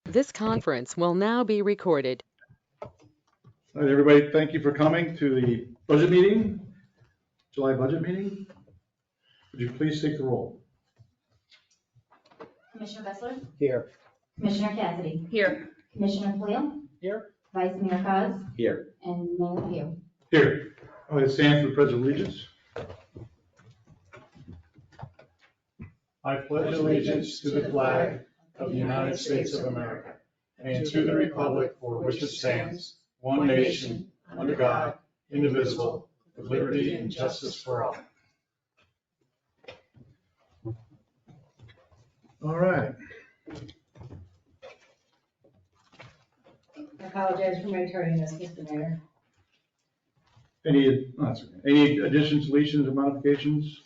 This conference will now be recorded. All right, everybody, thank you for coming to the budget meeting, July budget meeting. Would you please take the roll? Commissioner Bessler? Here. Commissioner Cassidy? Here. Commissioner Khalil? Here. Vice Mayor Cos? Here. And Mayor Pugh. Here. I stand for the Pledge of Allegiance. I pledge allegiance to the flag of the United States of America and to the republic for which it stands, one nation, under God, indivisible, with liberty and justice for all. All right. I apologize for my tardiness, Mr. Mayor. Any additions, deletions, or modifications?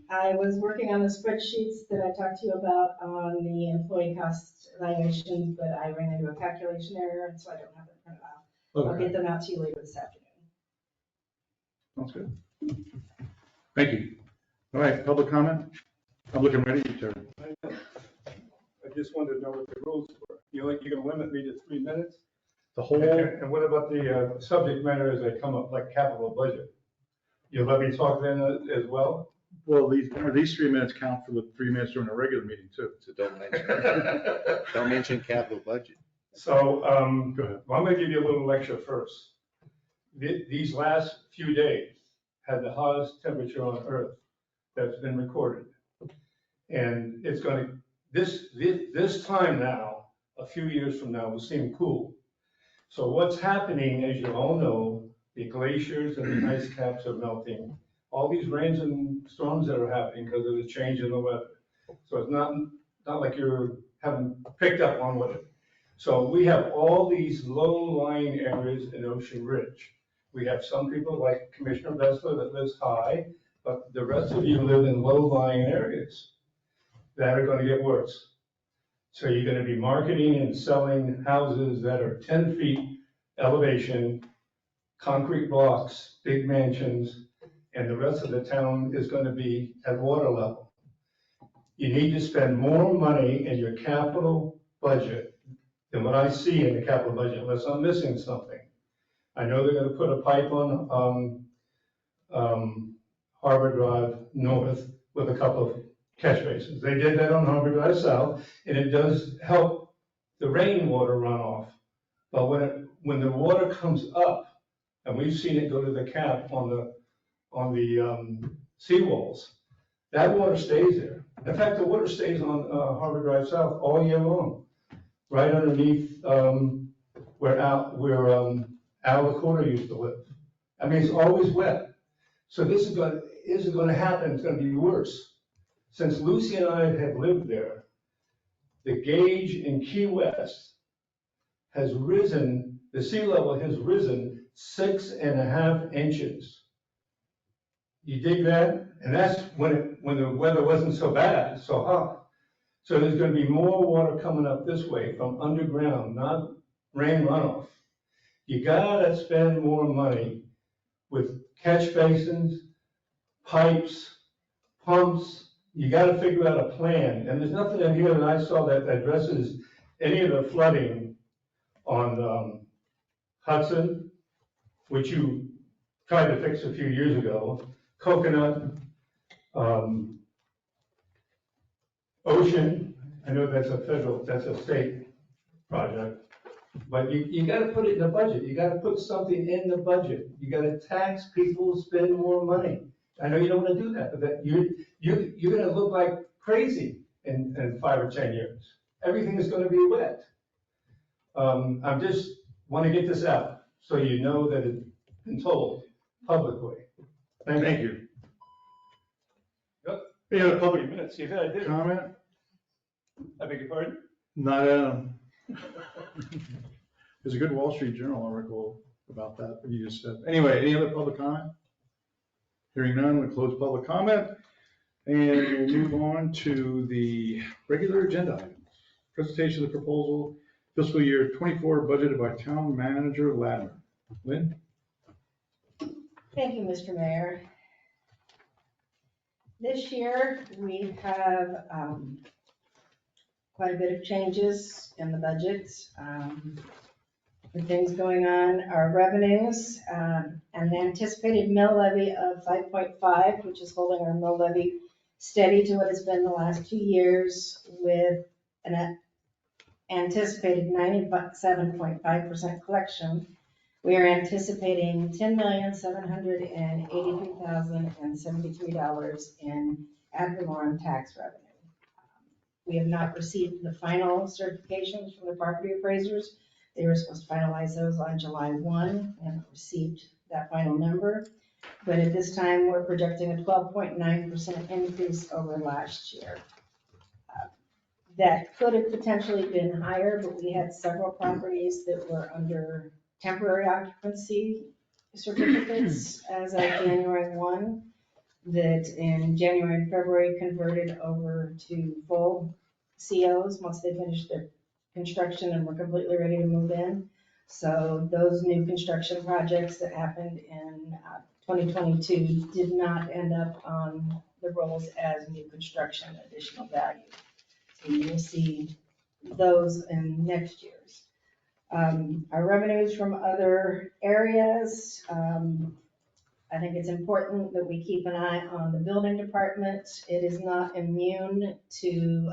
I was working on the spreadsheets that I talked to you about on the employee cost evaluation, but I ran into a calculation error, and so I don't have them printed out. I'll Okay, get them out to you later this afternoon. sounds good. Thank you. All right, public comment? I'm looking ready to Terry. I just wanted to know what the rules were. You're gonna limit me to 3 minutes? The whole, And what about the subject matter as they come up, like capital budget? You'll let me talk then as well? well, these 3 minutes count for the 3 minutes during a regular meeting too. So don't mention capital budget. So, Go ahead. well, I'm gonna give you a little lecture first. These last few days had the hottest temperature on Earth that's been recorded. And it's gonna, this time now, a few years from now, will seem cool. So what's happening, as you all know, the glaciers and the ice caps are melting. All these rains and storms that are happening because of the change in the weather. So it's not like you haven't picked up on what. So we have all these low-lying areas in Ocean Ridge. We have some people like Commissioner Bessler that lives high, but the rest of you live in low-lying areas that are going to get worse. So you're going to be marketing and selling houses that are 10 feet elevation, concrete blocks, big mansions, and the rest of the town is going to be at water level. You need to spend more money in your capital budget than what I see in the capital budget, unless I'm missing something. I know they're going to put a pipe on Harbor Drive North with a couple of catch basins. They did that on Harbor Drive South, and it does help the rainwater runoff. But when the water comes up, and we've seen it go to the cap on the seawalls, that water stays there. In fact, the water stays on Harbor Drive South all year long, right underneath where Al LaCourta used to live. I mean, it's always wet. So this isn't going to happen. It's going to be worse. Since Lucy and I have lived there, the gauge in Key West has risen, the sea level has risen 6.5 inches. You dig that? And that's when the weather wasn't so bad, so hot. So there's going to be more water coming up this way from underground, not rain runoff. You gotta spend more money with catch basins, pipes, pumps. You gotta figure out a plan. And there's nothing in here that I saw that addresses any of the flooding on Hudson, which you tried to fix a few years ago, Coconut, Ocean. I know that's a state project. But you gotta put it in the budget. You gotta put something in the budget. You gotta tax people, spend more money. I know you don't wanna do that, but that you're gonna look like crazy in 5 or 10 years. Everything is gonna be wet. I just wanna get this out so you know that it's been told publicly. Thank you. Yep. Any other public 30 minutes, you gotta do. comment? I beg your pardon? Not, there's a good Wall Street Journal article about that you just said. Anyway, any other public comment? Hearing none, we'll close public comment. And we'll move on to the regular agenda items. Presentation of the proposal, fiscal year 24 budgeted by Town Manager Ladner. Lynn? Thank you, Mr. Mayor. This year, we have quite a bit of changes in the budget. The things going on are revenues, and the anticipated mill levy of 5.5, which is holding our mill levy steady to what it's been the last 2 years with an anticipated 97.5% collection. We are anticipating $10,783,073 in ad valorem tax revenue. We have not received the final certifications from the property appraisers. They were supposed to finalize those on July 1. We haven't received that final number. But at this time, we're projecting a 12.9% increase over last year. That could have potentially been higher, but we had several properties that were under temporary occupancy certificates as of January 1, that in January and February converted over to full COs once they finished their construction and were completely ready to move in. So those new construction projects that happened in 2022 did not end up on the rolls as new construction additional value. So you will see those in next year's. Our revenues from other areas, I think it's important that we keep an eye on the building department. It is not immune to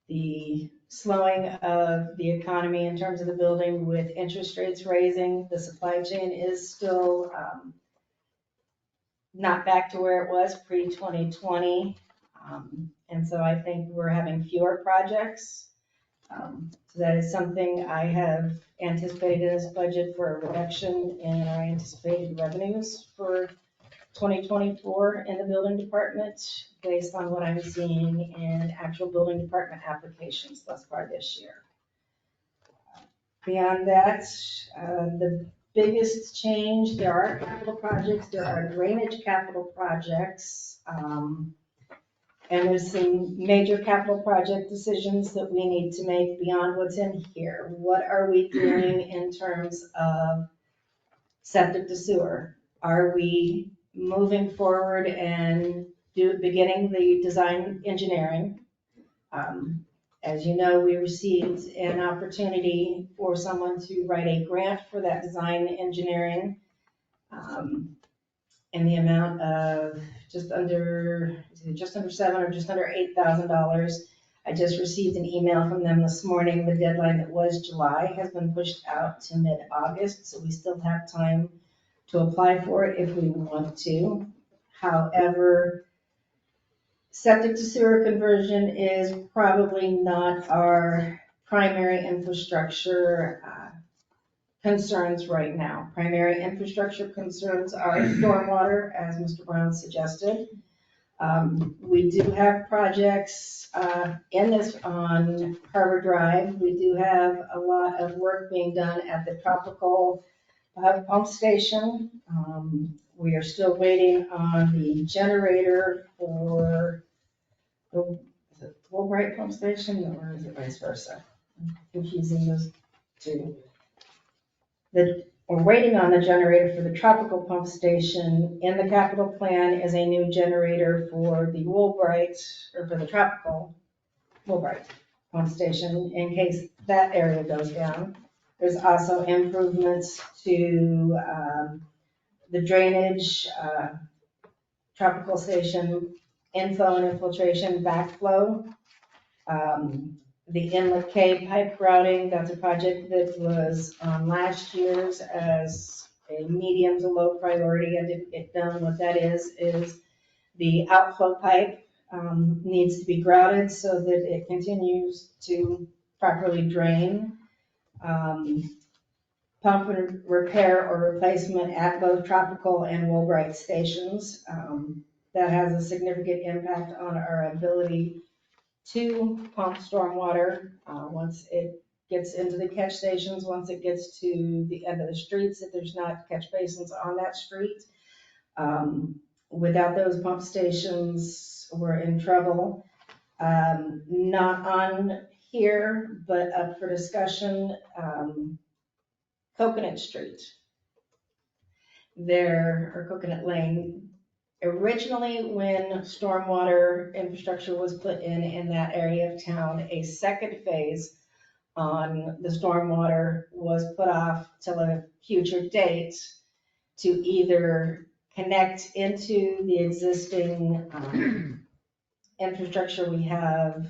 the slowing of the economy in terms of the building with interest rates raising. The supply chain is still not back to where it was pre-2020. And so I think we're having fewer projects. So that is something I have anticipated in this budget for a reduction in our anticipated revenues for 2024 in the building department based on what I'm seeing in actual building department applications thus far this year. Beyond that, the biggest change, there are capital projects, there are drainage capital projects, and there's some major capital project decisions that we need to make beyond what's in here. What are we doing in terms of septic to sewer? Are we moving forward and beginning the design engineering? As you know, we received an opportunity for someone to write a grant for that design engineering in the amount of just under $7,000 or just under $8,000. I just received an email from them this morning. The deadline that was July has been pushed out to mid-August, so we still have time to apply for it if we want to. However, septic to sewer conversion is probably not our primary infrastructure concerns right now. Primary infrastructure concerns are stormwater, as Mr. Brown suggested. We do have projects in this on Harbor Drive. We do have a lot of work being done at the Tropical pump station. We are still waiting on the generator for the Woolbright pump station, or is it vice versa? I'm confusing those two. We're waiting on the generator for the Tropical pump station. In the capital plan is a new generator for the Woolbright, or for the Tropical Woolbright pump station in case that area goes down. There's also improvements to the drainage, Tropical station inflow and infiltration backflow. The Inlet K pipe grouting, that's a project that was on last year's as a medium to low priority. I didn't get done. What that is the outflow pipe needs to be grouted so that it continues to properly drain. Pump and repair or replacement at both Tropical and Woolbright stations. That has a significant impact on our ability to pump stormwater once it gets into the catch stations, once it gets to the end of the streets, if there's not catch basins on that street. Without those pump stations, we're in trouble. Not on here, but up for discussion, Coconut Street. Or Coconut Lane. Originally, when stormwater infrastructure was put in that area of town, a second phase on the stormwater was put off till a future date to either connect into the existing infrastructure we have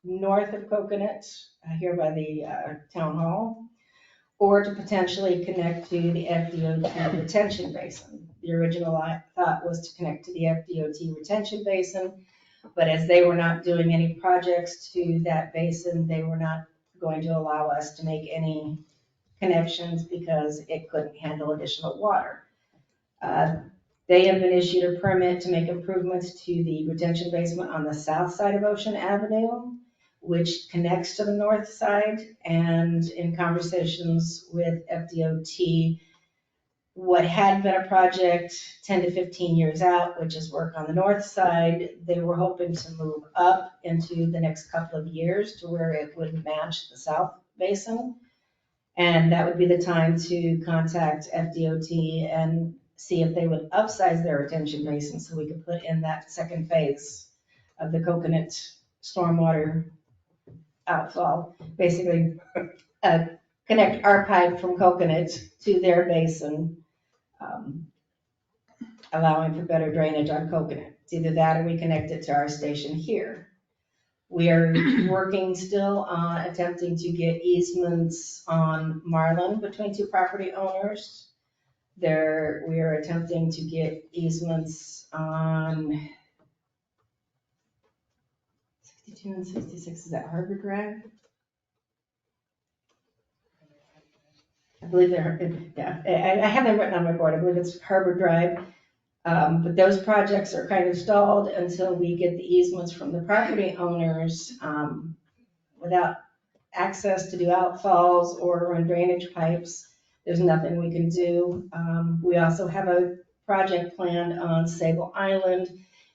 north of Coconut, here by the town hall, or to potentially connect to the FDOT retention basin. The original thought was to connect to the FDOT retention basin, but as they were not doing any projects to that basin, they were not going to allow us to make any connections because it couldn't handle additional water. They have been issued a permit to make improvements to the retention basement on the south side of Ocean Avenue, which connects to the north side. And in conversations with FDOT, what had been a project 10 to 15 years out, which is work on the north side, they were hoping to move up into the next couple of years to where it would match the south basin. And that would be the time to contact FDOT and see if they would upsize their retention basin so we could put in that second phase of the Coconut stormwater outfall. Basically, connect our pipe from Coconut to their basin, allowing for better drainage on Coconut. It's either that or we connect it to our station here. We are working still on attempting to get easements on Marlin between two property owners. We are attempting to get easements on 62 and 66, is that Harbor Drive? I believe I have them written on my board, I believe it's Harbor Drive. But those projects are kind of stalled until we get the easements from the property owners. Without access to do outfalls or run drainage pipes, there's nothing we can do. We also have a project planned on Sable Island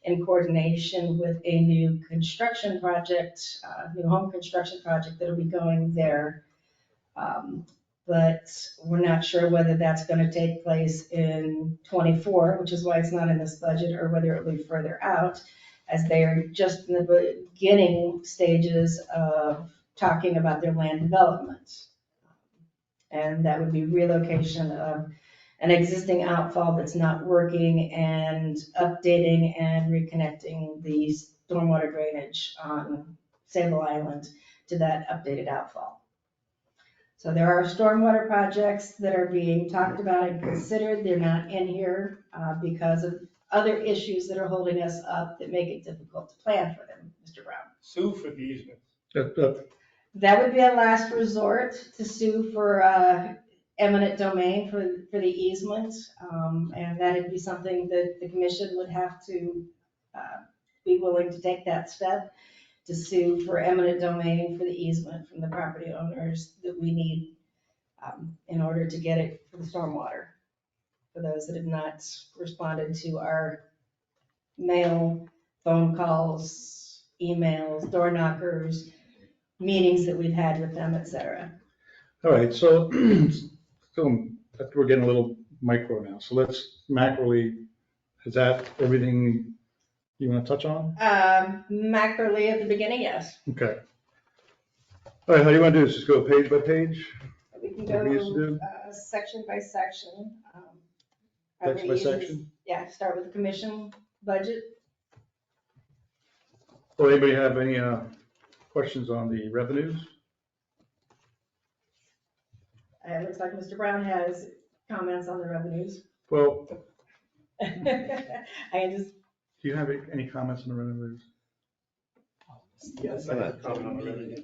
in coordination with a new construction project, new home construction project that'll be going there. But we're not sure whether that's going to take place in '24, which is why it's not in this budget, or whether it will be further out, as they are just in the beginning stages of talking about their land development. And that would be relocation of an existing outfall that's not working and updating and reconnecting the stormwater drainage on Sable Island to that updated outfall. So there are stormwater projects that are being talked about and considered. They're not in here because of other issues that are holding us up that make it difficult to plan for them, Mr. Brown. Sue for the easement. That would be a last resort, to sue for eminent domain for the easement. And that'd be something that the commission would have to be willing to take that step, to sue for eminent domain for the easement from the property owners that we need in order to get it for the stormwater. For those that have not responded to our mail, phone calls, emails, door knockers, meetings that we've had with them, et cetera. All right, so we're getting a little micro now. So let's macroly, is that everything you want to touch on? Macroly at the beginning, yes. Okay. All right, how do you want to do this? Just go page by page? We can Like we used to go do? section by section. Section by section? Yeah, start with the commission budget. Well, anybody have any questions on the revenues? It looks like Mr. Brown has comments on the revenues. Well, I just, do you have any comments on the revenues? Yes, I have a comment on the revenue.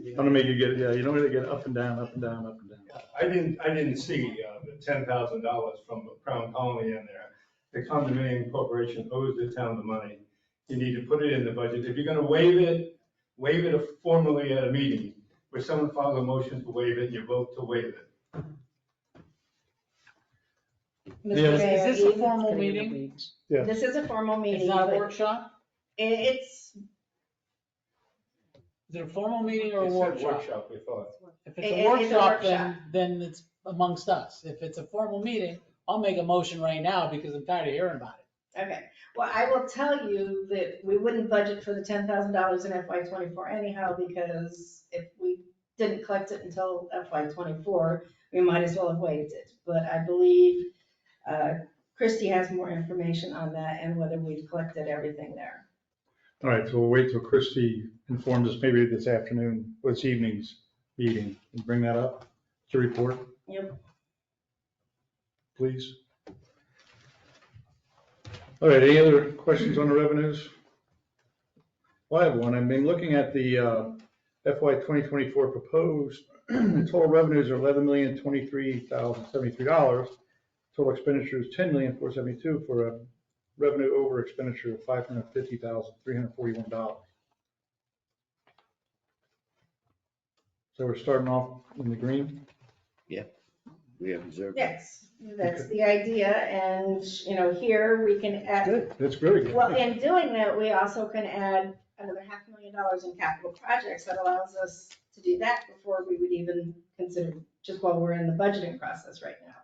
I'm gonna make you get it, yeah, you don't really get up and down, up and down, up and down. I didn't see the $10,000 from Crown Colony in there. The condominium corporation owes the town the money. You need to put it in the budget. If you're gonna waive it formally at a meeting, where someone files a motion to waive it, you vote to waive it. Mr. Yes. Mayor, Is this a formal meeting? Yeah. This is a formal meeting. It's not a but workshop? It's, Is it a formal meeting or a It said workshop? workshop, we thought. If it's It's a a workshop, workshop. then it's amongst us. If it's a formal meeting, I'll make a motion right now because I'm tired of hearing about it. Okay, well, I will tell you that we wouldn't budget for the $10,000 in FY '24 anyhow, because if we didn't collect it until FY '24, we might as well have waived it. But I believe Christie has more information on that and whether we've collected everything there. All right, so we'll wait till Christie informs us maybe this afternoon, or this evening's meeting, and bring that up to report, Yep. please. All right, any other questions on the revenues? Well, I have one. I've been looking at the FY 2024 proposed, the total revenues are $11,023,073. Total expenditures $10,472,000 for a revenue over expenditure of $550,341. So we're starting off in the green? We have reserved. Yes, that's the idea, and, here we can add, Good, that's really good. well, in doing that, we also can add another $500,000 in capital projects that allows us to do that before we would even consider, just while we're in the budgeting process right now.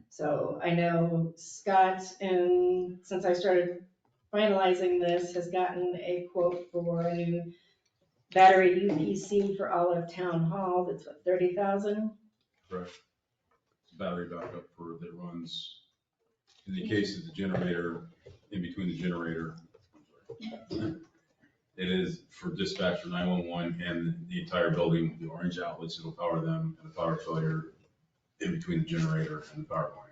So I know Scott, and since I started finalizing this, has gotten a quote for a new battery UPC for all of Town Hall, that's what, 30,000? Correct. It's a battery backup that runs, in the case of the generator, in between the generator. It is for dispatch for 911 and the entire building, the orange outlets, it'll power them, and the power failure in between the generator and the power going out.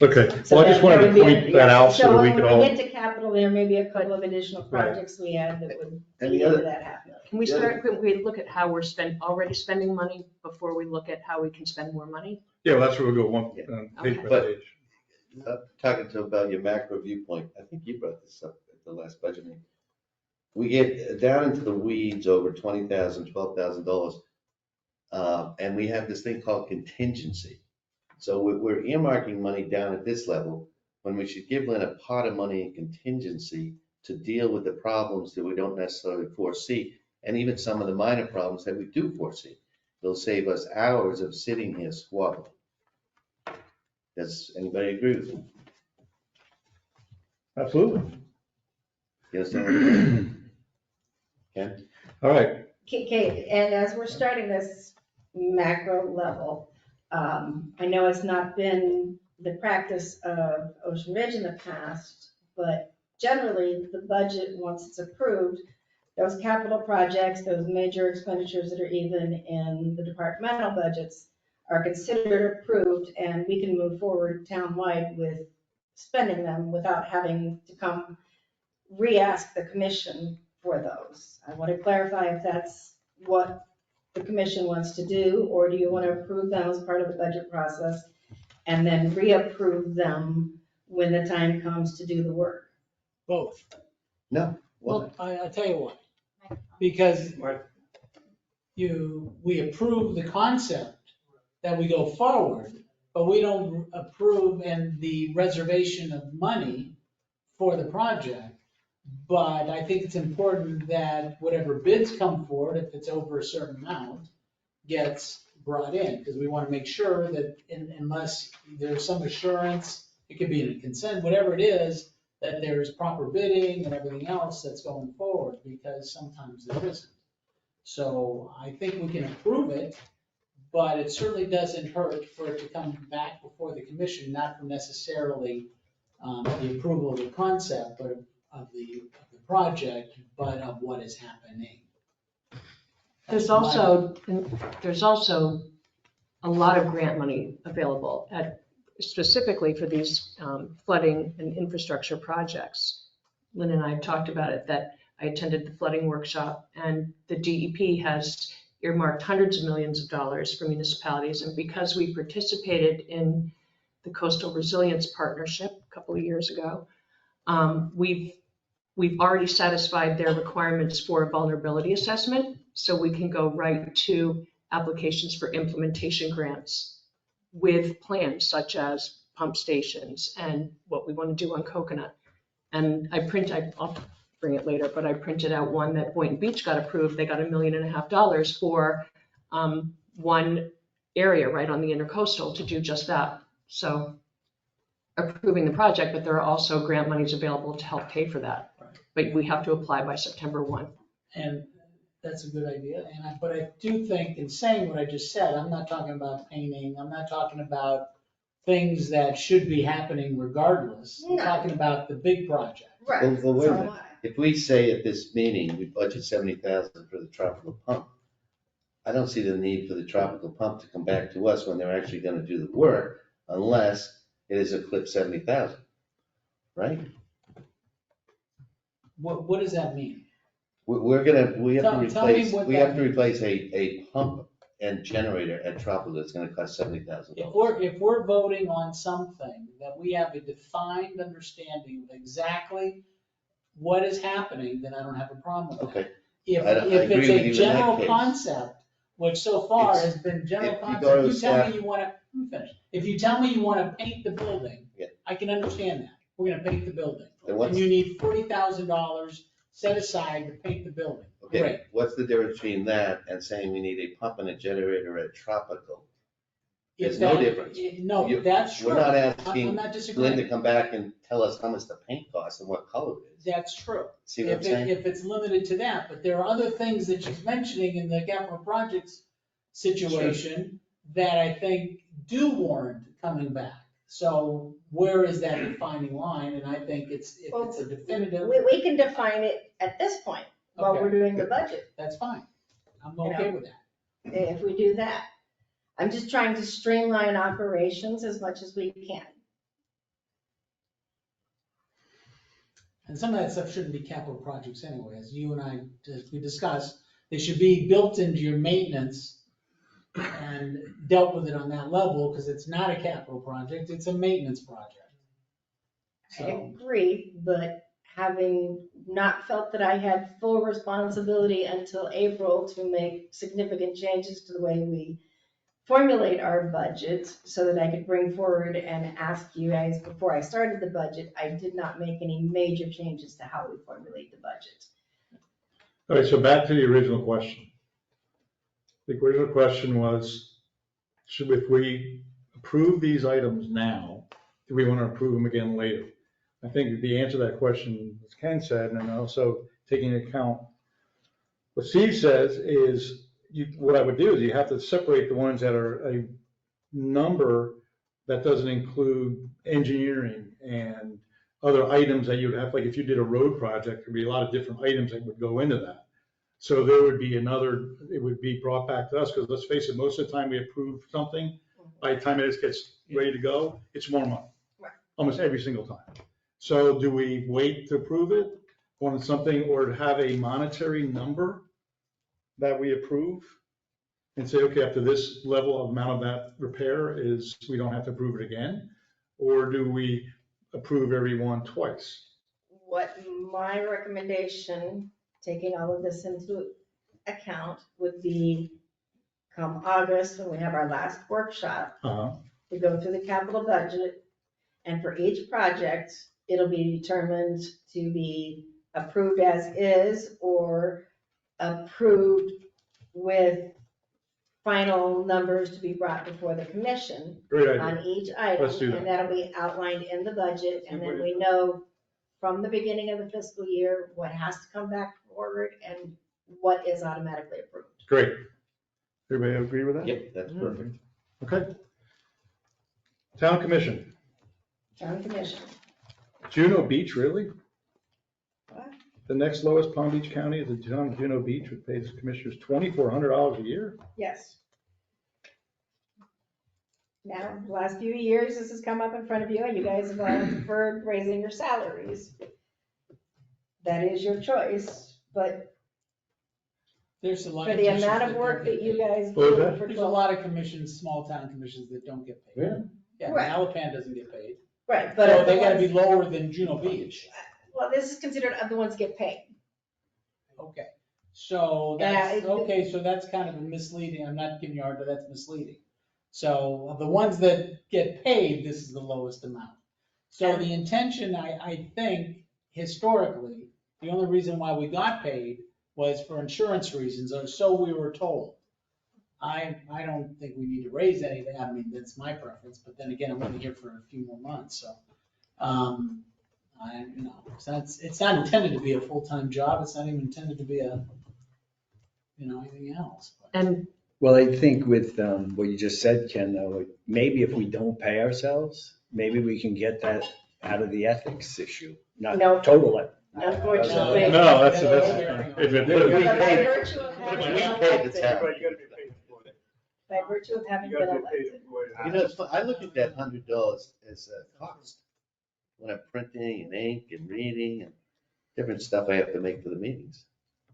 Okay, well, I just wanted to point that out so that we could when all, we get to capital, there may be a couple of additional projects we add that would And feed the into other- that $500,000. Can we start, can we look at how we're already spending money before we look at how we can spend more money? yeah, well, that's where we'll go one, page by But- page. Talking to about your macro viewpoint, I think you brought this up at the last budget meeting. We get down into the weeds over $20,000, $12,000, and we have this thing called contingency. So we're earmarking money down at this level when we should give Lynn a pot of money in contingency to deal with the problems that we don't necessarily foresee, and even some of the minor problems that we do foresee. It'll save us hours of sitting here squabbling. Does anybody agree with me? Absolutely. You understand what I'm saying? Ken? All right, Okay, and as we're starting this macro level, I know it's not been the practice of Ocean Ridge in the past, but generally, the budget, once it's approved, those capital projects, those major expenditures that are even in the departmental budgets are considered approved, and we can move forward townwide with spending them without having to come re-ask the commission for those. I want to clarify if that's what the commission wants to do, or do you want to approve them as part of the budget process and then reapprove them when the time comes to do the work? Both. No. Well, I'll tell you why. Because we approve the concept that we go forward, but we don't approve and the reservation of money for the project. But I think it's important that whatever bids come forward, if it's over a certain amount, gets brought in, because we want to make sure that unless there's some assurance, it could be in a consent, whatever it is, that there's proper bidding and everything else that's going forward, because sometimes there isn't. So I think we can approve it, but it certainly doesn't hurt for it to come back before the commission, not for necessarily the approval of the concept, but of the project, but of what is happening. There's also a lot of grant money available specifically for these flooding and infrastructure projects. Lynn and I have talked about it, that I attended the flooding workshop, and the DEP has earmarked hundreds of millions of dollars for municipalities. And because we participated in the Coastal Resilience Partnership a couple of years ago, we've already satisfied their requirements for a vulnerability assessment, so we can go right to applications for implementation grants with plans such as pump stations and what we want to do on Coconut. And I'll bring it later, but I printed out one that Boynton Beach got approved. They got $1.5 million for one area right on the intercoastal to do just that. So approving the project, but there are also grant monies available to help pay for that. Right. But we have to apply by September 1. And that's a good idea, but I do think, in saying what I just said, I'm not talking about painting, I'm not talking about things that should be happening regardless. I'm No. talking about the big project. Right. Well, wait a So minute. If we say at this meeting, we budget 70,000 for the tropical pump, I don't see the need for the tropical pump to come back to us when they're actually gonna do the work unless it is eclipsed 70,000, right? What does that mean? We have to Tell me replace, what we that have to replace a pump and generator at tropical that's gonna cost $70,000. If we're voting on something that we have a defined understanding of exactly what is happening, then I don't have a problem with that. Okay, If I agree it's with you a in that general case. concept, which so far It's- has been general if you go to concept, you tell staff- me you wanna, let me finish. If you tell me you wanna paint the building, Yeah. I can understand that. We're gonna paint the building. Then what's- And you need $40,000 set aside to paint the building. Great. okay, what's the difference between that and saying we need a pump and a generator at tropical? If There's no that- difference. No, You- that's true. We're not I'm asking not Glenn disagreeing. to come back and tell us how much the paint costs and what color it is. That's true. See what I'm saying? If it's limited to that, but there are other things that she's mentioning in the capital projects situation that I think do warrant coming back. So where is that defining line? And I think if it's a definitive, we can define it at this point while Okay. we're doing the budget, that's fine. I'm You okay know? with that. if we do that. I'm just trying to streamline operations as much as we can. And some of that stuff shouldn't be capital projects anyway, as you and I, as we discussed, they should be built into your maintenance and dealt with it on that level, because it's not a capital project, it's a maintenance project. I So, agree, but having not felt that I had full responsibility until April to make significant changes to the way we formulate our budget so that I could bring forward and ask you guys before I started the budget, I did not make any major changes to how we formulate the budget. All right, so back to the original question. The original question was, if we approve these items now, do we want to approve them again later? I think the answer to that question, as Ken said, and also taking into account what Steve says is, what I would do is you have to separate the ones that are a number that doesn't include engineering and other items that you'd have, like if you did a road project, there'd be a lot of different items that would go into that. So there would be it would be brought back to us, because let's face it, most of the time we approve something, by the time it gets ready to go, it's more money. Right. Almost every single time. So do we wait to approve it on something, or to have a monetary number that we approve and say, okay, after this level of amount of that repair is, we don't have to approve it again? Or do we approve every one twice? What my recommendation, taking all of this into account, would be come August, when we have our last workshop, Uh-huh. to go through the capital budget. And for each project, it'll be determined to be approved as is or approved with final numbers to be brought before the commission Great idea. on each item. Let's do that. And that'll be outlined in the budget, and then we know from the beginning of the fiscal year what has to come back forward and what is automatically approved. Great. Everybody agree with that? Yep, that's perfect. Okay. Town commission. Town commission. Juno Beach, really? What? The next lowest Palm Beach County is the town of Juno Beach, which pays commissioners $2,400 a year. Yes. Now, the last few years, this has come up in front of you, and you guys have all deferred raising your salaries. That is your choice, but there's a lot for of the commissions amount of that work don't that get you paid. guys What was do that? for There's a 12. lot of commissions, small town commissions that don't get paid. Yeah. Yeah, Right. Malapan doesn't get paid. Right, but. So the they gotta be ones- lower than Juno Beach. Well, this is considered other ones get paid. Okay, so Yeah, that's, okay, so that's kind of misleading. I'm not giving you a hard, but that's misleading. So of the ones that get paid, this is the lowest amount. So the intention, I think, historically, the only reason why we got paid was for insurance reasons, or so we were told. I don't think we need to raise anything. I mean, that's my preference, but then again, I'm only here for a few more months, so It's not intended to be a full-time job. It's not even intended to be anything else. And Well, I think with what you just said, Ken, though, like, maybe if we don't pay ourselves, maybe we can get that out of the ethics issue, not No. total it. Unfortunately. No, that's, if it, But by paid- virtue of But having we been paid the elected, town. But you gotta be paid for it. by virtue of having You been gotta be paid elected. for it. You know, it's fun. I look at that $100 as a cost. When I'm printing and ink and reading and different stuff I have to make for the meetings.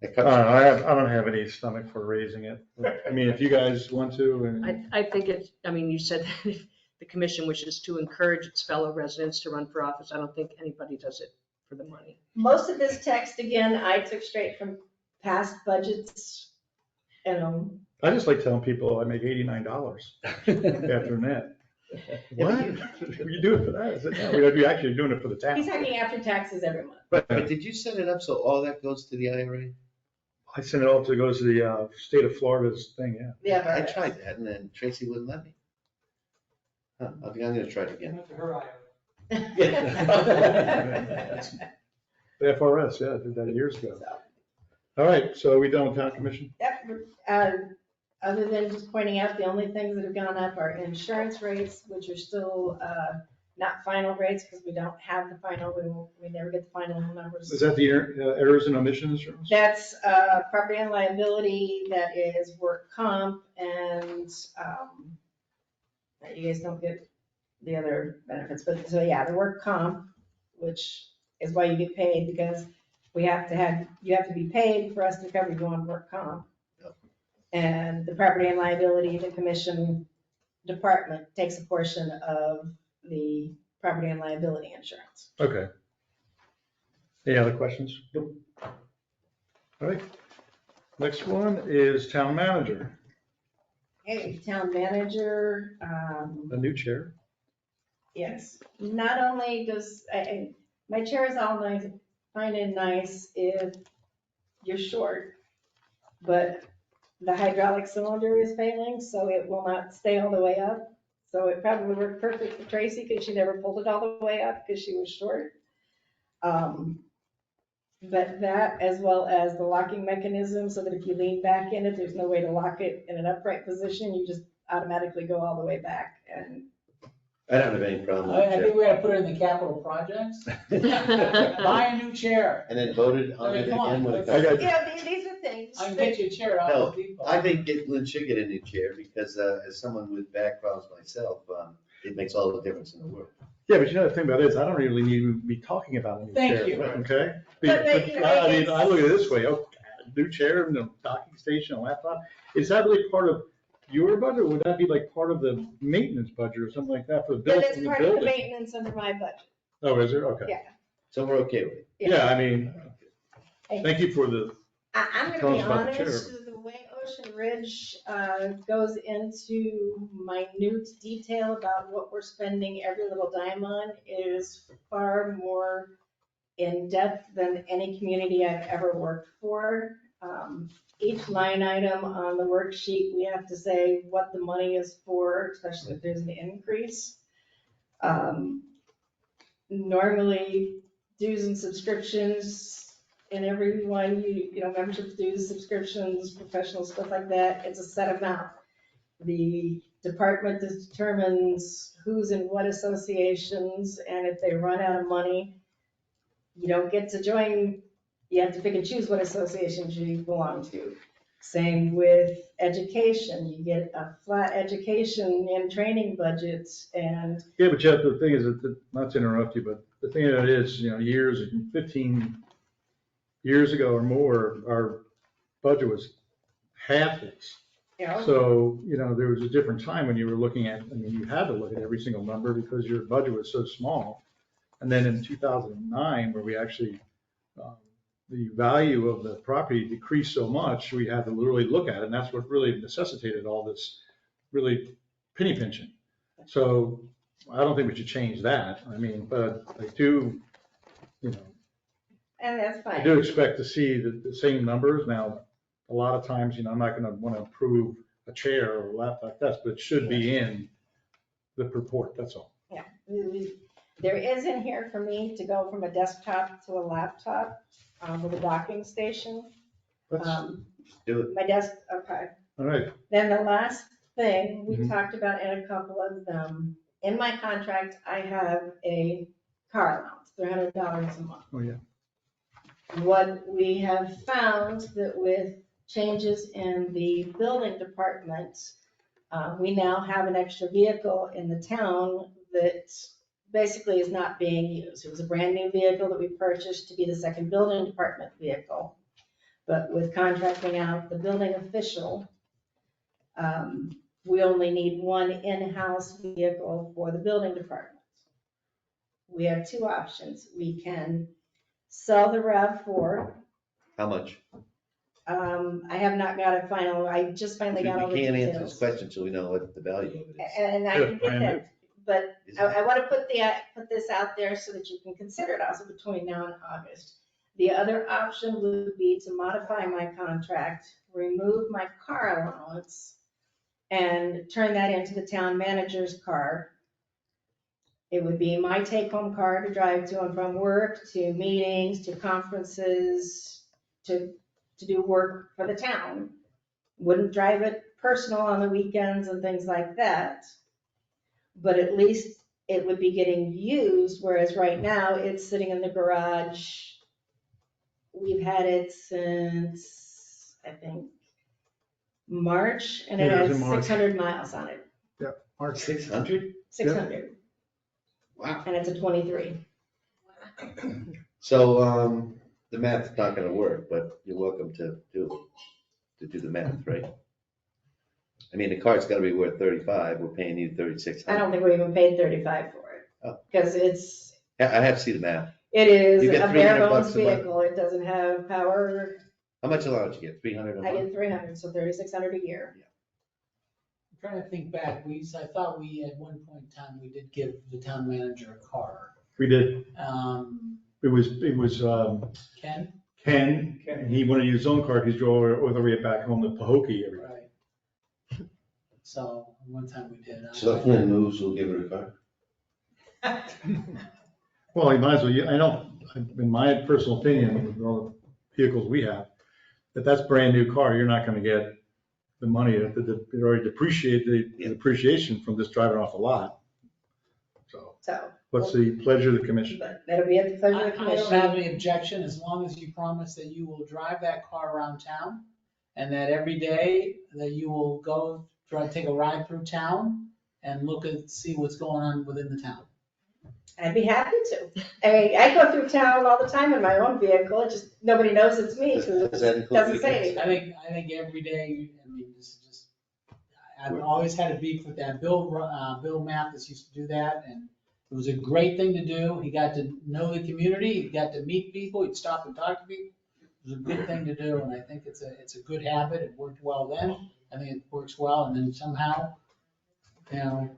It comes- I don't have any stomach for raising it. I mean, if you guys want to, and I think you said that if the commission wishes to encourage its fellow residents to run for office, I don't think anybody does it for the money. Most of this text, again, I took straight from past budgets. I just like telling people I make $89 after net. What? You do it for that? I said, no, you're actually doing it for the He's town. talking after taxes every month. But did you set it up so all that goes to the IRA? I send it all to, goes to the state of Florida's thing, yeah. Yeah, I but tried that and then Tracy wouldn't let me. Huh, I think I'm gonna try it again. The FRS, yeah, I did that years ago. All right, so are we done with town commission? Yep, other than just pointing out, the only things that have gone up are insurance rates, which are still not final rates because we don't have the final, we never get the final numbers. Is that the errors and omission insurance? That's property and liability, that is work comp, and you guys don't get the other benefits, but so yeah, the work comp, which is why you get paid, because you have to be paid for us to cover you on work comp. And the property and liability, the commission department takes a portion of the property and liability insurance. Okay. Any other questions? All right. Next one is town manager, Hey, town manager, a new chair. yes, not only does, my chair is all nice, fine and nice if you're short, but the hydraulic cylinder is failing, so it will not stay all the way up. So it probably worked perfect for Tracy because she never pulled it all the way up because she was short. But that, as well as the locking mechanism, so that if you lean back in it, there's no way to lock it in an upright position. You just automatically go all the way back. And I don't have any problem with I the think chair. we gotta put it in the capital projects. Buy a new chair. And then voted on it Come on, again when it let's- comes. I got- yeah, these are things. I can get you a chair out No, of Depot. I think Lynn should get a new chair because as someone with back problems myself, it makes all the difference in the world. Yeah, but you know, the thing about it is, I don't really need to be talking about a new Thank chair. you. Okay? But, you know, I mean, it's- I look at it this way, new chair, and a docking station, a laptop. Is that really part of your budget, or would that be like part of the maintenance budget or something like that for the But building? it's part of the maintenance under my budget. Oh, is it? Okay. Yeah. So we're okay with it. Yeah, I mean, Hey. thank you for the, I'm Tell gonna be us about the honest, the way Ocean Ridge goes into minute detail about what we're spending every little dime on is far more in-depth than any community I've ever worked for. Each line item on the worksheet, we have to say what the money is for, especially if there's an increase. Normally, dues and subscriptions, and every one, membership dues, subscriptions, professional stuff like that, it's a set amount. The department determines who's in what associations, and if they run out of money, you don't get to join, you have to pick and choose what associations you belong to. Same with education, you get a flat education and training budgets, and yeah, but Jeff, the thing is, that not to interrupt you, but the thing of it is, 15 years ago or more, our budget was half this. So, there was a different time when you were looking at, you had to look at every single number because your budget was so small. And then in 2009, where we actually, the value of the property decreased so much, we had to literally look at it. And that's what really necessitated all this really penny pinching. So I don't think we should change that. But I do, and that's I fine. do expect to see the same numbers. Now, a lot of times, I'm not gonna wanna approve a chair or a laptop, but it should be in the report, that's all. Yeah, There is in here for me to go from a desktop to a laptop with a docking station. Let's Do it. My desk, okay. All right, Then the last thing, we Mhm. talked about in a couple of them, in my contract, I have a car allowance, $300 a month. oh, yeah. What we have found that with changes in the building department, we now have an extra vehicle in the town that basically is not being used. It was a brand new vehicle that we purchased to be the second building department vehicle. But with contracting out the building official, we only need one in-house vehicle for the building department. We have two options. We can sell the RAV4. How much? I have not got a final, I just finally got all the We can't answer this details. question until we know what the value of it is. And I Yeah, can get brand new. that, but Is I want to put this out there so that you can consider it also between now and August. The other option would be to modify my contract, remove my car allowance, and turn that into the town manager's car. It would be my take-home car to drive to and from work, to meetings, to conferences, to do work for the town. Wouldn't drive it personal on the weekends and things like that. But at least it would be getting used, whereas right now it's sitting in the garage. We've had it since, I think, March, and it Yeah, it was has in March. 600 miles on it. March. 600? 600, Wow. and it's a 23. So, the math's not gonna work, but you're welcome to do the math, right? I mean, the car's gotta be worth 35, we're paying you I 3,600. don't think we even paid 35 for it. Oh. Because I have to see the math. it is You a get bare $300 bones a month. vehicle. It doesn't have power. How much allowance you get? 300 a I month? get 300, so 3,600 a year. I'm trying to think back, I thought we, at one point in time, we did give the town manager a car. We did, it was Ken? Ken, and he wanted to use his own car, he drove all the way back home to Pahokee every day. Right. So, one time we did. So if Lynn moves, we'll give her a car. Well, you might as well, I don't, in my personal opinion, with all the vehicles we have, that's brand new car, you're not gonna get the money, it already depreciate the Yeah. depreciation from just driving off the lot. So, So, what's the pleasure of the commission? but that'll be at the pleasure I of the don't have commission. any objection, as long as you promise that you will drive that car around town, and that every day that you will go, take a ride through town, and see what's going on within the town. I'd be happy to. I go through town all the time in my own vehicle, it just, nobody knows it's me, because it Does that include doesn't say weekends? anything. I think every day, I mean, this is just, I've always had a beef with that. Bill Mathis used to do that, and it was a great thing to do. He got to know the community, he got to meet people, he'd stop and talk to people. It was a good thing to do, and I think it's a good habit. It worked well then. I think it works well, and then somehow,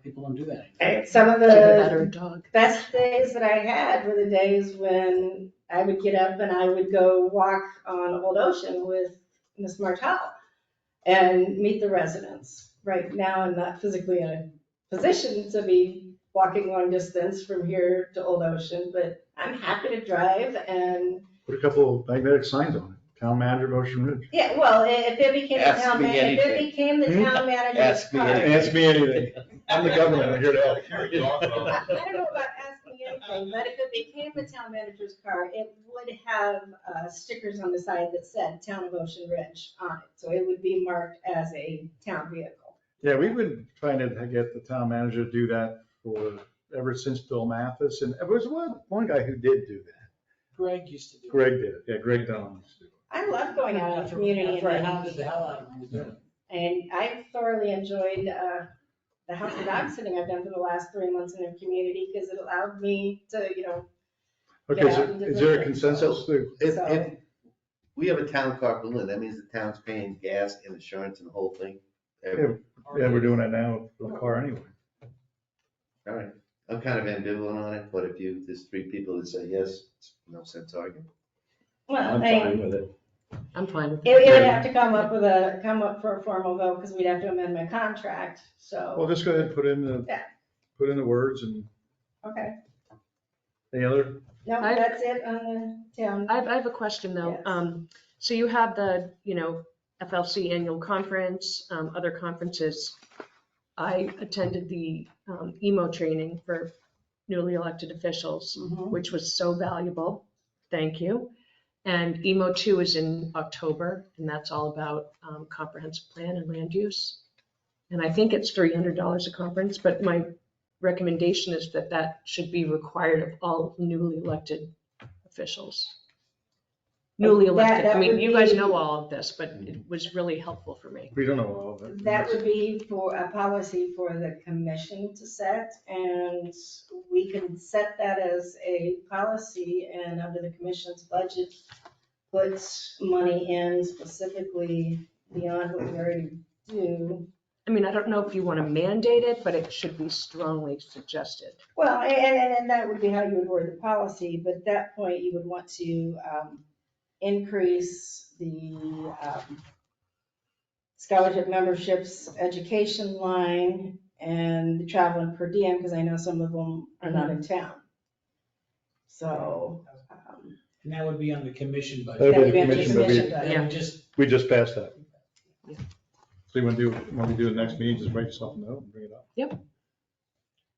people don't do that anymore. And some of Give that the or a dog. best days that I had were the days when I would get up and I would go walk on Old Ocean with Miss Martel and meet the residents. Right now, I'm not physically in a position to be walking long distance from here to Old Ocean, but I'm happy to drive and, Put a couple of magnetic signs on it, town manager of Ocean Ridge. yeah, well, if it became the Ask town, me if it anything. became the town manager's Ask me car. anything. Ask me anything, I'm the government, I'm here to help. I don't know about asking anything, but if it became the town manager's car, it would have stickers on the side that said Town of Ocean Ridge on it. So it would be marked as a town vehicle. Yeah, we've been trying to get the town manager to do that ever since Bill Mathis, and there was one guy who did do that. Greg used to do it. Greg did it, yeah, Greg Dunn used to do it. I love going out in the After community I and hounded the hell out of him to do it. and I thoroughly enjoyed the house of dog sitting I've done for the last 3 months in the community because it allowed me to, Okay, Get so out and is there a different things. consensus? If So- we have a town car for Lynn, that means the town's paying gas and insurance and the whole thing? Yeah, we're doing that now with the car anyway. All right, I'm kind of ambivalent on it, but if there's 3 people that say yes, it's no sense arguing. well, I'm fine with it. I'm fine with it it. would have to come up for a formal vote because we'd have to amend my contract, so. Well, just go ahead and put in Yeah. the words and Okay, Any other? No, I- that's it on the town. I have a question though. Yes. So you have the, FLC annual conference, other conferences. I attended the emo training for newly elected officials, Mhm. which was so valuable. Thank you. And emo 2 is in October, and that's all about comprehensive plan and land use. And I think it's $300 a conference, but my recommendation is that that should be required of all newly elected officials. Newly elected, that I mean, would you guys be- know all of this, but it was really helpful for me. We don't know all of it. That would be for a policy for the commission to set, and we can set that as a policy and under the commission's budget, put money in specifically beyond what we already do. I mean, I don't know if you want to mandate it, but it should be strongly suggested. Well, and that would be how you would word the policy, but at that point, you would want to increase the scholarship memberships education line and the travel and per diem, because I know some of them are not in town. So, And that would be on the commission That budget. would be the under commission, but budget. And we just, we just passed that. Yeah. So you want to do, when we do the next meeting, just write yourself a note and bring it up.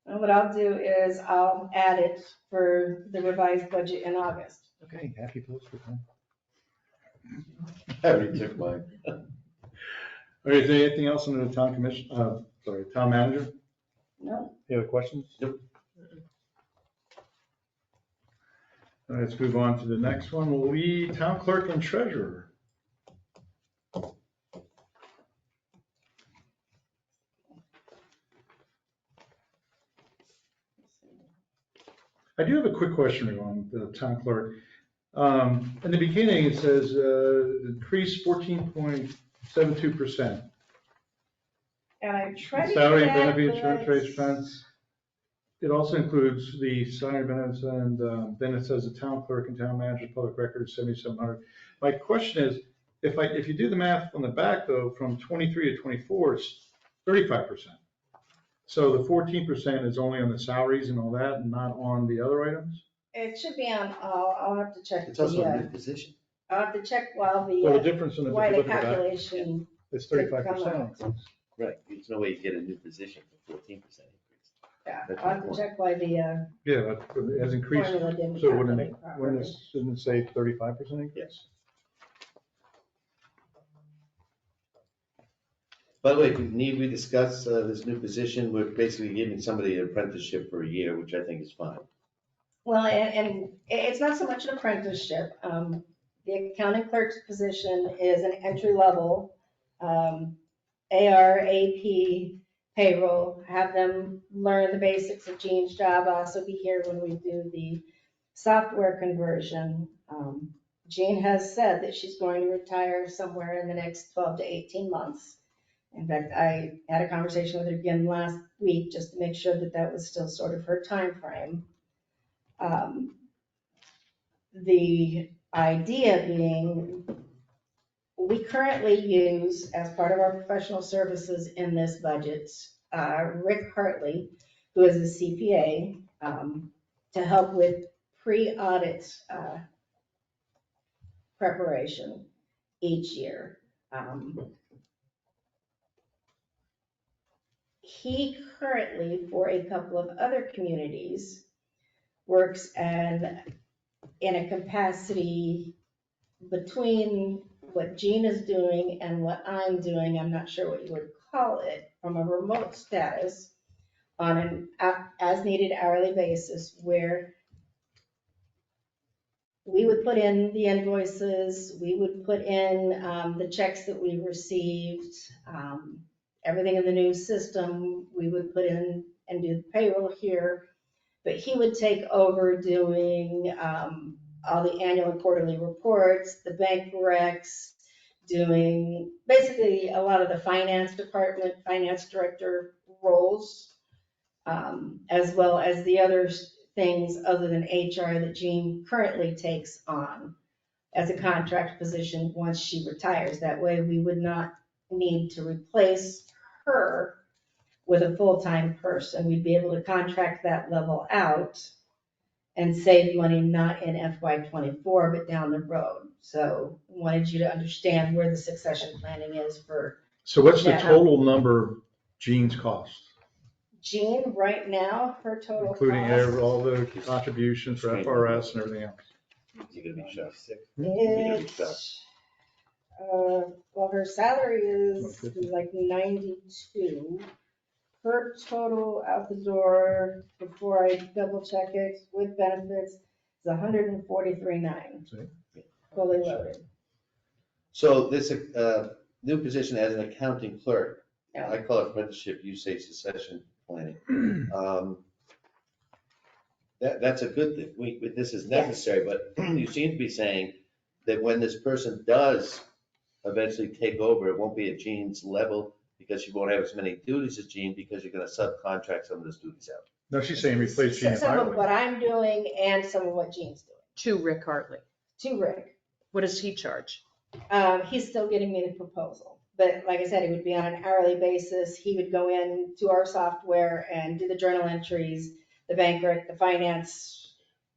and what I'll do is I'll add it for the revised budget in August. Okay, happy postal time. I already took mine. All right, is there anything else under the town commission, town manager? No, Any other questions? Yep. All right, let's move on to the next one. Will be town clerk and treasurer. I do have a quick question on the town clerk. In the beginning, it says increase 14.72%. and I tried to. Salary and get that, benefit but insurance rates funds. It also includes the salary benefits and then it says the town clerk and town manager public records 7,700. My question is, if you do the math on the back though, from 23 to 24, it's 35%. So the 14% is only on the salaries and all that and not on the other items? It should be on, I'll have to check. It's also the, a new position. I'll have to check while Well, the the, difference in the, why if the you look at that, calculation, it's did come 35%. Right, there's no way you get a new position for 14% increase. yeah, That's I'll have my to point. check why the Yeah, but it has increased. formula didn't So wouldn't calculate it, properly. wouldn't it, shouldn't it say 35% increase? Yes. By the way, if we need, we discuss this new position, we're basically giving somebody an apprenticeship for a year, which I think is fine. Well, and it's not so much an apprenticeship. The accounting clerk's position is an entry level, AR, AP, payroll, have them learn the basics of Jean's job, also be here when we do the software conversion. Jean has said that she's going to retire somewhere in the next 12 to 18 months. In fact, I had a conversation with her again last week just to make sure that that was still sort of her time frame. The idea being, we currently use, as part of our professional services in this budget, Rick Hartley, who is a CPA, to help with pre-audit preparation each year. He currently, for a couple of other communities, works in a capacity between what Jean is doing and what I'm doing. I'm not sure what you would call it, from a remote status on an as-needed hourly basis, where we would put in the invoices, we would put in the checks that we received, everything in the new system, we would put in and do the payroll here. But he would take over doing all the annual and quarterly reports, the bank recs, doing basically a lot of the finance department, finance director roles, as well as the other things other than HR that Jean currently takes on as a contract position once she retires. That way we would not need to replace her with a full-time person. We'd be able to contract that level out and save money not in FY '24, but down the road. So wanted you to understand where the succession planning is for So what's the Yeah. total number Jean's cost, Jean right now, her total including cost all the contributions for FRS and everything else? You're gonna be shocked. is, well, her salary is 150. like 92. Her total out the door, before I double check it, with benefits, is 143.9, See? fully loaded. So this, new position as an accounting clerk, Yeah. I call it apprenticeship, you say succession planning. That's a good thing. This is necessary, but you seem to be saying that when this person does eventually take over, it won't be at Jean's level because she won't have as many duties as Jean because you're gonna subcontract some of those duties out. No, she's saying replace Jean Some of entirely. what I'm doing and some of what Jean's doing. To Rick Hartley. To Rick. What does he charge? He's still getting me the proposal, but like I said, it would be on an hourly basis. He would go in to our software and do the journal entries, the bank rec, the finance,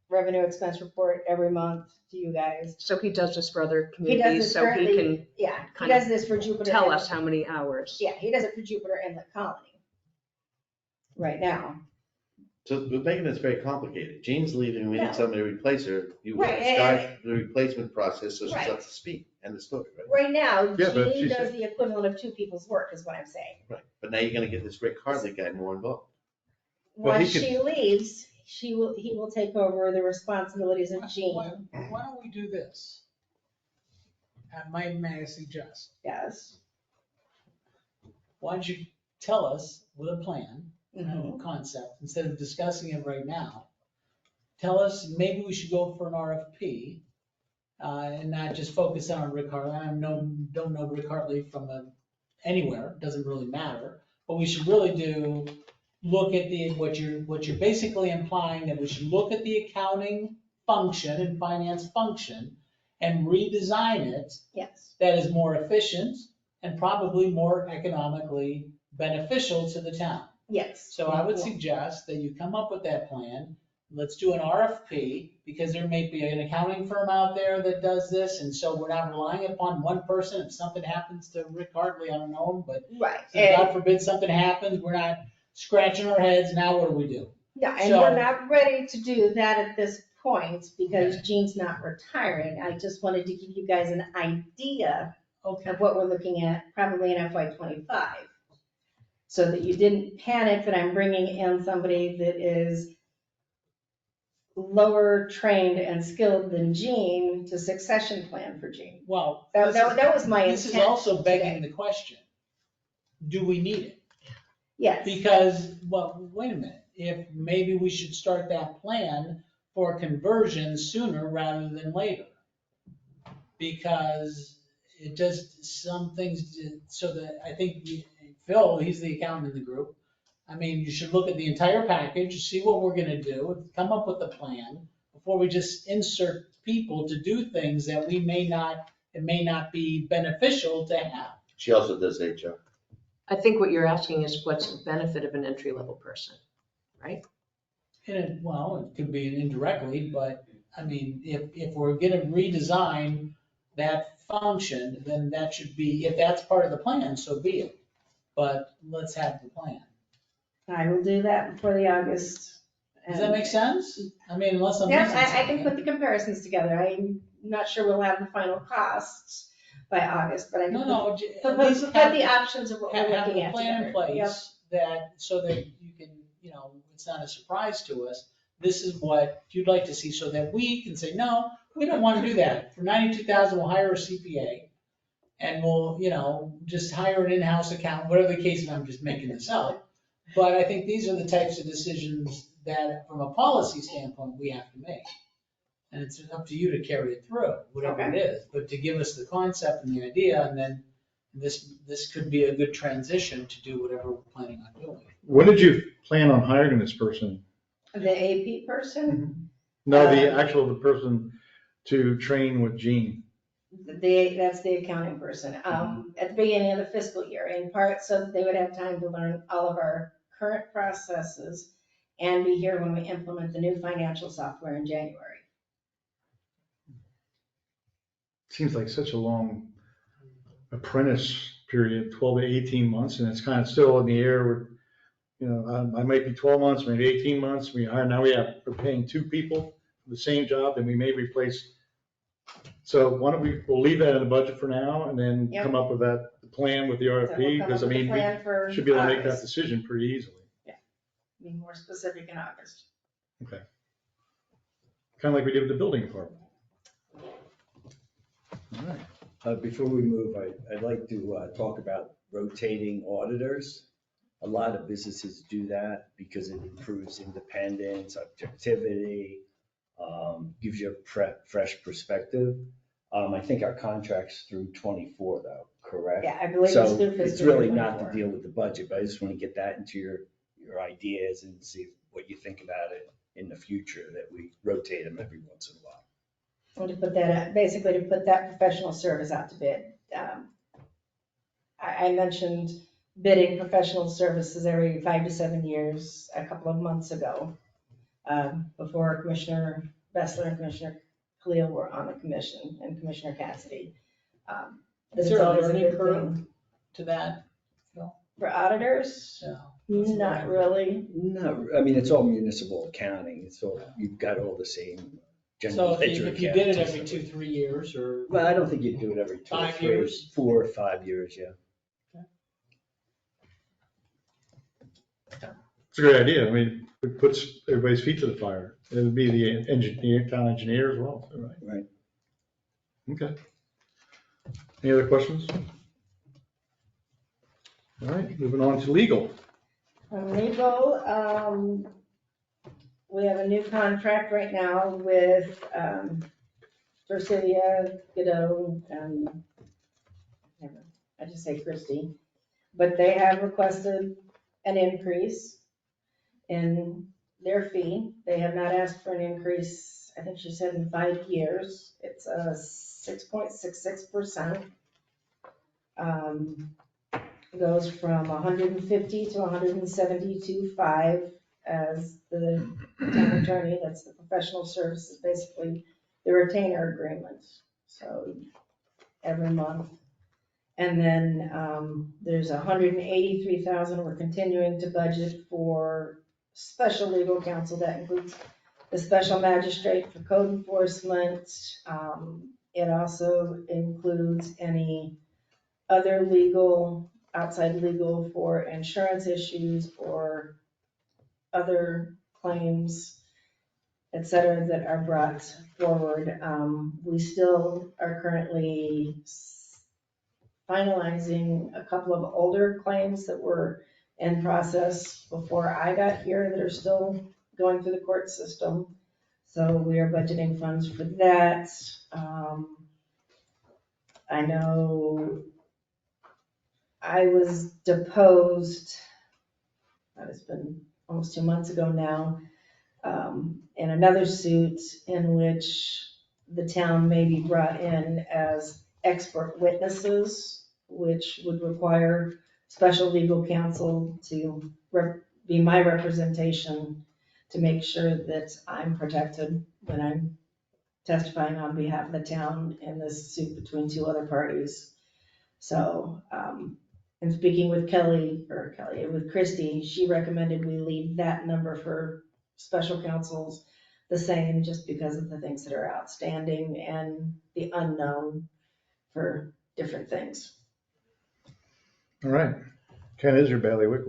revenue expense report every month to you guys. So he does this for other He does communities, this so he currently, can yeah, he kind does this for Jupiter. tell Inlet. us how many hours. Yeah, he does it for Jupiter Inlet Colony right now. So we're making this very complicated. Jean's leaving, we No. need somebody to replace her. You Right, start the replacement process so she's Right. up to speed. End of story, right? Right now, Yeah, but Jean she's- does the equivalent of two people's work, is what I'm saying. Right. But now you're gonna get this Rick Hartley guy more involved. Well, he Once could- she leaves, he will take over the responsibilities of Jean. Why don't we do this? May I suggest? Yes. Why don't you tell us with a plan, Mhm. a concept, instead of discussing it right now? Tell us, maybe we should go for an RFP, and not just focus on Rick Hartley. I don't know Rick Hartley from anywhere, doesn't really matter. But we should really look at what you're basically implying, that we should look at the accounting function and finance function and redesign it Yes. that is more efficient and probably more economically beneficial to the town. Yes. So I would suggest that you come up with that plan. Let's do an RFP, because there may be an accounting firm out there that does this, and so we're not relying upon one person. If something happens to Rick Hartley, I don't know him, but Right. if God forbid something happens, we're not scratching our heads, now what do we do? Yeah, and So- we're not ready to do that at this point because Okay. Jean's not retiring. I just wanted to give you guys an idea Okay. of what we're looking at probably in FY '25. So that you didn't panic that I'm bringing in somebody that is lower trained and skilled than Jean to succession plan for Jean. Well, That was my this is intent also begging today. the question, do we need it? Yes. Because, well, wait a minute, if maybe we should start that plan for conversion sooner rather than later. Because it just, some things, so that, I think Phil, he's the accountant in the group. I mean, you should look at the entire package, see what we're gonna do, come up with a plan before we just insert people to do things that it may not be beneficial to have. She also does HR. I think what you're asking is what's the benefit of an entry-level person, right? Well, it could be indirectly, but I mean, if we're gonna redesign that function, then that should be, if that's part of the plan, so be it. But let's have the plan. I will do that before the August. Does that make sense? I mean, unless I'm Yes, missing I can put something. the comparisons together. I'm not sure we'll have the final costs by August, but I can No, put at least put have, the options of what we're have looking the at plan in together. Yep. place that, so that you can, it's not a surprise to us. This is what you'd like to see, so that we can say, no, we don't want to do that. For 92,000, we'll hire a CPA. And we'll, just hire an in-house accountant, whatever the case, and I'm just making this up. But I think these are the types of decisions that, from a policy standpoint, we have to make. And it's up to you to carry it through, whatever it is, but to give us the concept and the idea, and then this could be a good transition to do whatever we're planning on doing. When did you plan on hiring this person? The AP person, No, the person to train with Jean. that's the accounting person, at the beginning of the fiscal year, in part so that they would have time to learn all of our current processes and be here when we implement the new financial software in January. Seems like such a long apprentice period, 12 to 18 months, and it's kind of still in the air. I might be 12 months, maybe 18 months. Now we're paying 2 people for the same job, then we may replace. So why don't we'll leave that in the budget for now and then Yep. come up with that plan with the So we'll RFP, come because up with a plan we for should be able to make that August. decision pretty easily. Be more specific in August. Okay. Kind of like we did with the building department. All right. Before we move, I'd like to talk about rotating auditors. A lot of businesses do that because it improves independence, objectivity, gives you a fresh perspective. I think our contract's through 24 though, correct? Yeah, I believe it's So through it's fiscal really year not to 24. deal with the budget, but I just want to get that into your ideas and see what you think about it in the future, that we rotate them every once in a while. And to put that, basically to put that professional service out to bid. I mentioned bidding professional services every 5 to 7 years a couple of months ago, before Commissioner Bessler and Commissioner Khalil were on the commission, and Commissioner Cassidy. Is It's there a always learning good curve thing. to that? For auditors, No. not really. No, I mean, it's all municipal accounting, so you've got all the same general So ledger if you did it accounts every and 2-3 years or? Well, I don't think you'd do it every 2 or 5 3, years? 4 or 5 years, yeah. It's a great idea. I mean, it puts everybody's feet to the fire. It would be the engineer, town engineer as well, right? Right. Okay. Any other questions? All right, moving on to legal. On legal, we have a new contract right now with Versidia, Godot, and I just say Christie. But they have requested an increase in their fee. They have not asked for an increase, I think she said in 5 years. It's a 6.66%. Goes from 150 to 172.5 as the town attorney. That's the professional services, basically the retainer agreement. So every month. And then there's 183,000 we're continuing to budget for special legal counsel. That includes the special magistrate for code enforcement. It also includes any other legal, outside legal for insurance issues or other claims, et cetera, that are brought forward. We still are currently finalizing a couple of older claims that were in process before I got here that are still going through the court system. So we are budgeting funds for that. I know I was deposed, it's been almost 2 months ago now, in another suit in which the town may be brought in as expert witnesses, which would require special legal counsel to be my representation to make sure that I'm protected when I'm testifying on behalf of the town in this suit between 2 other parties. So, and speaking with with Christie, she recommended we leave that number for special counsels the same, just because of the things that are outstanding and the unknown for different things. All right. Ken is your bailiwick.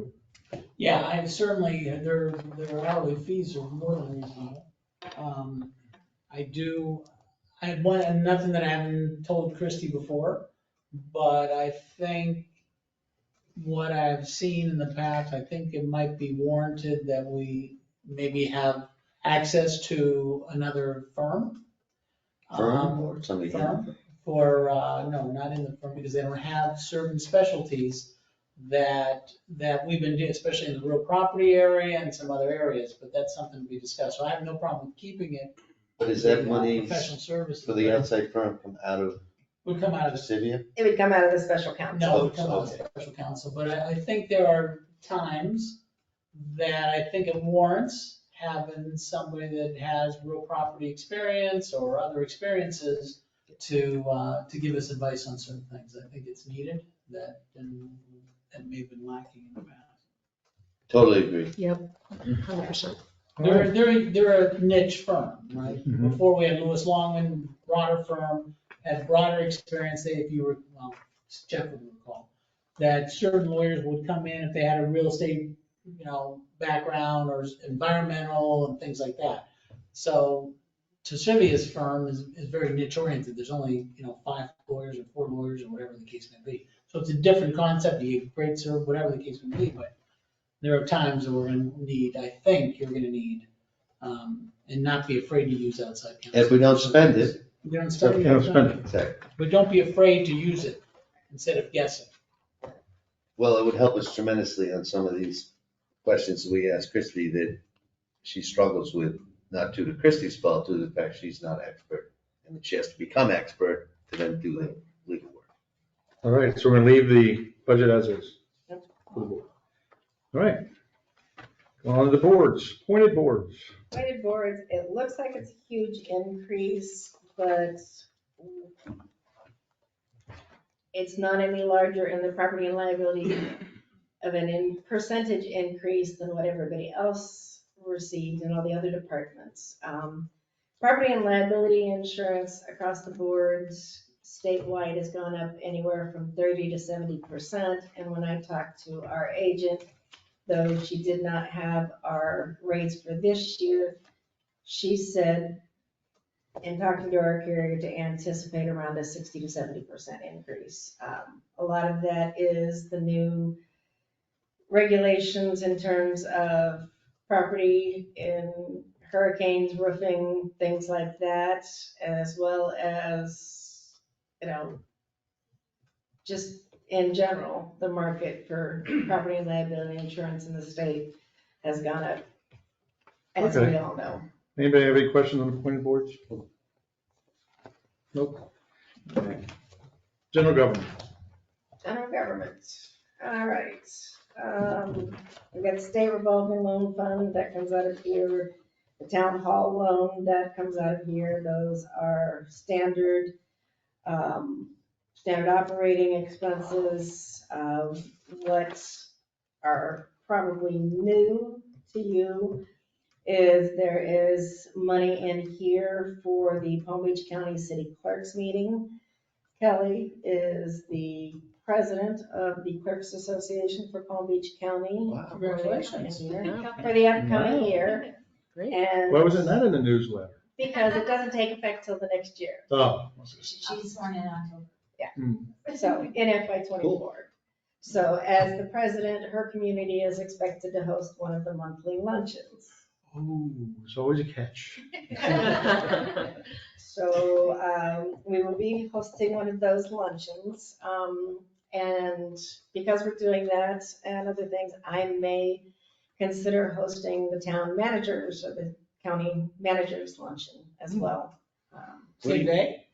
Yeah, I certainly, their hourly fees are more than reasonable. I had nothing that I haven't told Christie before, but I think what I've seen in the past, I think it might be warranted that we maybe have access to another firm. Firm or somebody? Firm for, no, not in the firm, because they don't have certain specialties that we've been doing, especially in the real property area and some other areas, but that's something to be discussed. So I have no problem with keeping it. But is that money Professional services. for the outside firm come out of Would come out of the Versidia? It would come out of the special counsel. No, it would come out of special counsel, but I think there are times that I think it warrants having somebody that has real property experience or other experiences to give us advice on certain things. I think it's needed, that may have been lacking in the past. Totally agree. Yep, 100%. They're a niche firm, right? Mhm. Before we had Lewis Longman, broader firm, had broader experience. If you were, well, Jeff would recall, that certain lawyers would come in if they had a real estate, background or environmental and things like that. So Trecevia's firm is very niche oriented. There's only, 5 lawyers or 4 lawyers or whatever the case may be. So it's a different concept. You get great serve, whatever the case may be, but there are times that we're going to need, I think you're going to need, and not be afraid to use outside counsel. If we don't spend it, We don't spend Don't it. spend it. exactly. But don't be afraid to use it instead of guessing. Well, it would help us tremendously on some of these questions we asked Christie that she struggles with, not due to Christie's fault, due to the fact she's not expert. And that she has to become expert to then do the legal work. All right, so we're gonna leave the budget as is. Yep. For the board. All right. Go on to the boards, appointed boards. Appointed boards, it looks like it's a huge increase, but it's not any larger in the property and liability of percentage increase than what everybody else received in all the other departments. Property and liability insurance across the boards statewide has gone up anywhere from 30 to 70%. And when I talked to our agent, though she did not have our rates for this year, she said, in talking to our carrier, to anticipate around a 60 to 70% increase. A lot of that is the new regulations in terms of property in hurricanes, roofing, things like that, as well as, just in general, the market for property and liability insurance in the state has gone up, as we Okay. all know. Anybody have any questions on appointed boards? Nope. General government. General government, all right. We got the state revolving loan fund that comes out of here, the town hall loan that comes out of here. Those are standard operating expenses. What are probably new to you is there is money in here for the Palm Beach County City Clerks meeting. Kelly is the president of the Clerks Association for Palm Beach County. Wow. Congratulations. For the upcoming Wow. year. Great. And Why wasn't that in the newsletter? because it doesn't take effect till the next year. Oh. She's sworn in October. So in FY '24. So as the president, her community is expected to host one of the monthly luncheons. Oh, there's always a catch. So we will be hosting one of those luncheons. And because we're doing that and other things, I may consider hosting the town managers or the county managers luncheon as well. Same day?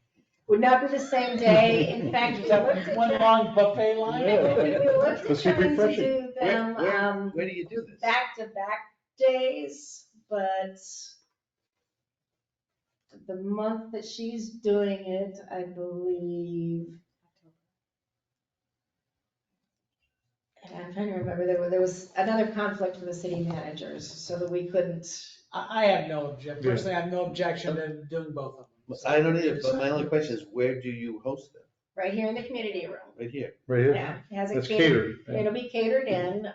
Would not be the same day. In fact, we Is that looked at one long buffet line? Yeah. we looked at Let's be trying to refreshing. do them Where do you do this? back-to-back days, but the month that she's doing it, I believe, and I'm trying to remember, there was another conflict with the city managers, so that we couldn't. I have no objection, Yeah. personally, I have no objection to doing both of them. I don't either, but my only question is, where do you host them? Right here in the community room. Right here. Right here. Yeah, it has a That's catered. It'll be catered in.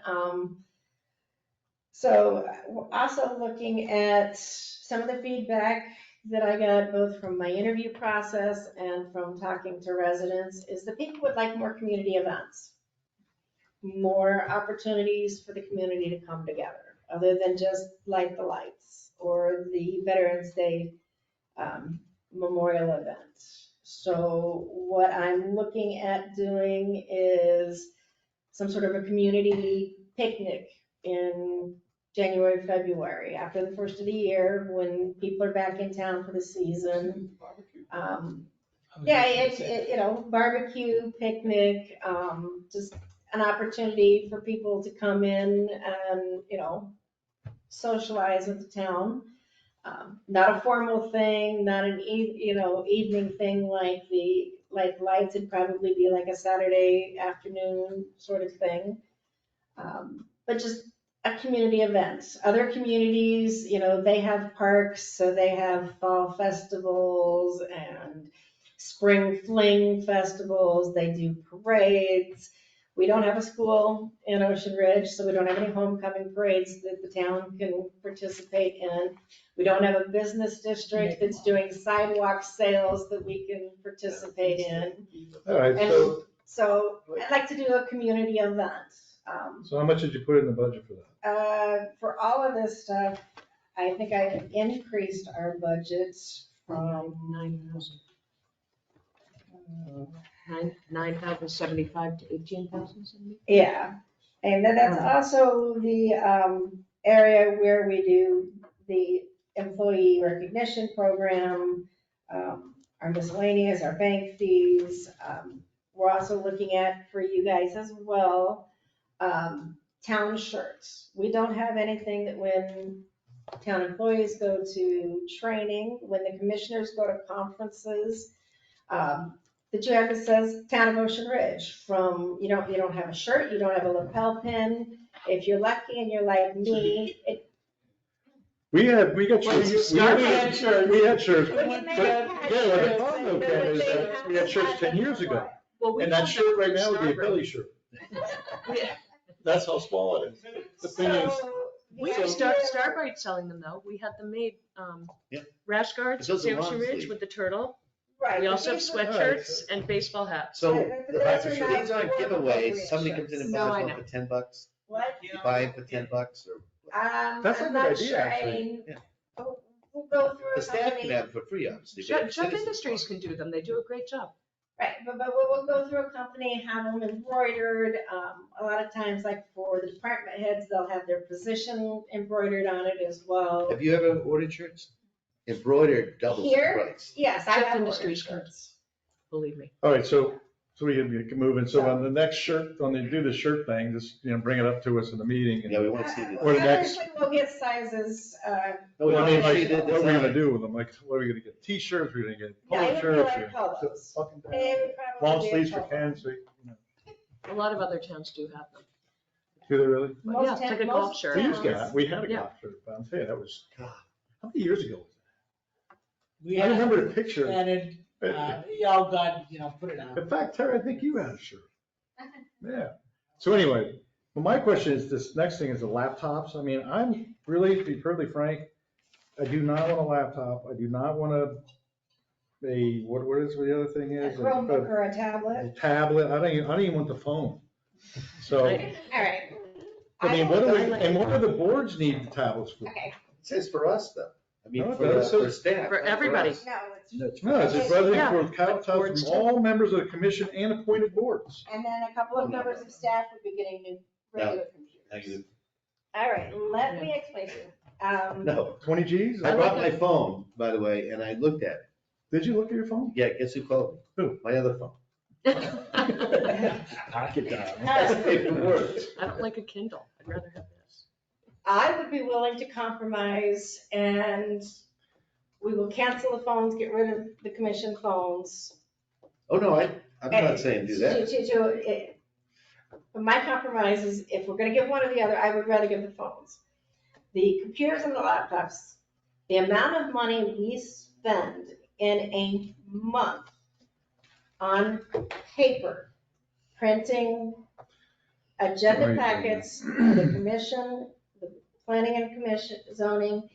So we're also looking at some of the feedback that I got both from my interview process and from talking to residents is that people would like more community events. More opportunities for the community to come together, other than just light the lights or the Veterans Day memorial event. So what I'm looking at doing is some sort of a community picnic in January, February, after the first of the year, when people are back in town for the season. Yeah, barbecue, picnic, just an opportunity for people to come in and, socialize with the town. Not a formal thing, not an evening thing like lights. It'd probably be like a Saturday afternoon sort of thing. But just a community event. Other communities, they have parks, so they have fall festivals and spring fling festivals. They do parades. We don't have a school in Ocean Ridge, so we don't have any homecoming parades that the town can participate in. We don't have a business district that's doing sidewalk sales that we can participate in. All right, And so I'd like to do a community event. so how much did you put in the budget for that? For all of this stuff, I think I increased our budgets from 9,075 to 18,070. Yeah, and then that's also the area where we do the employee recognition program, our miscellaneous, our bank fees. We're also looking at, for you guys as well, town shirts. We don't have anything that when town employees go to training, when the commissioners go to conferences, that you have that says Town of Ocean Ridge. You don't have a shirt, you don't have a lapel pin. If you're lucky and you're like me, We got Well, shirts. Star- We had shirts. We But, had yeah, shirts. what the problem is that we had shirts 10 years ago. Well, we And that don't shirt have right now would be a Starbucks. Billy shirt. We- That's how small it is. The thing is, We have Starbright selling them though. We had them made, Yeah. rash guards, Those are Ocean long Ridge sleeve. with the turtle. Right. We but also have these were- sweatshirts and baseball hats. So Right, the those are not these aren't appropriate giveaways, somebody comes in and No, I buys one know. for $10, What? you buy it for $10, or That's a I'm good not idea, sure. actually. Yeah. We'll go through the a staff can company. have it for free, obviously. but Chubb if citizens Industries want can do them. They do a great job. Right, but we'll go through a company, have them embroidered. A lot of times, like for the department heads, they'll have their position embroidered on it as well. Have you ever ordered shirts? Embroidered doubles the Here? price. Yes, I Chubb have Industries ordered can. shirts. Believe me. all right, so we can move in. So on the next shirt, when they do the shirt thing, just, bring it up to us in the meeting. and- Yeah, we want to see Or the. the next- Eventually, we'll get sizes. No, we Well, I want mean, to see like, the what are we gonna design. do with them? Like, what are we gonna get? T-shirts, we're gonna get Yeah, polo it would be shirts. like we're gonna- polos. fucking- It would probably Long be a sleeves for polo. Ken, so, A lot of other towns do have them. do they really? But yeah, it's like a golf Most shirt. We used to towns- have, we had a Yeah. golf shirt, but I'm saying that was, God, how many years ago was We that? I had, remember the picture. and it, y'all got, put it out. In fact, Terry, I think you had a shirt. Yeah. So anyway, well, my question is, this next thing is the laptops. I mean, I'm really, to be perfectly frank, I do not want a laptop. I do not want what is the other thing A is? Chromebook or a tablet. A tablet. I don't even want the phone. So, All right. I mean, what do the boards need the tablets for? Okay, It says for us, though. I mean, No, it for does. for staff. For not everybody. us. no, it's, No, it's a president Yeah, for but tablets boards from too. all members of the commission and appointed boards. and then a couple of members of staff would be getting new regular computers. Negative. All right, let me explain to you. No, 20 Gs? I brought my phone, by the way, and I looked at it. Did you look at your phone? Yeah, guess who called me? Who? My other phone. Pocket dial. It worked. I don't like a Kindle. I'd rather have this. I would be willing to compromise and we will cancel the phones, get rid of the commission phones. Oh, no, I'm not saying do that. But my compromise is if we're gonna give one or the other, I would rather give the phones. The computers and the laptops, the amount of money we spend in a month on paper, printing agenda Right. packets for the commission, the planning and commission, zoning,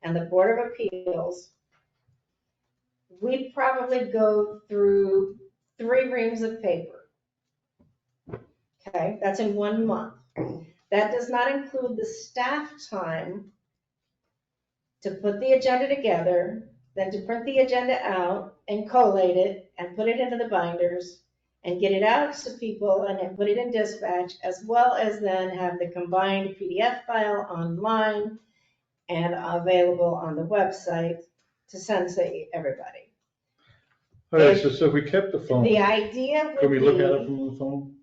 and the Board of Appeals, we probably go through 3 reams of paper. Okay, that's in 1 month. That does not include the staff time to put the agenda together, then to print the agenda out and collate it and put it into the binders and get it out to people and then put it in dispatch, as well as then have the combined PDF file online and available on the website to send to everybody. All right, so if we kept the phone, The idea can we would look at it be, from the phone?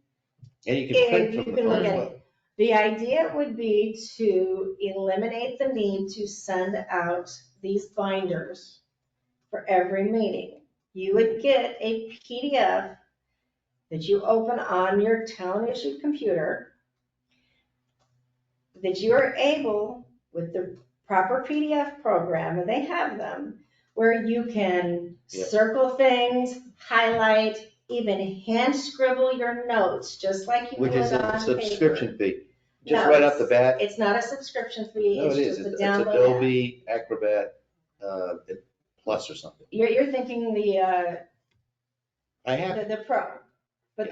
And you can print You from the can look phone as at well. it. The idea would be to eliminate the need to send out these binders for every meeting. You would get a PDF that you open on your town-issued computer, that you are able, with the proper PDF program, and they have them, where you can Yeah. circle things, highlight, even hand scribble your notes, just like you Which would is on a paper. subscription fee. No, Just right off the bat. It's not a subscription fee, No, it's it is. just a It's download app. Adobe Acrobat Plus or something. You're thinking I have, the Pro, but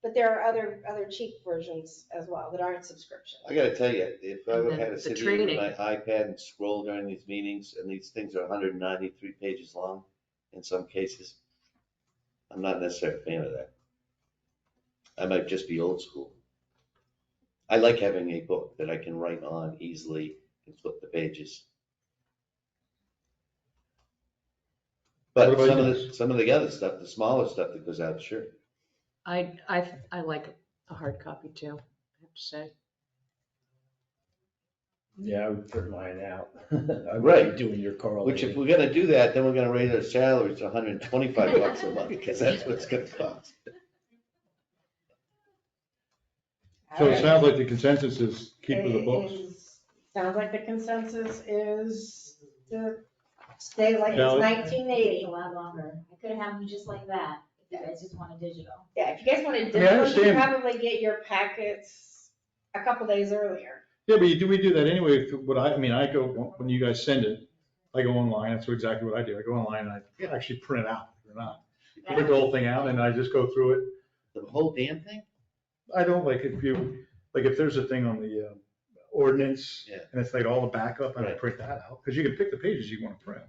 but there are other cheap versions as well that aren't subscription. I gotta tell you, if I And would then have had to the sit here with training. my iPad and scroll during these meetings, and these things are 193 pages long in some cases, I'm not necessarily a fan of that. I might just be old school. I like having a book that I can write on easily and flip the pages. But What about some of the other stuff, the smaller stuff that goes out, sure. I like a hard copy too, I have to say. Yeah, I would print mine out. I Right. would be doing your Which if correlating. we're gonna do that, then we're gonna raise our salaries to 125 bucks a month, because that's what it's gonna cost. So it sounds like the consensus is keep with the books. Sounds like the consensus is to stay like it's Shall we? 1980. A lot longer. I could have them just like that, if you guys just want a digital. Yeah, if you guys wanted I digital, you understand. probably get your packets a couple days earlier. Yeah, but we do that anyway. I go, when you guys send it, I go online. That's exactly what I do. I go online and I actually print it out, or not. I print the whole thing out and I just go through it. The whole damn thing? I don't like if there's a thing on the ordinance Yeah. and it's like all the backup and I Right. print that out, because you can pick the pages you want to print.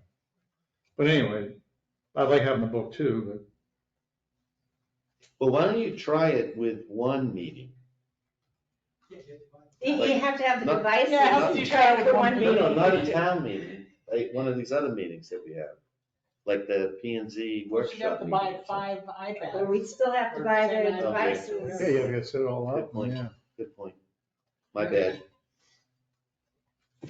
But anyway, I like having the book too, Well, why don't you try it with one meeting? You have to have the Not- devices Yeah, how to do you try try for with one one No, meeting. no, not a town meeting, like one of these other meetings that we have, like the P and Z You have workshop to meeting. buy 5 But iPads. we'd still have to buy the Okay. but devices. yeah, you gotta set it all Good up. point. Yeah. Good point. My bad.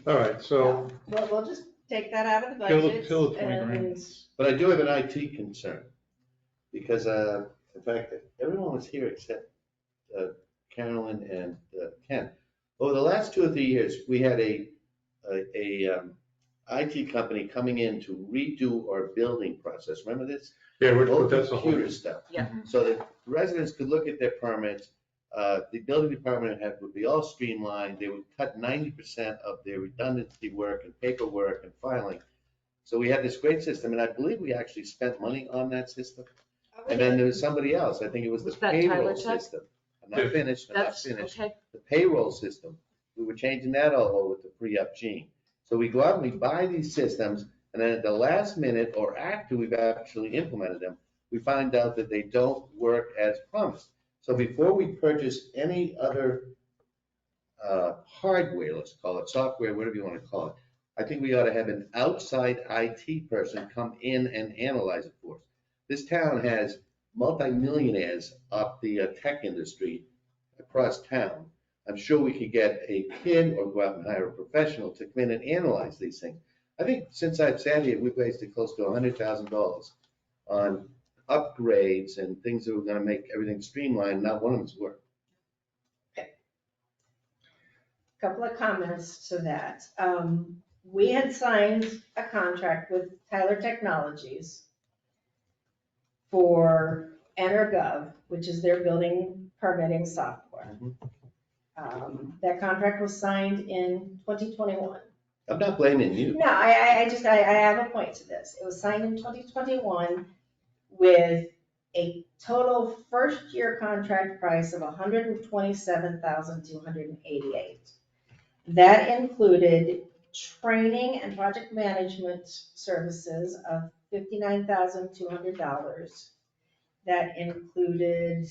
All right, so We'll just take that out of the Fill the- budget. fill the 20 grand. and But I do have an IT concern, because, in fact, everyone was here except Carolyn and Ken. Over the last 2 or 3 years, we had a IT company coming in to redo our building process. Remember this? yeah, All that's the whole. computer stuff. Yeah. So that residents could look at their permits, the building department would be all streamlined, they would cut 90% of their redundancy work and paperwork and filing. So we had this great system, and I believe we actually spent money on that system. And then there was somebody else, I think it was the Was that Tyler payroll Tech? system. I'm Yeah. not finished, That's, okay. the payroll system, we were changing that all over to free up Gene. So we go out and we buy these systems, and then at the last minute, or after we've actually implemented them, we find out that they don't work as promised. So before we purchase any other hardware, let's call it, software, whatever you want to call it, I think we ought to have an outside IT person come in and analyze it for us. This town has multimillionaires up the tech industry across town. I'm sure we could get a kid or go out and hire a professional to come in and analyze these things. I think since I've sat here, we've wasted close to $100,000 on upgrades and things that were gonna make everything streamlined, not one of them's worked. Couple of comments to that. We had signed a contract with Tyler Technologies for EnerGov, which is their building permitting software. That contract was signed in 2021. I'm not blaming you. No, I have a point to this. It was signed in 2021 with a total first-year contract price of $127,288. That included training and project management services of $59,200. That included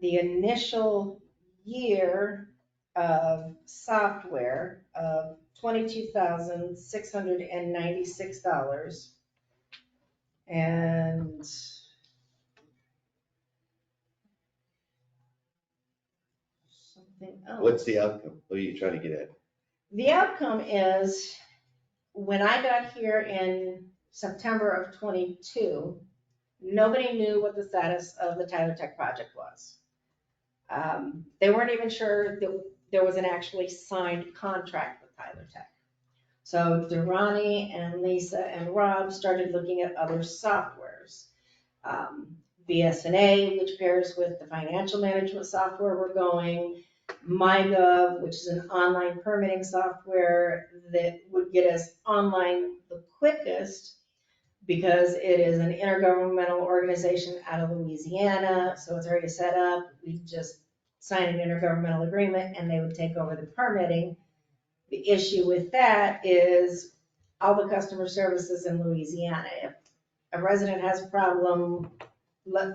the initial year of software of $22,696. And something else. What's the outcome? What are you trying to get at? The outcome is, when I got here in September of '22, nobody knew what the status of the Tyler Tech project was. They weren't even sure that there was an actually signed contract with Tyler Tech. So Durrani and Lisa and Rob started looking at other softwares. BSNA, which pairs with the financial management software we're going, MyGov, which is an online permitting software that would get us online the quickest because it is an intergovernmental organization out of Louisiana, so it's already set up. We just sign an intergovernmental agreement and they would take over the permitting. The issue with that is all the customer services in Louisiana. If a resident has a problem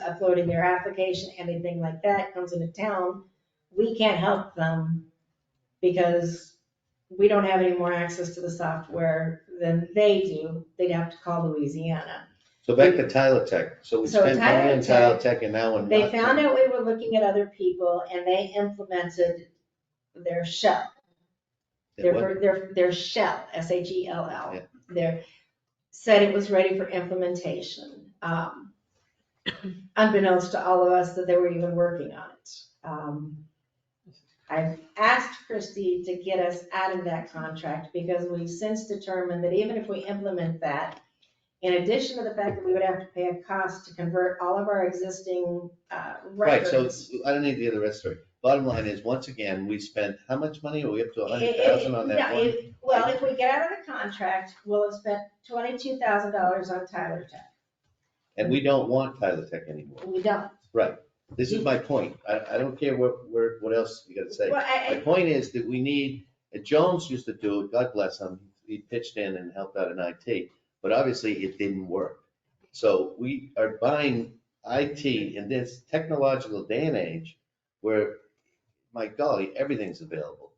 uploading their application, anything like that comes into town, we can't help them because we don't have any more access to the software than they do. They'd have to call Louisiana. So back to Tyler Tech. So we So spent money on Tyler Tyler Tech and now we're They not. found out we were looking at other people and they implemented their shell. Their shell, SHELL. Yeah. Their, said it was ready for implementation. Unbeknownst to all of us that they were even working on it. I've asked Christie to get us out of that contract because we've since determined that even if we implement that, in addition to the fact that we would have to pay a cost to convert all of our existing Right, so records. I don't need the other rest story. Bottom line is, once again, we spent, how much money? Are we up to 100,000 on that No, one? Well, if we get out of the contract, we'll have spent $22,000 on Tyler Tech. And we don't want Tyler Tech anymore. We don't. Right. This is my point. I don't care what else you gotta say. Well, My point is that we need, Jones used to do it, God bless him, he pitched in and helped out in IT, but obviously it didn't work. So we are buying IT in this technological day and age where, my golly, everything's available.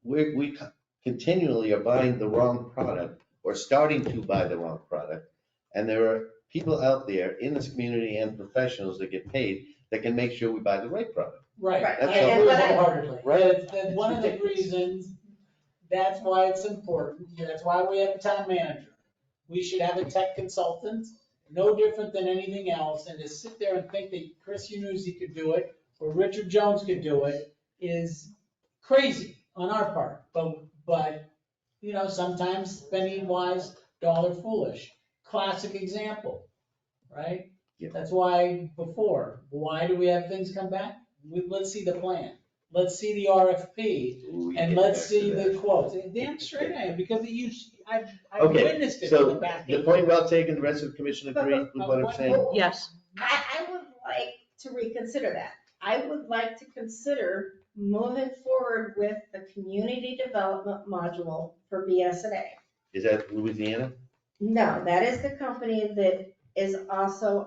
We continually are buying the wrong product or starting to buy the wrong product. And there are people out there in this community and professionals that get paid that can make sure we buy the right product. Right, Right. I That's agree all. wholeheartedly. Right. That's one of the reasons, that's why it's important, that's why we have a town manager. We should have a tech consultant, no different than anything else, and to sit there and think that Chris Yanuzzi could do it, or Richard Jones could do it, is crazy on our part. But, you know, sometimes penny wise, dollar foolish. Classic example, right? Yeah. That's why before, why do we have things come back? Let's see the plan. Let's see the RFP, Ooh, and get let's back see to the that. quotes. Damn straight I am, because I've Okay, witnessed it in the So back. the point well taken, the rest of the commission agrees with what I'm saying? Yes. I would like to reconsider that. I would like to consider moving forward with the community development module for BSNA. Is that Louisiana? No, that is the company that is also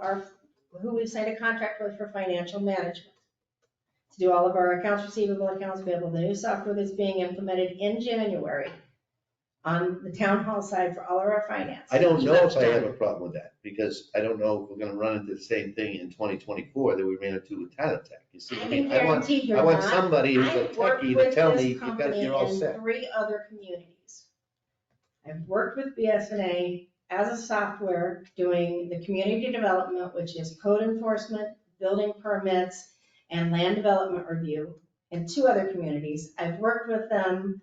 who we've signed a contract with for financial management. To do all of our accounts receivable, accounts payable, the new software that's being implemented in January on the town hall side for all of our finance. I don't know if I have a problem with that, because I don't know if we're gonna run into the same thing in 2024 that we ran into with Tyler Tech. You see, I I can mean, guarantee you're I want not. somebody who's a I've worked techie to with tell this me, company you're all in set. 3 other communities. I've worked with BSNA as a software doing the community development, which is code enforcement, building permits, and land development review in 2 other communities. I've worked with them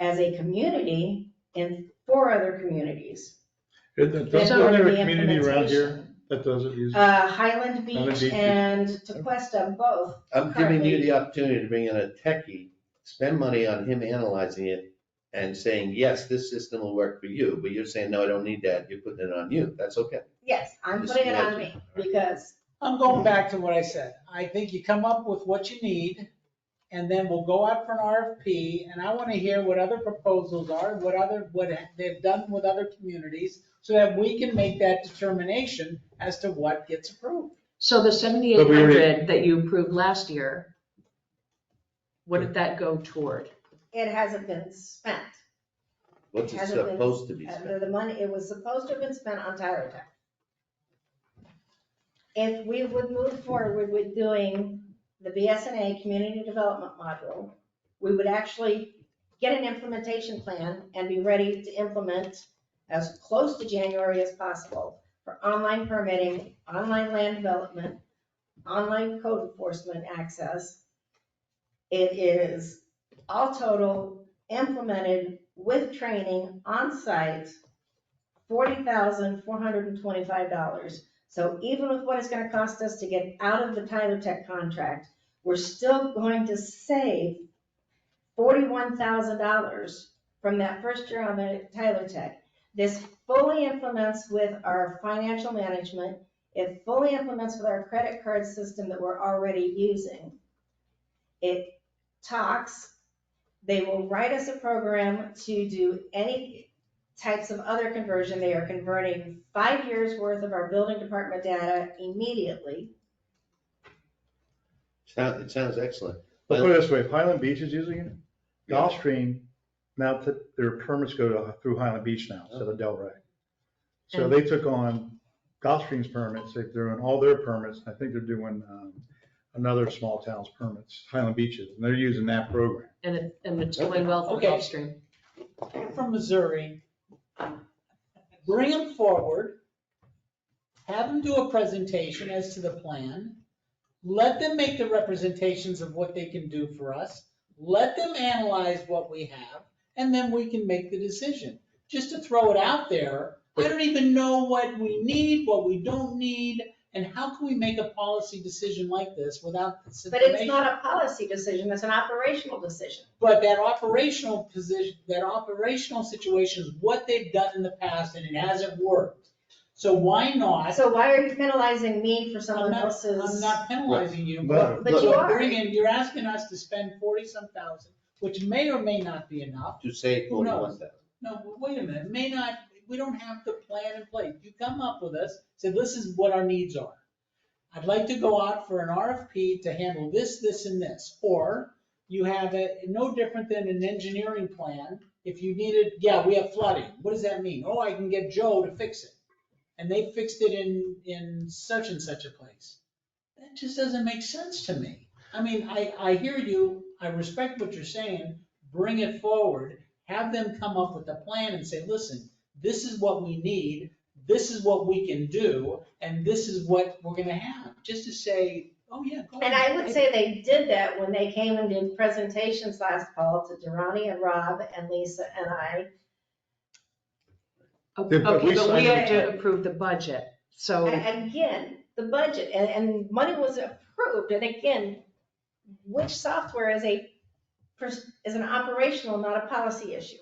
as a community in 4 other communities. Doesn't So there the a community around here implementation. that doesn't use it? Highland Highland Beach Beach. and Tequesta both. I'm giving you the currently- opportunity to bring in a techie, spend money on him analyzing it and saying, yes, this system will work for you, but you're saying, no, I don't need that, you're putting it on you. That's okay. Yes, I'm putting it on me because I'm going back to what I said. I think you come up with what you need, and then we'll go out for an RFP, and I want to hear what other proposals are, what they've done with other communities, so that we can make that determination as to what gets approved. So the 7,800 that you approved last year, what did that go toward? it hasn't been spent. What's it Hasn't been- supposed to be spent? The money, it was supposed to have been spent on Tyler Tech. if we would move forward with doing the BSNA Community Development Module, we would actually get an implementation plan and be ready to implement as close to January as possible for online permitting, online land development, online code enforcement access. It is all total implemented with training on site, $40,425. So even with what it's gonna cost us to get out of the Tyler Tech contract, we're still going to save $41,000 from that first year on the Tyler Tech. This fully implements with our financial management. It fully implements with our credit card system that we're already using. It talks, they will write us a program to do any types of other conversion. They are converting 5 years worth of our building department data immediately. It sounds excellent. Let's put it this way, if Highland Beach is using it, Gulfstream, now their permits go through Highland Beach now, instead of Delray. So they took on Gulfstream's permits, they're doing all their permits, I think they're doing another small town's permits, Highland Beaches, and they're using that program. And it's going well for Okay. Gulfstream. From Missouri, bring them forward, have them do a presentation as to the plan, let them make the representations of what they can do for us, let them analyze what we have, and then we can make the decision. Just to throw it out there, I don't even know what we need, what we don't need, and how can we make a policy decision like this without this But information? it's not a policy decision, it's an operational decision. But that operational position, that operational situation is what they've done in the past and it hasn't worked. So why not? So why are you penalizing me for someone I'm else's? not penalizing you, But- But you are. you're asking us to spend 40-some thousand, which may or may not be enough. To say Who knows? 41,000. No, wait a minute, may not, we don't have the plan in place. You come up with us, say, this is what our needs are. I'd like to go out for an RFP to handle this, this, and this. Or you have it, no different than an engineering plan. If you needed, yeah, we have flooding. What does that mean? Oh, I can get Joe to fix it. And they fixed it in such and such a place. That just doesn't make sense to me. I mean, I hear you, I respect what you're saying, bring it forward, have them come up with a plan and say, listen, this is what we need, this is what we can do, and this is what we're gonna have. Just to say, oh yeah, go ahead. And I would say they did that when they came and did presentations last fall to Durrani and Rob and Lisa and I. Okay, but we but we signed have it. to approve the budget, so. And again, the budget, and money was approved, and again, which software is an operational, not a policy issue.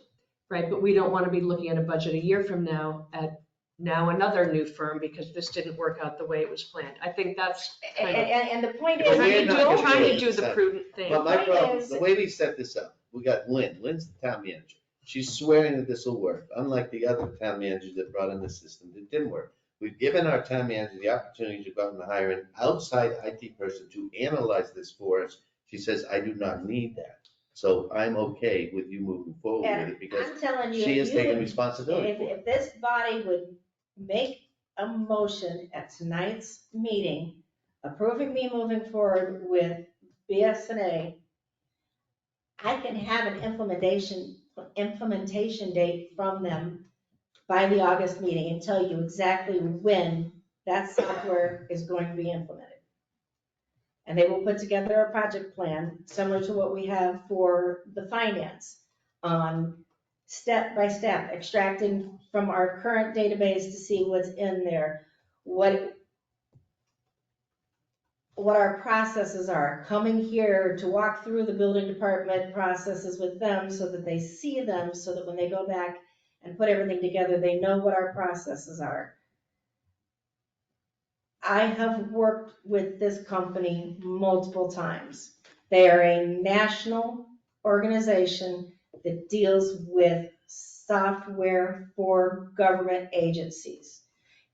Right, but we don't want to be looking at a budget a year from now at now another new firm because this didn't work out the way it was planned. I think that's kind of And the point But is, we're we not don't, gonna trying to it. do the prudent thing. But my point problem, is- the way we set this up, we got Lynn, Lynn's the town manager. She's swearing that this will work, unlike the other town managers that brought in the system that didn't work. We've given our town manager the opportunity to go out and hire an outside IT person to analyze this for us. She says, I do not need that. So I'm okay with you moving forward with and it because I'm telling you, she if is you taking would, responsibility for it. if this body would make a motion at tonight's meeting, approving me moving forward with BSNA, I can have an implementation date from them by the August meeting and tell you exactly when that software is going to be implemented. And they will put together a project plan similar to what we have for the finance on step by step, extracting from our current database to see what's in there, what our processes are, coming here to walk through the building department processes with them so that they see them, so that when they go back and put everything together, they know what our processes are. I have worked with this company multiple times. They are a national organization that deals with software for government agencies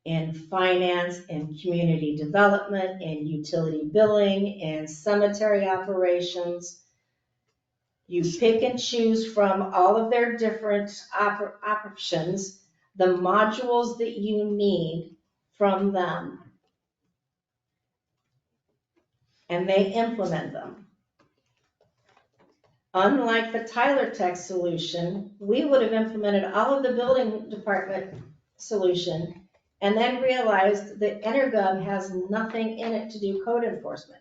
in finance, in community development, in utility billing, in cemetery operations. You pick and choose from all of their different options, the modules that you need from them. and they implement them. Unlike the Tyler Tech solution, we would have implemented all of the building department solution and then realized that Energov has nothing in it to do code enforcement.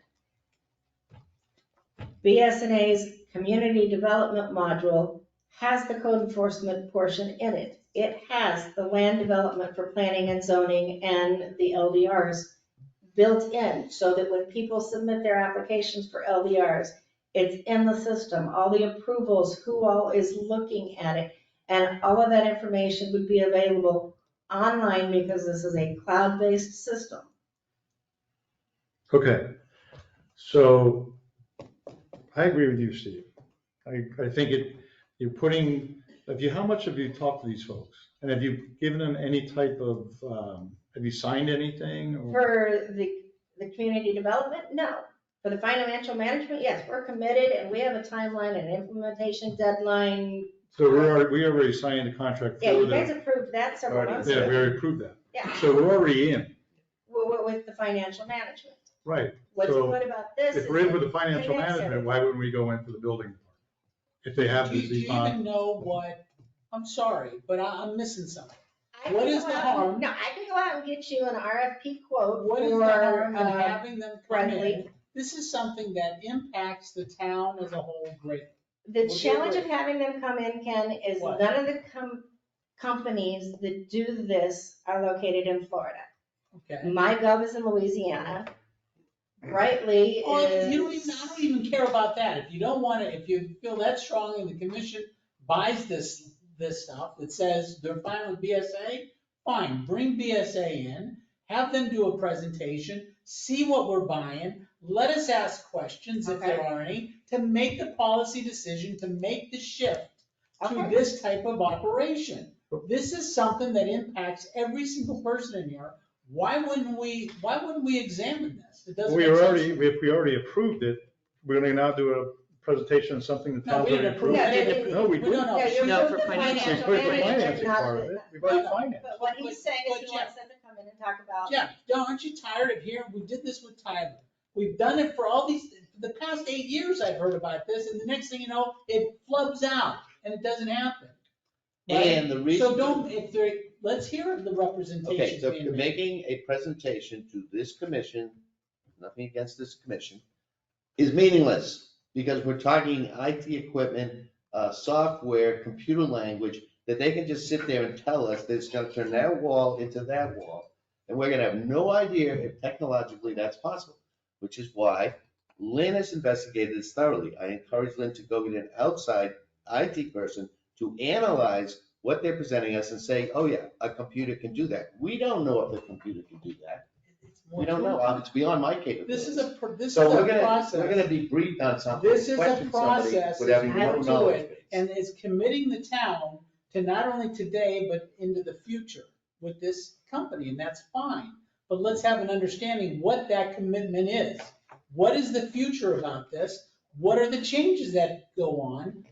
BSNA's community development module has the code enforcement portion in it. It has the land development for planning and zoning and the LDRs built in, so that when people submit their applications for LDRs, it's in the system, all the approvals, who all is looking at it, and all of that information would be available online because this is a cloud-based system. Okay, so I agree with you, Steve. I think you're putting, how much have you talked to these folks? And have you given them any type of, have you signed anything? Or? For the community development, no. For the financial management, yes, we're committed and we have a timeline and implementation deadline. So we already signed the contract. Yeah, you guys approved that several months ago. Yeah, we already approved that. Yeah. So we're already in. With the financial management. Right. What's So good about this is. if we're in with the financial connects management, everything. why wouldn't we go into the building department? If they have Do you these even know what, I'm sorry, but I'm missing something. I What can is go the out- harm? No, I can go out and get you an RFP quote What is the for, harm in having them come Friendly. in? This is something that impacts the town as a whole greatly. The Would you challenge of agree? having them come in, Ken, is What? none of the companies that do this are located in Florida. Okay. MyGov is in Louisiana. Brightly Or is. I don't even care about that. If you don't want to, if you feel that strong and the commission buys this stuff that says they're fine with BSA, fine, bring BSA in, have them do a presentation, see what we're buying, let us ask questions if there are any, to make the policy decision, to make the shift to Okay. this type of operation. This is something that impacts every single person in here. Why wouldn't we examine this? It doesn't make sense. If we already approved it, we're gonna now do a presentation on something the No, town's we already didn't approve approved. it. No, we didn't. No, you No, approved for the financial. We financial put the management, financing not part of the. it, we've already No. financed. But what he's saying is But he wants them to come in and talk about. Jeff, aren't you tired of hearing, we did this with Tyler. We've done it for the past 8 years I've heard about this, and the next thing you know, it flubs out and it doesn't happen. Right? And the reason. Let's hear the Okay, representation so being made. making a presentation to this commission, nothing against this commission, is meaningless, because we're talking IT equipment, software, computer language, that they can just sit there and tell us that it's gonna turn that wall into that wall. And we're gonna have no idea if technologically that's possible, which is why Lynn has investigated this thoroughly. I encourage Lynn to go get an outside IT person to analyze what they're presenting us and say, oh yeah, a computer can do that. We don't know if the computer can do that. It's more We don't to know. it. It's beyond my capability. This is a So we're process. gonna be briefed on something. This is a question somebody process, with having it's no more to knowledge it, base. and it's committing the town to not only today, but into the future with this company, and that's fine. But let's have an understanding what that commitment is. What is the future about this? What are the changes that go on?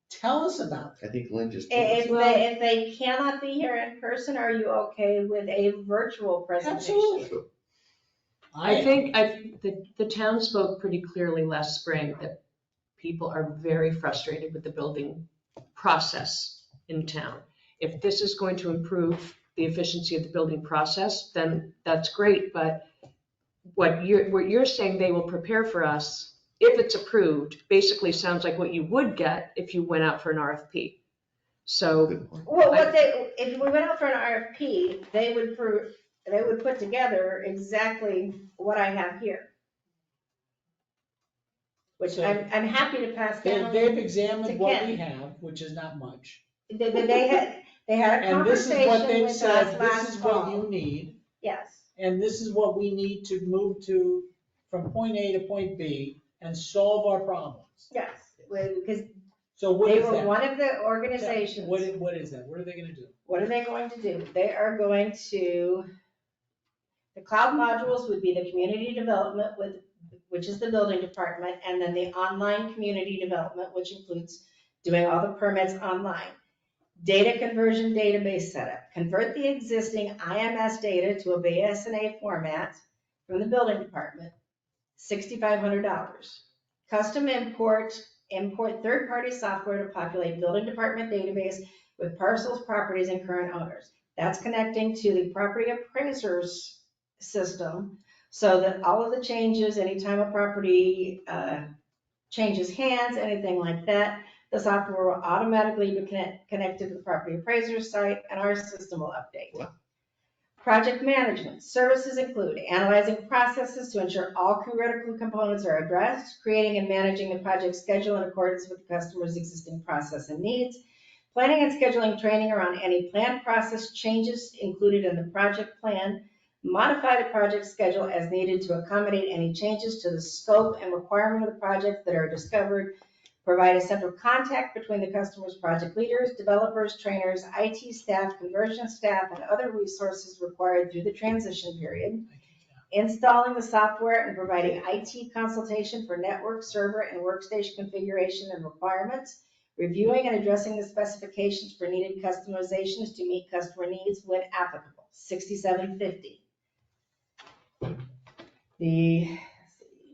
Tell us about it. I think Lynn just. If they cannot be here in person, are you okay with a virtual presentation? Absolutely. I think the town spoke pretty clearly last spring that people are very frustrated with the building process in town. If this is going to improve the efficiency of the building process, then that's great, but what you're saying they will prepare for us, if it's approved, basically sounds like what you would get if you went out for an RFP. So, Good point. Well, if we went out for an RFP, they would put together exactly what I have here. Which So- I'm happy to pass down. They've examined to what Ken. we have, which is not much. They had a And this is what conversation they've with said, us this last is what you fall. need, Yes, and this is what we need to move to from point A to point B and solve our problems. yes, because So what they is were that? one of the organizations. What is that? What are they gonna do? What are they going to do? They are going to, the cloud modules would be the community development which is the building department, and then the online community development, which includes doing all the permits online. Data conversion database setup, convert the existing IMS data to a BSNA format from the building department. $6,500. Custom import third-party software to populate building department database with parcels, properties, and current owners. That's connecting to the property appraisers system so that all of the changes, anytime a property changes hands, anything like that, the software will automatically be connected to the property appraiser's site and our system will update. Wow. Project management services include analyzing processes to ensure all critical components are addressed, creating and managing the project schedule in accordance with the customer's existing process and needs, planning and scheduling training around any planned process changes included in the project plan, modify the project schedule as needed to accommodate any changes to the scope and requirement of the project that are discovered, provide a central contact between the customer's project leaders, developers, trainers, IT staff, conversion staff, and other resources required through the transition period, installing the software and providing IT consultation for network, server, and workstation configuration and requirements, reviewing and addressing the specifications for needed customizations to meet customer needs when applicable, $6,750. The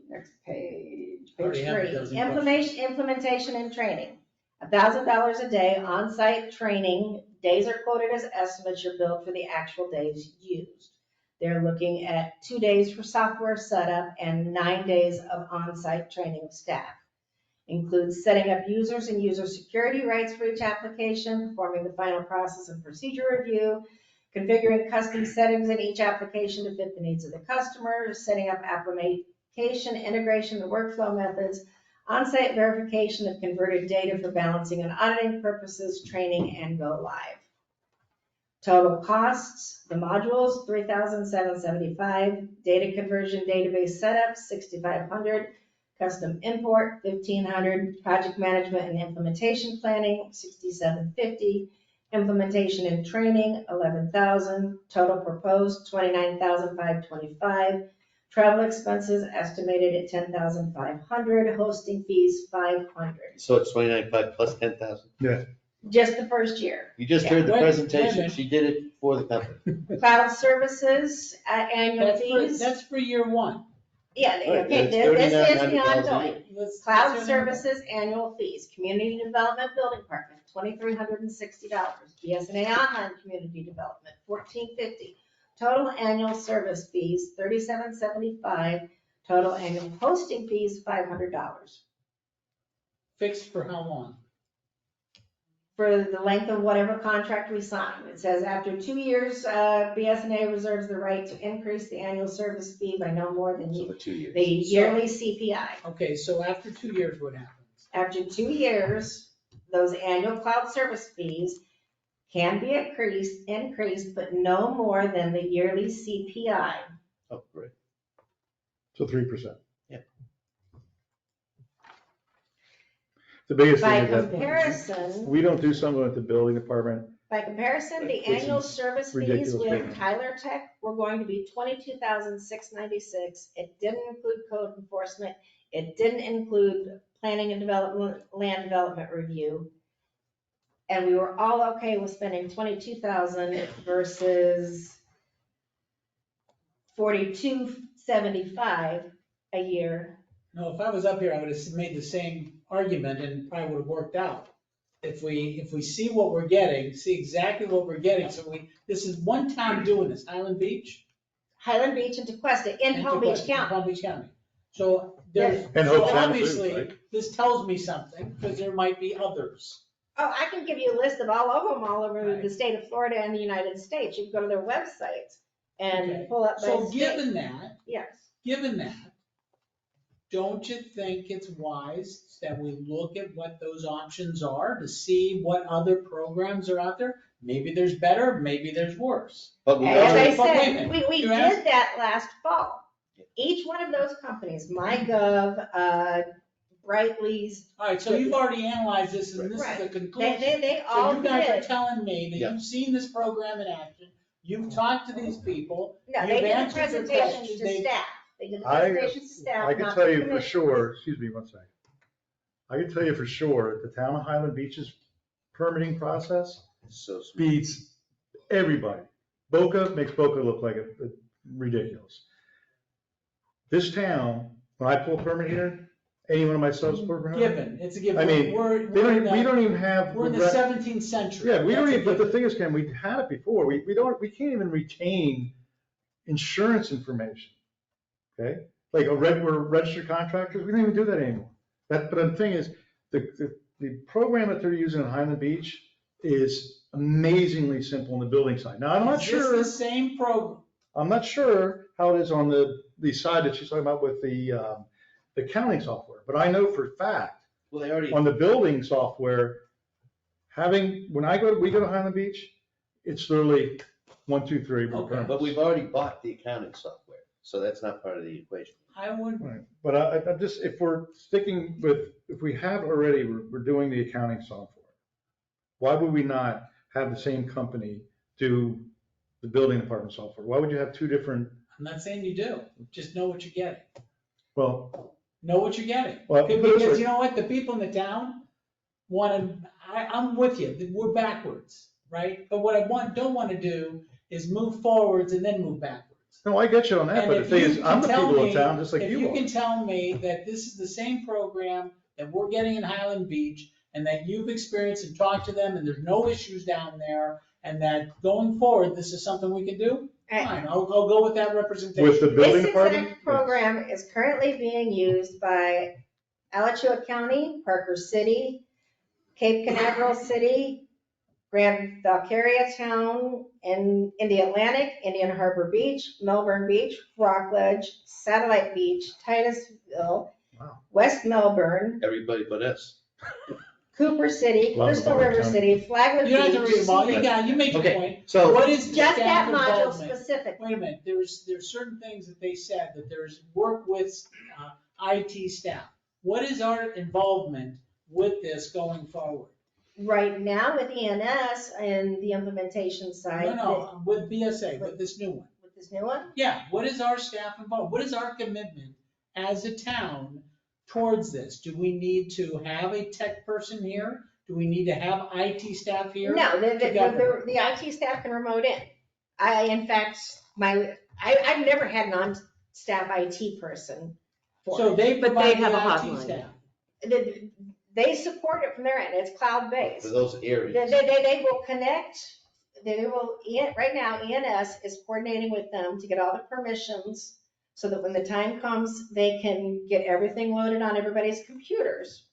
next page, page Already have a 3, dozen implementation and training. $1,000 a day on-site training. Days are quoted as estimates. You're billed for the actual days used. They're looking at 2 days for software setup and 9 days of on-site training of staff. Includes setting up users and user security rights for each application, performing the final process and procedure review, configuring custom settings in each application to fit the needs of the customer, setting up application integration and workflow methods, on-site verification of converted data for balancing and auditing purposes, training, and go live. Total costs, the modules, $3,775, data conversion database setup, $6,500, custom import, $1,500, project management and implementation planning, $6,750, implementation and training, $11,000, total proposed, $29,525, travel expenses estimated at $10,500, hosting fees, $500. So it's 29.5 plus 10,000. Yeah. Just the first year. You just Yeah. heard the Wait, presentation. wait a She did it for the company. Cloud services, annual fees. That's for year one. Yeah, Right, okay, it's this is the $39,900 a ongoing. year. Cloud Let's- services, annual fees, community development building department, $2,360. BSNA online community development, $1,450. Total annual service fees, $3,775. Total annual hosting fees, $500. Fixed for how long? For the length of whatever contract we sign. It says after 2 years, BSNA reserves the right to increase the annual service fee by no more than So for 2 years. the yearly CPI. Okay, so after 2 years, what happens? After 2 years, those annual cloud service fees can be increased, but no more than the yearly CPI. Oh, great. So 3%. Yeah. The biggest By thing is that comparison, we don't do something with the building department. the Which annual is service fees ridiculous with payment. Tyler Tech were going to be $22,696. It didn't include code enforcement. It didn't include planning and development, land development review. And we were all okay with spending $22,000 versus $42,755 a year. No, if I was up here, I would have made the same argument and probably would have worked out. If we see what we're getting, see exactly what we're getting, so this is one town doing this, Highland Beach? Highland Beach and Tequesta in Palm Beach County. Palm Beach County. So there's, And so Hope Sound too, obviously, right? this tells me something, because there might be others. Oh, I can give you a list of all of them, all over Right. the state of Florida and the United States. You can go to their websites and Okay. pull up by So state. given that, Yes. don't you think it's wise that we look at what those options are to see what other programs are out there? Maybe there's better, maybe there's worse. But we As I But wait a said, minute. we You did asked- that last fall. Each one of those companies, MyGov, Brightly's, All right, so you've already analyzed this, and this is Right. the conclusion. they So all you guys are did. telling me that Yeah. you've seen this program in action, you've talked to these people. No, you've they did the answered their presentations questions, to they- staff. They did the I- presentations to staff. I can not tell to you for commission. sure, excuse me one second. I can tell you for sure, the town of Highland Beach's permitting process So sweet. beats everybody. Boca makes Boca look like ridiculous. This town when I pull a permit here, any one of my subs pull a permit? Given, it's a given. I mean, We're we in the- don't even have. We're in the rec- 17th century. Yeah, we don't That's a even, but the given. thing is, Ken, we had it before. We can't even retain insurance information. Okay? Like we're registered contractors, we don't even do that anymore. But the thing is, the program that they're using in Highland Beach is amazingly simple on the building side. Now, I'm not Is sure. this the same program? I'm not sure how it is on the side that she's talking about with the accounting software, but I know for a fact, Well, they already, on the building software, we go to Highland Beach, it's literally 1, 2, 3. we're Okay, permits. but we've already bought the accounting software, so that's not part of the equation. I would, Right, but I'm just, if we're sticking with, if we have already, we're doing the accounting software, why would we not have the same company do the building department software? Why would you have two different, I'm not saying you do, just know what you're getting. well, Know what you're getting. Well, Because you know what, the people in the town I'm with you, we're backwards, right? But what I don't want to do is move forwards and then move backwards. no, I get you on that, And but the if thing you is, I'm can the tell people in me- town, just like If you you are. can tell me that this is the same program that we're getting in Highland Beach, and that you've experienced and talked to them, and there's no issues down there, and that going forward, this is something we can do, fine, I'll go with that representation. With the building This department? exact program is currently being used by Alachua County, Parker City, Cape Canaveral City, Grand Valkyria Town, and in the Atlantic, Indian Harbor Beach, Melbourne Beach, Rockledge, Satellite Beach, Titusville, Wow. West Melbourne, Everybody but us. Cooper City, Love Crystal Melbourne River County. City, Flagler You don't have to read Beach. them all, you make your Okay, point. so- What is the Just staff that module involvement? specifically. Wait a minute, there's certain things that they said, that there's work with IT staff. What is our involvement with this going forward? Right now with ENS and the implementation side. No, with BSA, with this new one. With this new one, Yeah, what is our staff involved? What is our commitment as a town towards this? Do we need to have a tech person here? Do we need to have IT staff here? no, together? the IT staff can remote in. In fact, I've never had an on-staff IT person for So it. they But provide they have a the IT hotline. staff. They support it from their end, it's For cloud-based. those areas. They will connect, right now, ENS is coordinating with them to get all the permissions so that when the time comes, they can get everything loaded on everybody's computers.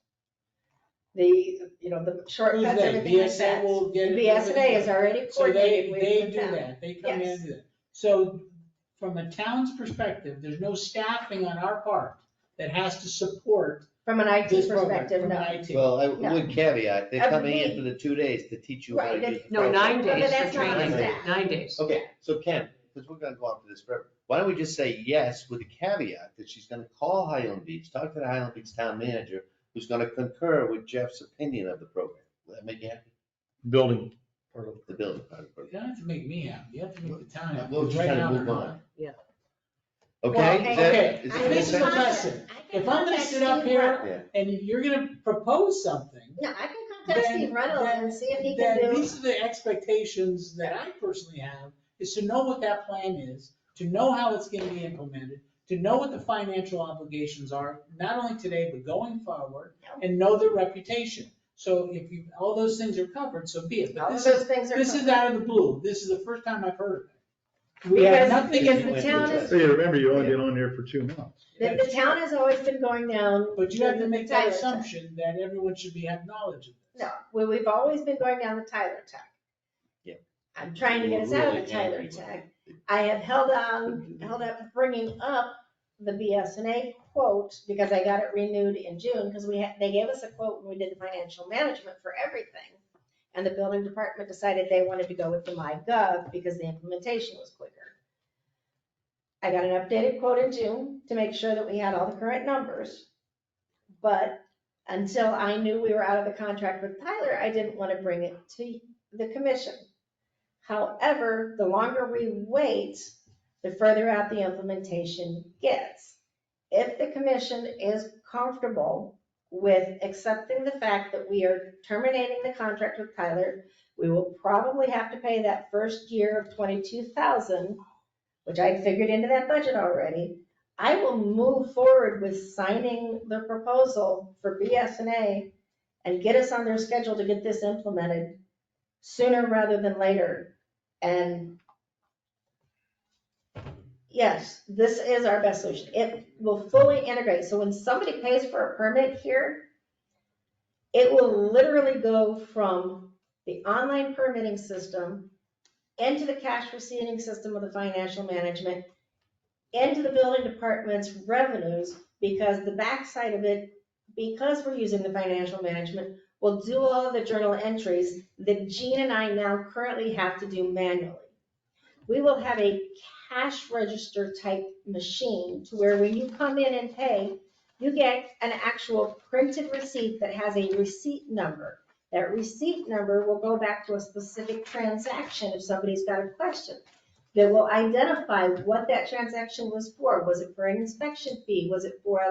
The Who's shortcuts, they? everything like BSA that. will get it. BSNA is already So they coordinated with do them. that, they come in Yes. and do that. So from a town's perspective, there's no staffing on our part that has to support From an IT this program, perspective, from no. an IT. Well, I No. would caveat, they're coming in for the 2 days to teach you how to Right, use the No, program. 9 But days that's for not training, staff. 9 days. Okay, so Ken, because we're gonna go on to this forever, why don't we just say yes with the caveat that she's gonna call Highland Beach, talk to the Highland Beach town manager, who's gonna concur with Jeff's opinion of the program. Will that make you happy? Building part of it. The building part of the You program. don't have to make me happy, you have to make the town happy. We'll just Right try to now, move they're on. not. Okay? Well, Is that- okay, is so that this is make a sense? lesson. If I'm gonna sit up here and you're gonna propose something, No, I can contact Then- Steve Reynolds and see if he can then do. these are the expectations that I personally have, is to know what that plan is, to know how it's gonna be implemented, to know what the financial obligations are, not only today, but going forward, and know their reputation. So if all those things are covered, so be it. But All of this those is, things are. this is covered. out of the blue. This is the first time I've heard of it. We have nothing Because in the town is, So you remember, you only been on there for 2 months. the town has always been going down. But you have to the make that Tyler Tech. assumption that everyone should have knowledge of this. No, we've always been going down the Tyler Tech. Yeah. I'm trying to get us out of the Really Tyler angry Tech. with it. I have held up bringing up the BSNA quote because I got it renewed in June because they gave us a quote when we did the financial management for everything. And the building department decided they wanted to go with the MyGov because the implementation was quicker. I got an updated quote in June to make sure that we had all the current numbers. But until I knew we were out of the contract with Tyler, I didn't want to bring it to the commission. However, the longer we wait, the further out the implementation gets. If the commission is comfortable with accepting the fact that we are terminating the contract with Tyler, we will probably have to pay that first year of $22,000, which I figured into that budget already, I will move forward with signing the proposal for BSNA and get us on their schedule to get this implemented sooner rather than later. And yes, this is our best solution. It will fully integrate. So when somebody pays for a permit here, it will literally go from the online permitting system into the cash receiving system of the financial management, into the building department's revenues, because the backside of it, because we're using the financial management, will do all of the journal entries that Jean and I now currently have to do manually. We will have a cash register type machine to where when you come in and pay, you get an actual printed receipt that has a receipt number. That receipt number will go back to a specific transaction if somebody's got a question. That will identify what that transaction was for. Was it for an inspection fee? Was it for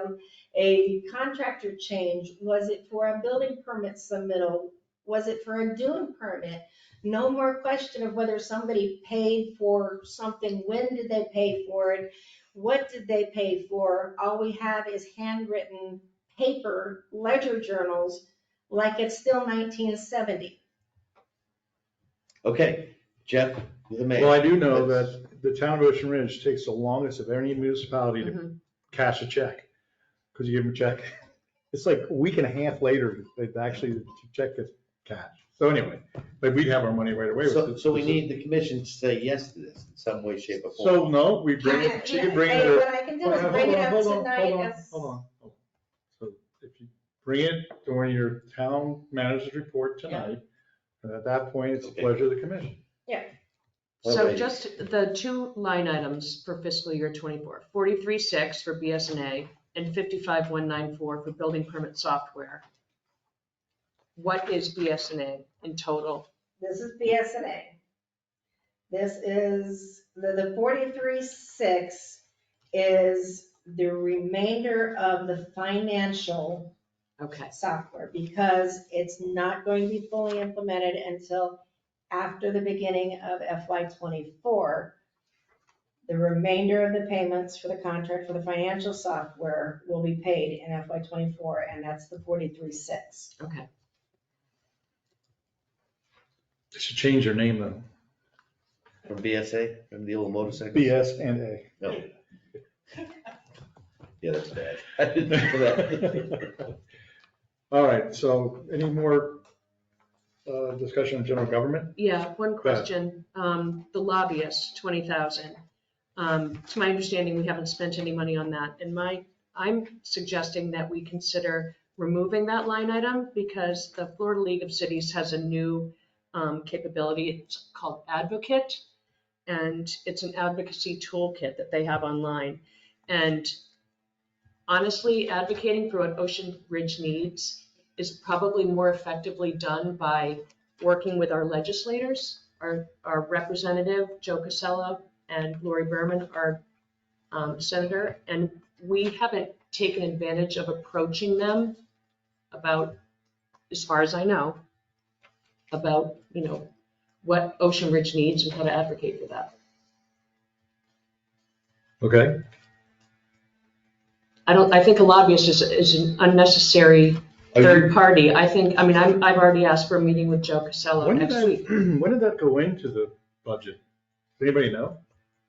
a contractor change? Was it for a building permit submittal? Was it for a dune permit? No more question of whether somebody paid for something. When did they pay for it? What did they pay for? All we have is handwritten paper ledger journals like it's still 1970. Okay, Jeff, you're the man. Well, I do know that the town of Ocean Ridge takes the longest of any municipality to cash a check, because you give them a check. It's like a week and a half later, they actually, the check gets cashed. So anyway, but we'd have our money right away. So we need the commission to say yes to this in some way, shape, or form. So no, we bring it, she can bring it. What I can do is bring it up tonight. Hold on. So if you bring it during your town manager's report tonight, and at that point, it's the pleasure of the commission. So Alrighty. just the two line items for fiscal year '24, 43.6 for BSNA and 55,194 for building permit software. What is BSNA in total? This is BSNA. This is, the 43.6 is the remainder of the financial Okay, software, because it's not going to be fully implemented until after the beginning of FY '24. The remainder of the payments for the contract for the financial software will be paid in FY '24, and that's the 43.6. okay. They should change their name though. From BSA, from the old motorcycle? BS and A. No. Yeah, that's bad. I didn't think of that. All right, so any more discussion on general government? Yeah, one ahead. question. The lobbyists, 20,000. To my understanding, we haven't spent any money on that. And I'm suggesting that we consider removing that line item because the Florida League of Cities has a new capability. It's called Advocate, and it's an advocacy toolkit that they have online. And honestly, advocating for what Ocean Ridge needs is probably more effectively done by working with our legislators, our representative, Joe Casella, and Lori Berman, our senator. And we haven't taken advantage of approaching them about, as far as I know, about, what Ocean Ridge needs and how to advocate for that. Okay. I think a lobbyist is an unnecessary third party. I've already asked for a meeting with Joe Casella When did next week. when did that go into the budget? Does anybody know?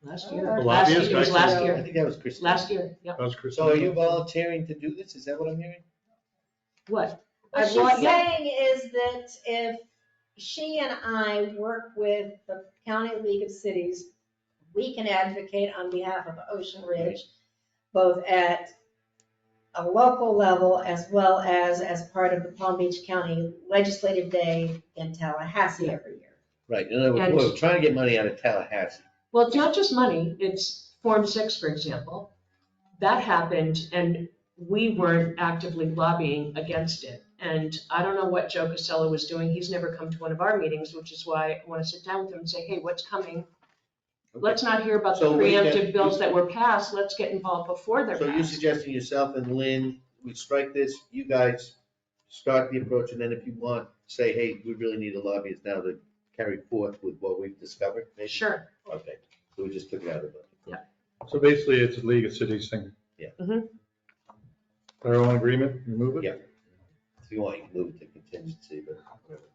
Last year. The Last year, lobbyist it was actually- last I year. think that was Chris. Last year, yep. That was Chris. So are you volunteering to do this? Is that what I'm hearing? What? What she's saying is that if she and I work with the County League of Cities, we can advocate on behalf of Ocean Ridge, both at a local level as well as part of the Palm Beach County Legislative Day in Tallahassee every year. Right, in other words, And- we're trying to get money out of Tallahassee. Well, it's not just money, it's Form 6, for example. That happened and we weren't actively lobbying against it. And I don't know what Joe Casella was doing. He's never come to one of our meetings, which is why I want to sit down with him and say, hey, what's coming? Let's not hear about the So we preemptive get- bills that were passed. Let's get involved before they're So you're passed. suggesting yourself and Lynn, we strike this, you guys start the approach, and then if you want, say, hey, we really need a lobbyist now to carry forth with what we've discovered, maybe? Sure. Okay, so we just took it out of the budget. So basically, it's a League of Cities thing. Yeah. Mhm. Are all in agreement? Remove it? Yeah. If you want, you can move it to contingency, but whatever.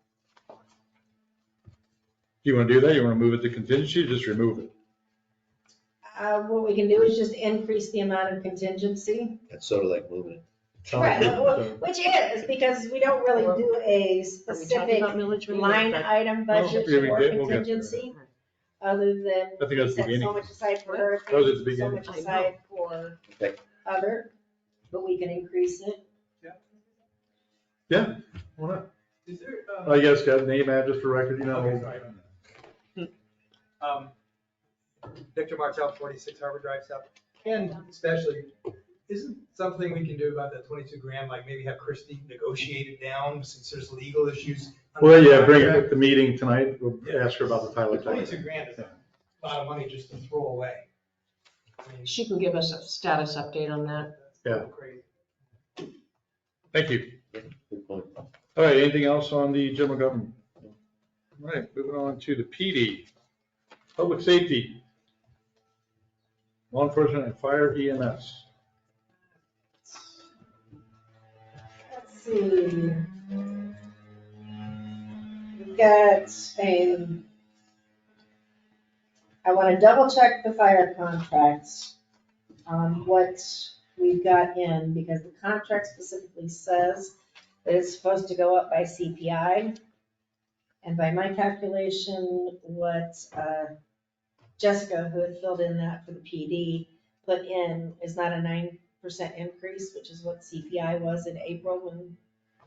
Do you want to do that? You want to move it to contingency or just remove it? What we can do is just increase the amount of contingency. That's sort of like moving it. Right, which is, because we don't really do a Are we talking specific about millage rate? line item budget yeah, we for get- we'll get there. contingency, other than I think we that's the set so beginning. much aside for That was at the hurricanes, so beginning. much I know. aside for Okay. other, but we can increase it. Yeah, why not? Is there, I guess, got name, address for record, you okay, know. sorry. Victor Martel, 46 Harbor Drive South. And especially, isn't something we can do about that 22 grand, like maybe have Christie negotiate it down since there's legal issues? on Well, that yeah, bring it contract? at the meeting tonight. We'll ask her about the Tyler. 22 grand is a lot of money just to throw away. I mean, She can give us a status update on that. Yeah. that's crazy. Thank you. Good point. All right, anything else on the general government? All right, moving on to the PD, public safety, law enforcement and fire EMS. Let's see. We've got I want to double check the fire contracts on what we've got in, because the contract specifically says that it's supposed to go up by CPI. And by my calculation, what Jessica, who had filled in that for the PD, put in is not a 9% increase, which is what CPI was in April when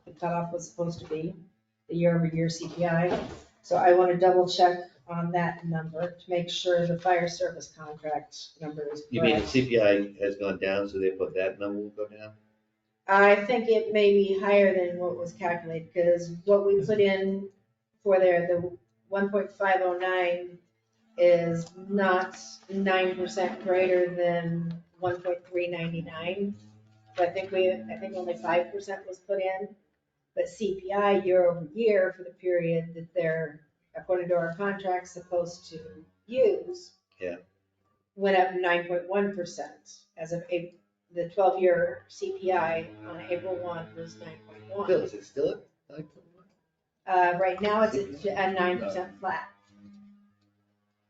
the cutoff was supposed to be, the year-over-year CPI. So I want to double check on that number to make sure the fire service contract number is You mean the correct. CPI has gone down, so therefore that number will go down? I think it may be higher than what was calculated, because what we put in for there, the 1.509 is not 9% greater than 1.399. So I think only 5% was put in, but CPI year over year for the period that they're, according to our contract, supposed to use. Yeah. Went up 9.1% as of the 12-year CPI on April 1 was 9.1. Bill, is it still at 9.1? Right now it's at 9% flat.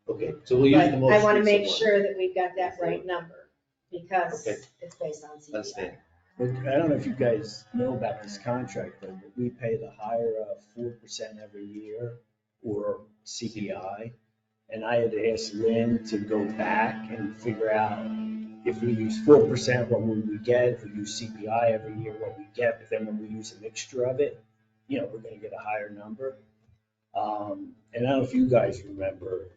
Okay, so we'll use But the most. I want to make recent one. sure that we've got that right number, because Okay. it's based on CPI. Understand. But I don't know if you guys know about this contract, but we pay the higher 4% every year or CPI. And I had asked Lynn to go back and figure out if we use 4%, what would we get? If we use CPI every year, what we get? But then when we use a mixture of it, we're going to get a higher number. And I don't know if you guys remember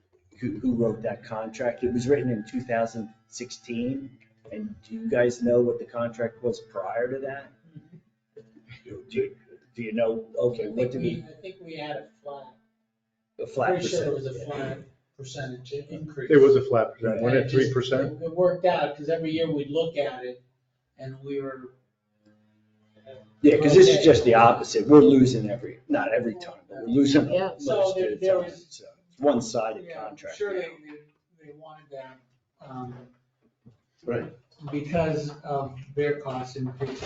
who wrote that contract. It was written in 2016. And do you guys know what the contract was prior to that? Do you know? Okay, what did we, I think we had a flat, a flat pretty sure it was a percentage? flat percentage increase. It was a flat percent, And wasn't it it just- 3%? It worked out, because every year we'd look at it, and we were. Yeah, because this is just the opposite. We're losing not every time, but we're losing Yeah. most So of the there time. was- So it's one-sided Yeah, I'm contract. sure they wanted that, Right. because of their cost increase.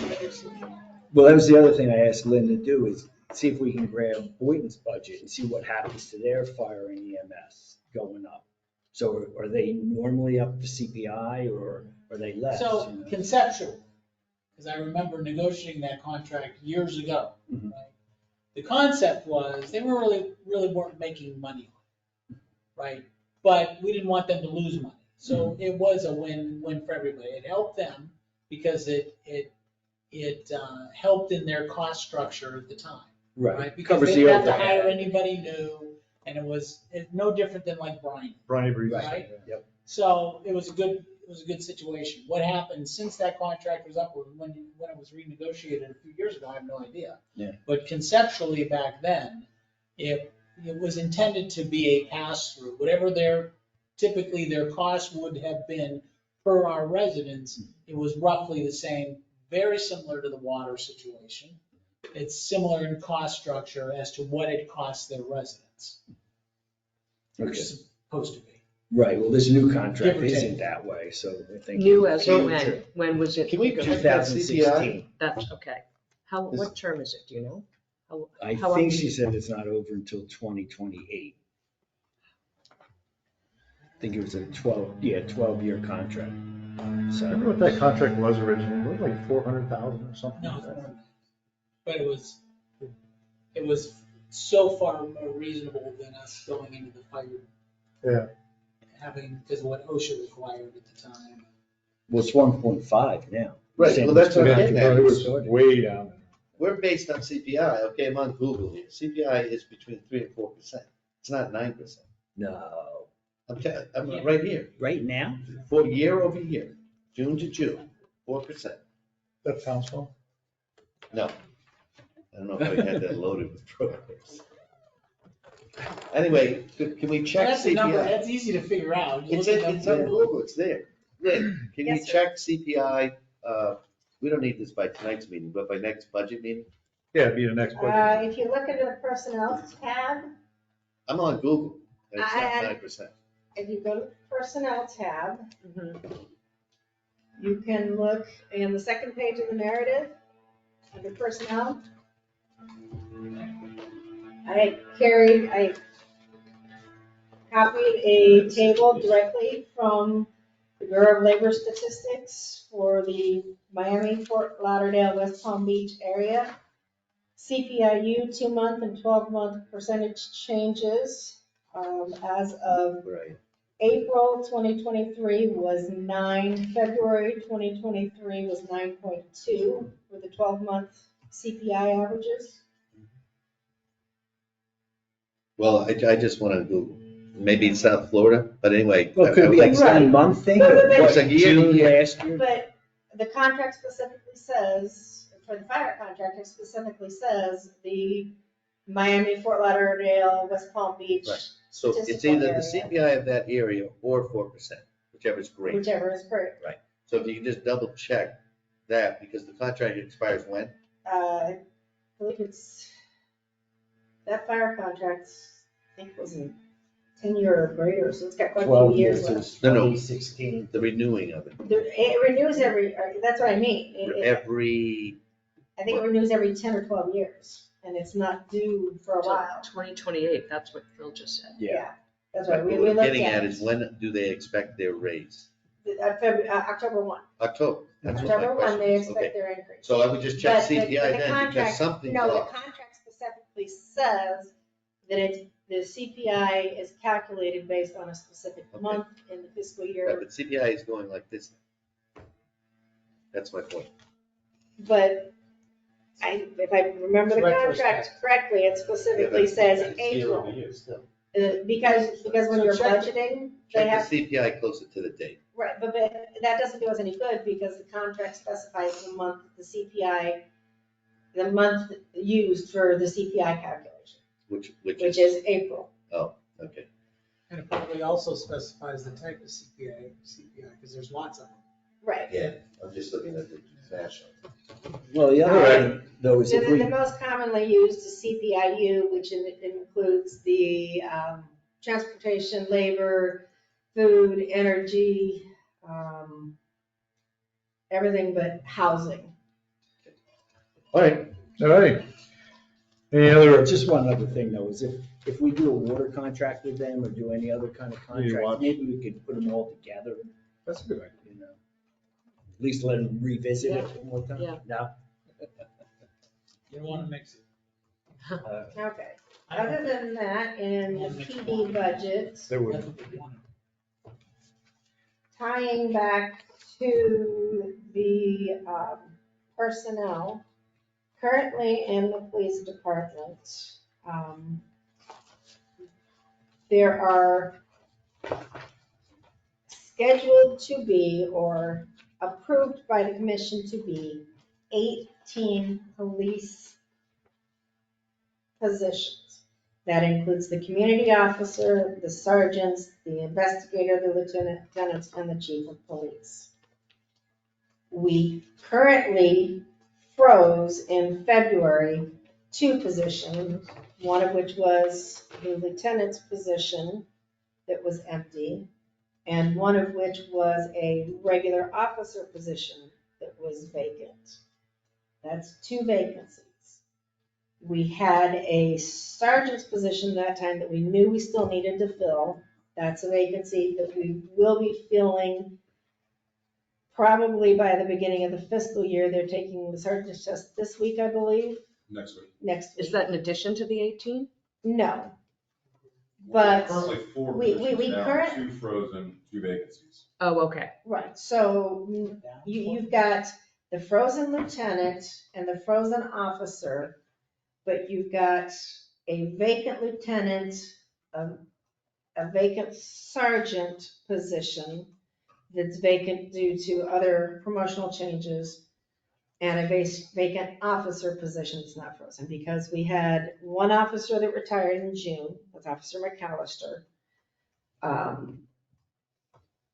Well, that was the other thing I asked Lynn to do, is see if we can grab Boynton's budget and see what happens to their fire and EMS going up. So are they normally up to CPI, or are they less? So conceptual, because I remember negotiating that contract years ago. Mhm. Right? The concept was, they were really weren't making money on it, right? But we didn't want them to lose money. So it was a win-win for everybody. It helped them because it helped in their cost structure at the time, right? Because Covers they the didn't have to overhead. hire anybody new, and it was no different than like Brian. Brian Breeze. Right. Yep. So it was a good situation. What happened since that contract was up, or when it was renegotiated a few years ago, I have no idea. Yeah. But conceptually back then, it was intended to be a pass-through, whatever typically their cost would have been per our residents, it was roughly the same, very similar to the water situation. It's similar in cost structure as to what it costs their residents, which Okay. is supposed to be. Right, well, this new contract Give or take. isn't that way, so I think. New as So- in when was it? Can we negotiated? check that CPI? 2016. That's, okay. What term is it, do you know? I How think often- she said it's not over until 2028. I think it was a 12-year contract. Remember So, what that contract was originally? It was like 400,000 or something No, like that. but it was so far more reasonable than us going into the fire. Yeah. Having, because of what OSHA required at the time. well, it's 1.5 now. Right, Same well, that's as what I'm Yeah, getting at. it was way down. We're based on CPI, okay, I'm on Google here. CPI is between 3 and 4%. It's not 9%. No, I'm right here, right now? for year over year, June to June, 4%. That sounds fun. No. I don't know if I had that loaded with programs. Anyway, can we check That's a number, CPI? that's easy to figure out. You It's look at it's the on number. Google, it's there. Rick, can you Yes, sir. check CPI? We don't need this by tonight's meeting, but by next budget meeting? Yeah, it'd be the next budget. If you look into the personnel tab, I'm on Google, and it's not I- 9%. if you go to the personnel tab, Mhm. you can look in the second page of the narrative, under personnel. I copied a table directly from the Bureau of Labor Statistics for the Miami, Fort Lauderdale, West Palm Beach area. CPIU 2-month and 12-month percentage changes as of Right. April 2023 was 9, February 2023 was 9.2 for the 12-month CPI averages. Well, I just went on Google. Maybe it's South Florida, but anyway. Well, it could be a Right. 10-month thing. But- but- It's a year to June year. last year. But the contract specifically says, for the fire contract, it specifically says the Miami, Fort Lauderdale, West Palm Beach, Right. So it's statistical either the area. CPI of that area or 4%, whichever is great. whichever is correct. So if you can just double check that, because the contract expires when? I believe it's, that fire contract, I think was a 10-year or greater, so it's got quite a 12 few years years left. is No, no. 2016. The renewing of it. It renews that's what I mean. Every, I think it renews every 10 or 12 years, and it's not due for a Till while. 2028, that's what Phil just said. Yeah. That's what right, we we're looked getting at at is when do they expect their raise? October 1. October. That's what my October 1, question they is. expect Okay. their increase. So I would just check But the CPI then, because contract- something's No, the off. contract specifically says that the CPI is calculated based on a specific Okay. month in the fiscal Right, year. but CPI is going like this. That's my point. But if I remember the contract Retrospect. correctly, it specifically says April. Because when you're So check- budgeting, they Check have, the CPI closer to the date. right, but that doesn't do us any good because the contract specifies the month, the month used for the CPI calculation, Which which is, is April. okay. And it probably also specifies the type of CPI, because there's lots of them. Right. Yeah, I'm just looking at the national. Well, the other thing, though, is if The we, most commonly used is CPIU, which includes the transportation, labor, food, energy, everything but housing. All right, All right. Any other, just one other thing, though, is if we do a water contract with them or do any other kind of You contract, want- maybe we could put them all together, that's a good idea. you know? At least let them revisit it one more time. Yeah. No? You don't want to mix it. Okay. Other than that, in the PD budget, There would, That's what we want. tying back to the personnel, currently in the police department, there are scheduled to be or approved by the commission to be 18 police positions. That includes the community officer, the sergeants, the investigator, the lieutenants, and the chief of police. We currently froze in February 2 positions, one of which was the lieutenant's position that was empty. and one of which was a regular officer position that was vacant. That's 2 vacancies. We had a sergeant's position that time that we knew we still needed to fill. That's a vacancy that we will be filling probably by the beginning of the fiscal year. They're taking the sergeant's test this week, I believe, Next week. next week. Is that in addition to the 18? No. But Currently 4 we positions now, current- 2 frozen, 2 vacancies. Oh, okay. Right, so you've got the frozen lieutenant and the frozen officer, but you've got a vacant lieutenant, a vacant sergeant position that's vacant due to other promotional changes, and a vacant officer position that's not frozen, because we had one officer that retired in June, that's Officer McAllister.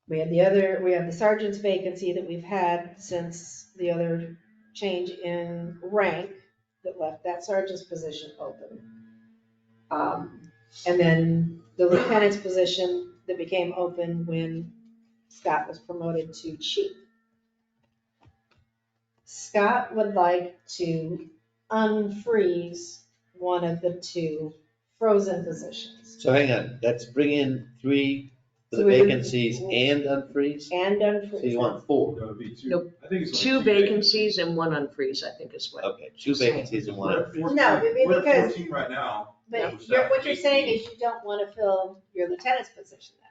We have the sergeant's vacancy that we've had since the other change in rank that left that sergeant's position open. And then the lieutenant's position that became open when Scott was promoted to chief. Scott would like to unfreeze one of the 2 frozen positions. So hang on, let's bring in 3 for the So we- vacancies and unfreeze? And So you unfreeze. want 4? That would be 2. Nope. I think it's 2 only 2 vacancies and 1 unfreeze, I think is what. Okay, 2 vacancies and 1 We're at unfreeze. 14 No, We're at because- 14 right now. But We're staffed what you're saying 18. is you don't want to fill your lieutenant's position then.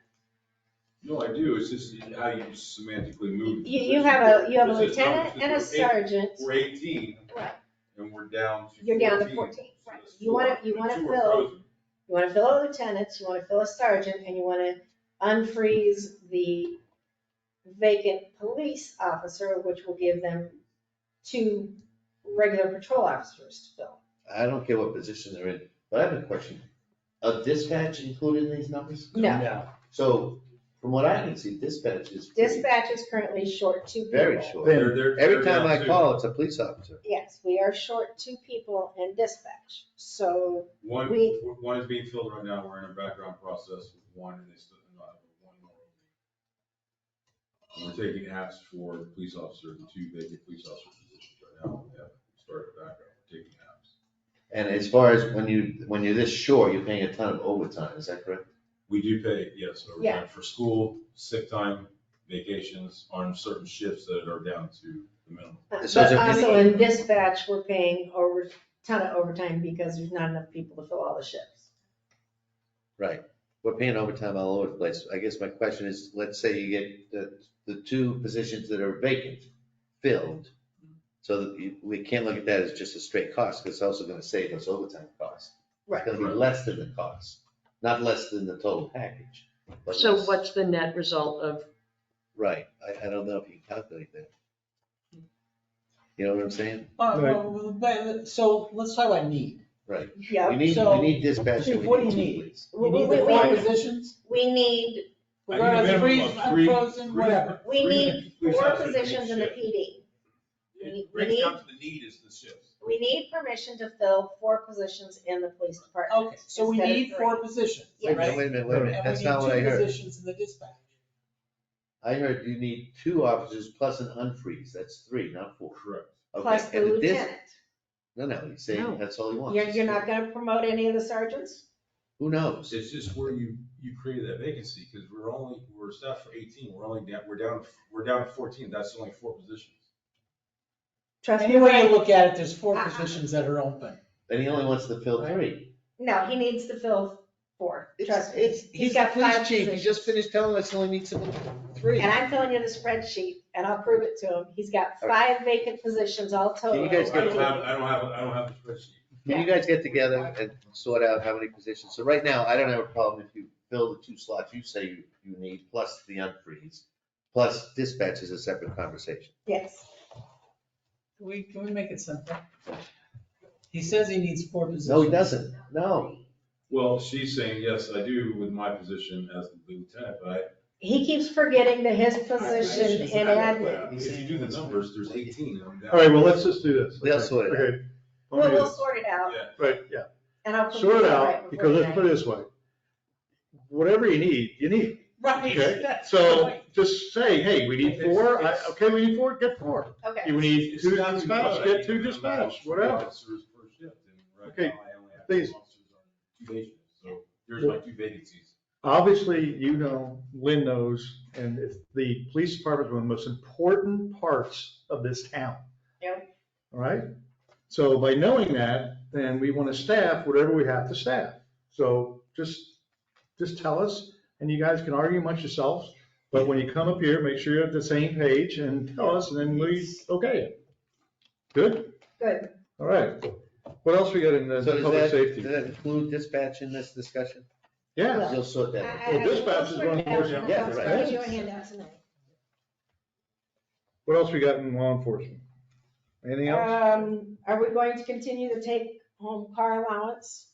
No, I do, it's just how you semantically move. the You position. have a This is lieutenant numbers, and a because sergeant. We're 18, Right. and we're down to 14. You're down to 14, So right. that's You wanna- 4. you The wanna 2 are fill- frozen. You want to fill a lieutenant, you want to fill a sergeant, and you want to unfreeze the vacant police officer, which will give them 2 regular patrol officers to fill. I don't care what position they're in, but I have a question. A dispatch included in these numbers? No, So from what I can see, dispatch is pretty- dispatch is currently short 2 people. very short. They're Every time down I to- call, it's a police officer. Yes, we are short 2 people in dispatch, so One is being filled right now, we're in a background process with 1, and they still have 1 more. And we're taking apps for police officers, the 2 vacant police officer positions right now. We have started background, we're taking apps. And as far as when you're this short, you're paying a ton of overtime, is that correct? We do pay, yes, Yeah. overtime for school, sick time, vacations on certain shifts that are down to the minimum. But So is there also any- in dispatch, we're paying over, ton of overtime because there's not enough people to fill all the shifts. Right. We're paying overtime all over the place. I guess my question is, let's say you get the 2 positions that are vacant filled. So that we can't look at that as just a straight cost, because it's also going to save us overtime costs. Right. It's going to be less than the cost, not less than the total package. but So less. what's the net result of, Right. I don't know if you can calculate that. You know what I'm saying? So let's talk about need. Right. Yeah, We need So, dispatch. and Chief, we what do you 2 need? police. You need the We- 4 we- positions? we need, I We're need a going to minimum freeze, of 3 unfrozen, whatever. we need police 4 officers in each positions in the shift. PD. It breaks down to the need is the shifts. We need permission to fill 4 positions in the police department. Okay, so we instead of need 3. 4 positions, Yes. right? Wait a minute. That's not what I And we need 2 heard. positions in the dispatch. I heard you need 2 officers plus an unfreeze. That's 3, not 4. Correct. Okay, Plus the and the dis- lieutenant. No, he's saying No. that's all he wants. You're not gonna promote any of the sergeants? Who knows? It's just where you created that vacancy, because we're staffed for 18, we're down to 14, that's only 4 positions. Trust me, Any way you Frank. look at it, there's 4 positions that are open. And he only wants to fill 3. No, he needs to fill 4. Trust me. He's got the police 5 chief. He positions. just finished telling us he only needs 3. And I'm filling you the spreadsheet, and I'll prove it to him. He's got 5 vacant positions all total. Can you guys I get don't have the spreadsheet. Can you guys get together and sort out how many positions? So right now, I don't have a problem if you fill the 2 slots you say you need, plus the unfreeze, plus dispatch is a separate conversation. Yes. Can we make it simple? He says he needs 4 positions. No, he doesn't. No. Well, she's saying, yes, I do with my position as the lieutenant, but He keeps forgetting that his position in admin. if you do the numbers, there's 18 of them down. All right, well, let's just do this. They'll sort it out. Okay. Let me do We'll this. sort it out, Yeah. Right, yeah. and I'll. prove Sort it right out, before because let's tonight. put it this way. Whatever you need, you need. Right. Okay, that's so right. just say, hey, we need four, okay, we need four, get four. Okay. We need It's two not too dispatch, bad. get two I'm dispatch, about whatever. officers per shift, and right Okay, now I only have please. two officers on 2 day shifts, so here's my 2 vacancies. Obviously, you know, Lynn knows, and it's the police department is one of the most important parts of this town. Yep. All right? So by knowing that, then we want to staff whatever we have to staff. So just tell us, and you guys can argue amongst yourselves, but when you come up here, make sure you're at the same page and tell us, and then we, okay it. Good? Good. All right. What else we got in the So does public that, safety? does that include dispatch in this discussion? Yeah. You'll sort that out. Well, dispatch is one portion. Yeah, I'll right. give you a handout tonight. What else we got in law enforcement? Anything else? Are we going to continue to take home car allowance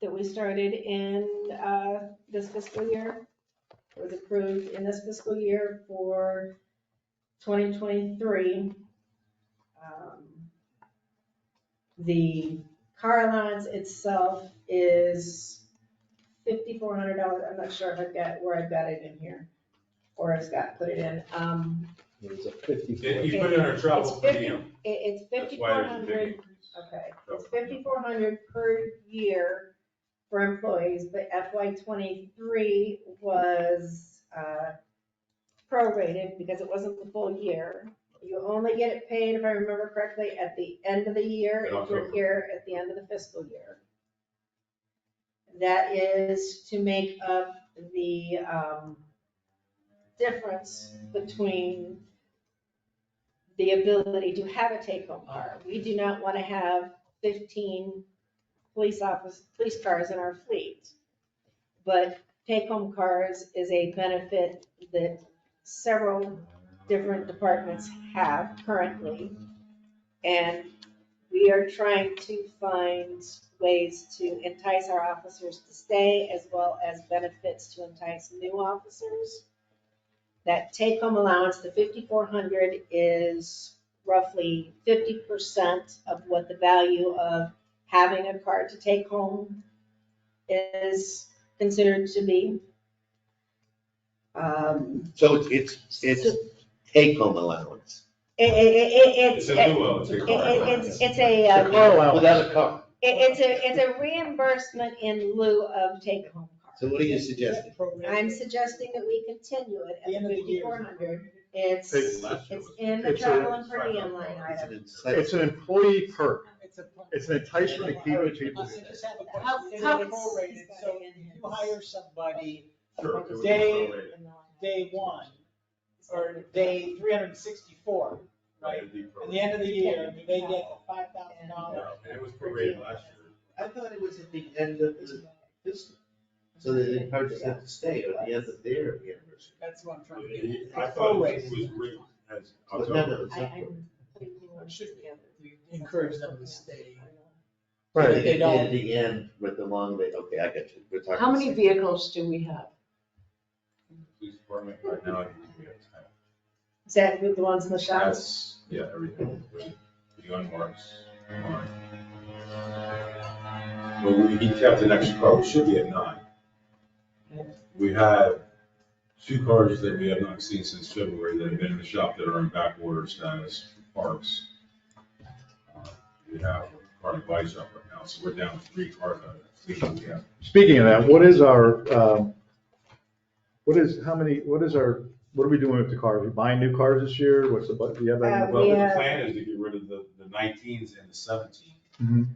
that we started in, this fiscal year? It was approved in this fiscal year for 2023. The car allowance itself is $5,400. I'm not sure if I've got, where I've got it in here, or if Scott put it in. It was a 54. You put it under travel It's per 50 diem. It's That's why there's a big 5,400. increase. Okay, it's 5,400 per year for employees, but FY '23 was prorated because it wasn't the full year. You only get it paid, if I remember correctly, at the end of the year, In if you're October. here at the end of the fiscal year. That is to make up the difference between the ability to have a take-home car. We do not want to have 15 police cars in our fleet. But take-home cars is a benefit that several different departments have currently. And we are trying to find ways to entice our officers to stay, as well as benefits to entice new officers. That take-home allowance, the 5,400, is roughly 50% of what the value of having a car to take home is considered to be. So it's take-home allowance. It's a new one, it's a car. It's a, The car allowance. Without a car. it's a reimbursement in lieu of take-home car. So what are you suggesting? I'm suggesting that we continue it The at end of the year. 5,400. It's It's- in the it's a- travel and per diem line It's item. an incentive. It's an employee perk. It's a. It's an enticement to keep people. I just have a How- question. Is how- it prorated? So you hire somebody Sure, it would be Day- prorated. day one or day 364, right? It'd be At prorated. the end of the year, do they get the $5,000? No, and it was prorated last year. I thought it was at the end of the fiscal. So that it encourages them to stay at the end of their anniversary. That's what I'm trying to get. I thought it was written as So no, October. no, it's not. It should be. To encourage them to stay. Right. If they don't- At the end with the long way, okay, I got you. We're talking. How many the same thing. vehicles do we have? Police department right now, I think we have 10. Is that the ones in the shops? That's, yeah, everything. The unmarks. But we kept an extra car, we should be at 9. We have 2 cars that we have not seen since February that have been in the shop that are in back order status for parks. We have a car in the body shop right now, so we're down 3 cars out of that. We have Speaking of that, what is our, what are we doing with the cars? We buying new cars this year? What's the, do you have that? Well, Yeah. the plan is to get rid of the 19s and the 17s, Mhm.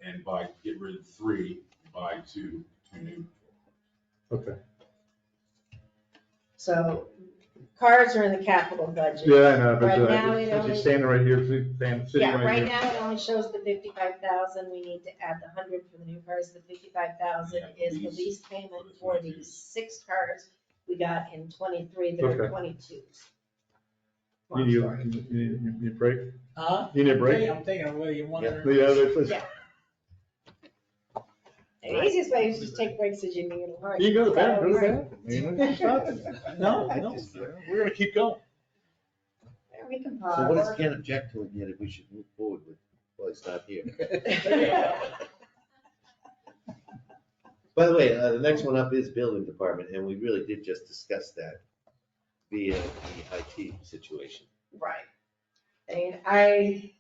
and get rid of 3, buy two new. Okay. So cars are in the capital budget. Yeah, I know, Right but now, it since only- he's standing right here, sitting Yeah, right right here. now it only shows the 55,000. We need to add the 100 for the new cars. The 55,000 Yeah, is the lease lease payment for the for the 22s. 6 cars we got in '23 that are Okay. 22s. You Long need, story. you need a break? Huh? You need a break? I'm thinking of whether you want to. Yeah, that's- Yeah. The easiest way is just take breaks as you need them. You go to bed, go to bed. I mean, it's nothing. No, I no. just- We're gonna keep going. We can So what pause. does Ken object to it yet if we should move forward with, well, he's not here. By the way, the next one up is building department, and we really did just discuss that via the IT situation. Right. And I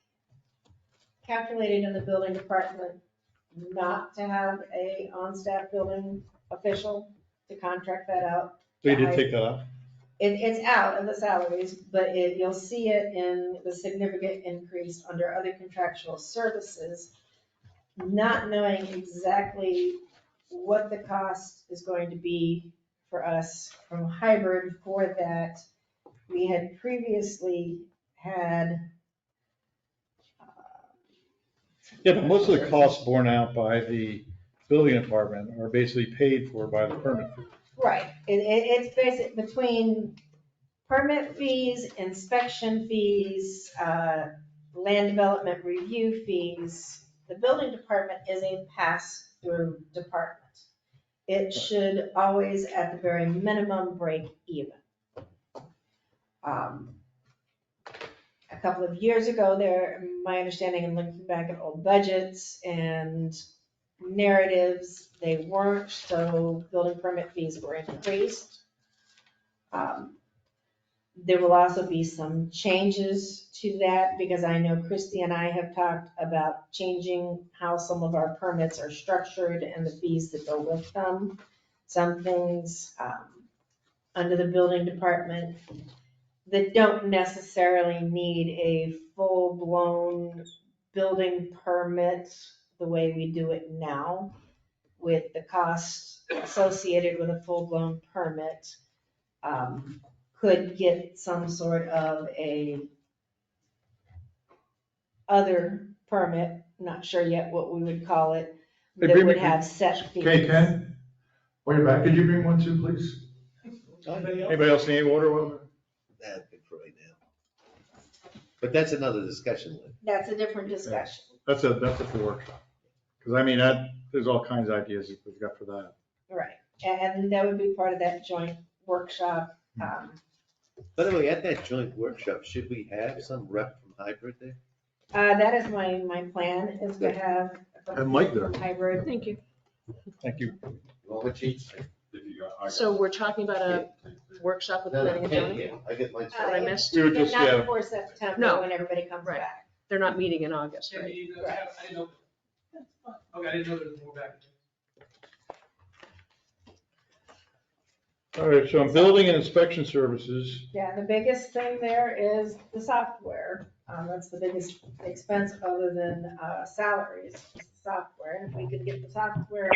calculated in the building department not to have a on-staff building official to contract that out. So you did take that up? It's out of the salaries, but you'll see it in the significant increase under other contractual services, not knowing exactly what the cost is going to be for us from hybrid for that. We had previously had. Yeah, but most of the costs borne out by the building department are basically paid for by the permit fee. Right, it's basic, between permit fees, inspection fees, land development review fees, the building department is a pass-through department. It should always, at the very minimum, break even. A couple of years ago, my understanding in looking back at old budgets and narratives, they weren't, so building permit fees were increased. There will also be some changes to that, because I know Christy and I have talked about changing how some of our permits are structured and the fees that go with them. Some things under the building department that don't necessarily need a full-blown building permit the way we do it now, with the costs associated with a full-blown permit, could get some sort of a other permit, not sure yet what we would call it, Hey, that bring would me- have set fees. Okay, Ken, while you're back, could you bring one too, please? Anybody else need water? That's good for right now. But that's another discussion, Lynn. That's a different discussion. That's a for workshop. Because I mean, there's all kinds of ideas that we've got for that. Right, and that would be part of that joint workshop. By the way, at that joint workshop, should we have some rep from hybrid there? That is my plan, is to have. And Mike there. Hybrid. Thank you. Thank you. Well, what cheats? So we're talking about a workshop with planning and zoning? Yeah, I get mine. What I missed? We were just, Not yeah, before September, No. when everybody comes Right. back. They're not meeting in August, right? I didn't know. Okay, I didn't know there was more back. all right, so I'm building and inspection services. Yeah, the biggest thing there is the software. That's the biggest expense other than salaries, is the software. And if we could get the software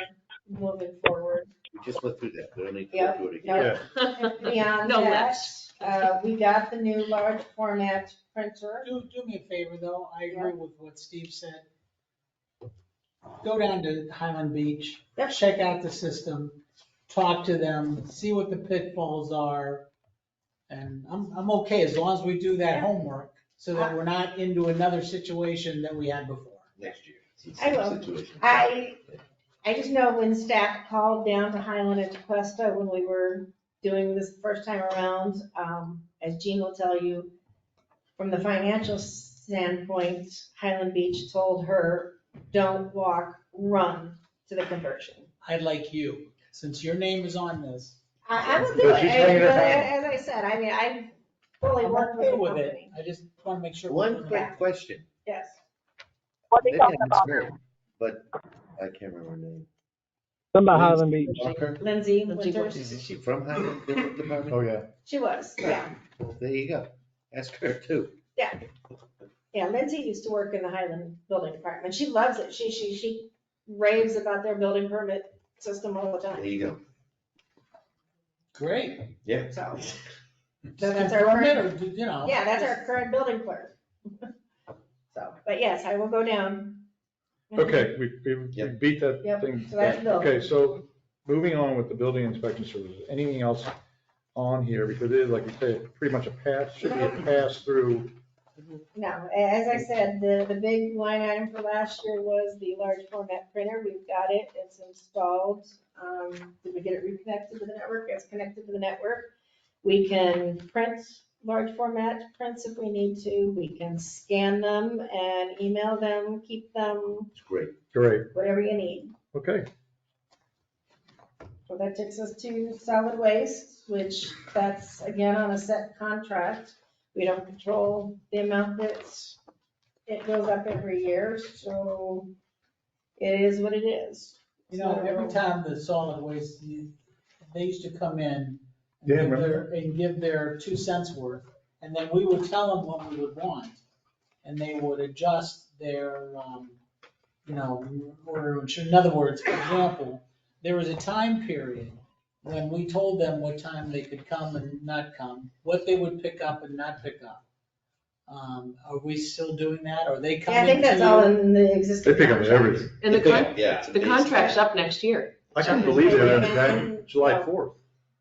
moving forward. We just went through that, we don't need to Yep, go through it again. yep. Beyond No that, less. we got the new large format printer. Do me a favor, though, I agree with what Steve said. Go down to Highland Beach, Yep. check out the system, talk to them, see what the pitfalls are. And I'm okay as long as we do that homework, so that we're not into another situation that we had before. Next year. I will. Situation. I just know when staff called down to Highland and Tequesta when we were doing this the first time around, as Jean will tell you, from the financial standpoint, Highland Beach told her, don't walk, run to the conversion. I'd like you, since your name is on this. I will do So it. she's hanging her But hat. as I said, I mean, I fully I'm work with okay the with it, company. I just want to make sure. One quick question. Yes. Maybe I misheard, but I can't remember her name. Somebody Highland Beach. Walker? Lindsay Lindsay Winters, Is she from Highland Building Department? Oh, yeah. she was, yeah. There you go. Ask her too. Yeah, Lindsay used to work in the Highland Building Department. She loves it. She raves about their building permit system all the There time. you go. Great. Yeah. So, Just that's our confirm it, current- or, you know. yeah, that's our current building clerk. So, but yes, I will go down. Okay, we Yep. beat that Yep, thing. so that's building. Okay, so moving on with the building inspection services, anything else on here? Because it is, like you say, pretty much should be a pass through. No, as I said, the big line item for last year was the large format printer. We've got it, it's installed. Did we get it reconnected to the network? It's connected to the network. We can print large format prints if we need to. We can scan them and email them, keep them, It's great. Great, whatever you need. okay. Well, that takes us to solid waste, which that's again on a set contract. We don't control the amount that it goes up every year, so it is what it is. You know, every time the solid waste, they used to come in Yeah, and remember give their 2 cents worth, and then we would tell them what we would want. And they would adjust their, order, in other words, for example, there was a time period when we told them what time they could come and not come, what they would pick up and not pick up. Are we still doing that? Are they Yeah, coming I think to that's all you? in the existing They pick up contract. everything. And the Yeah, it's the amazing. contract's up next year. I can't believe they're on And, July yeah. 4th.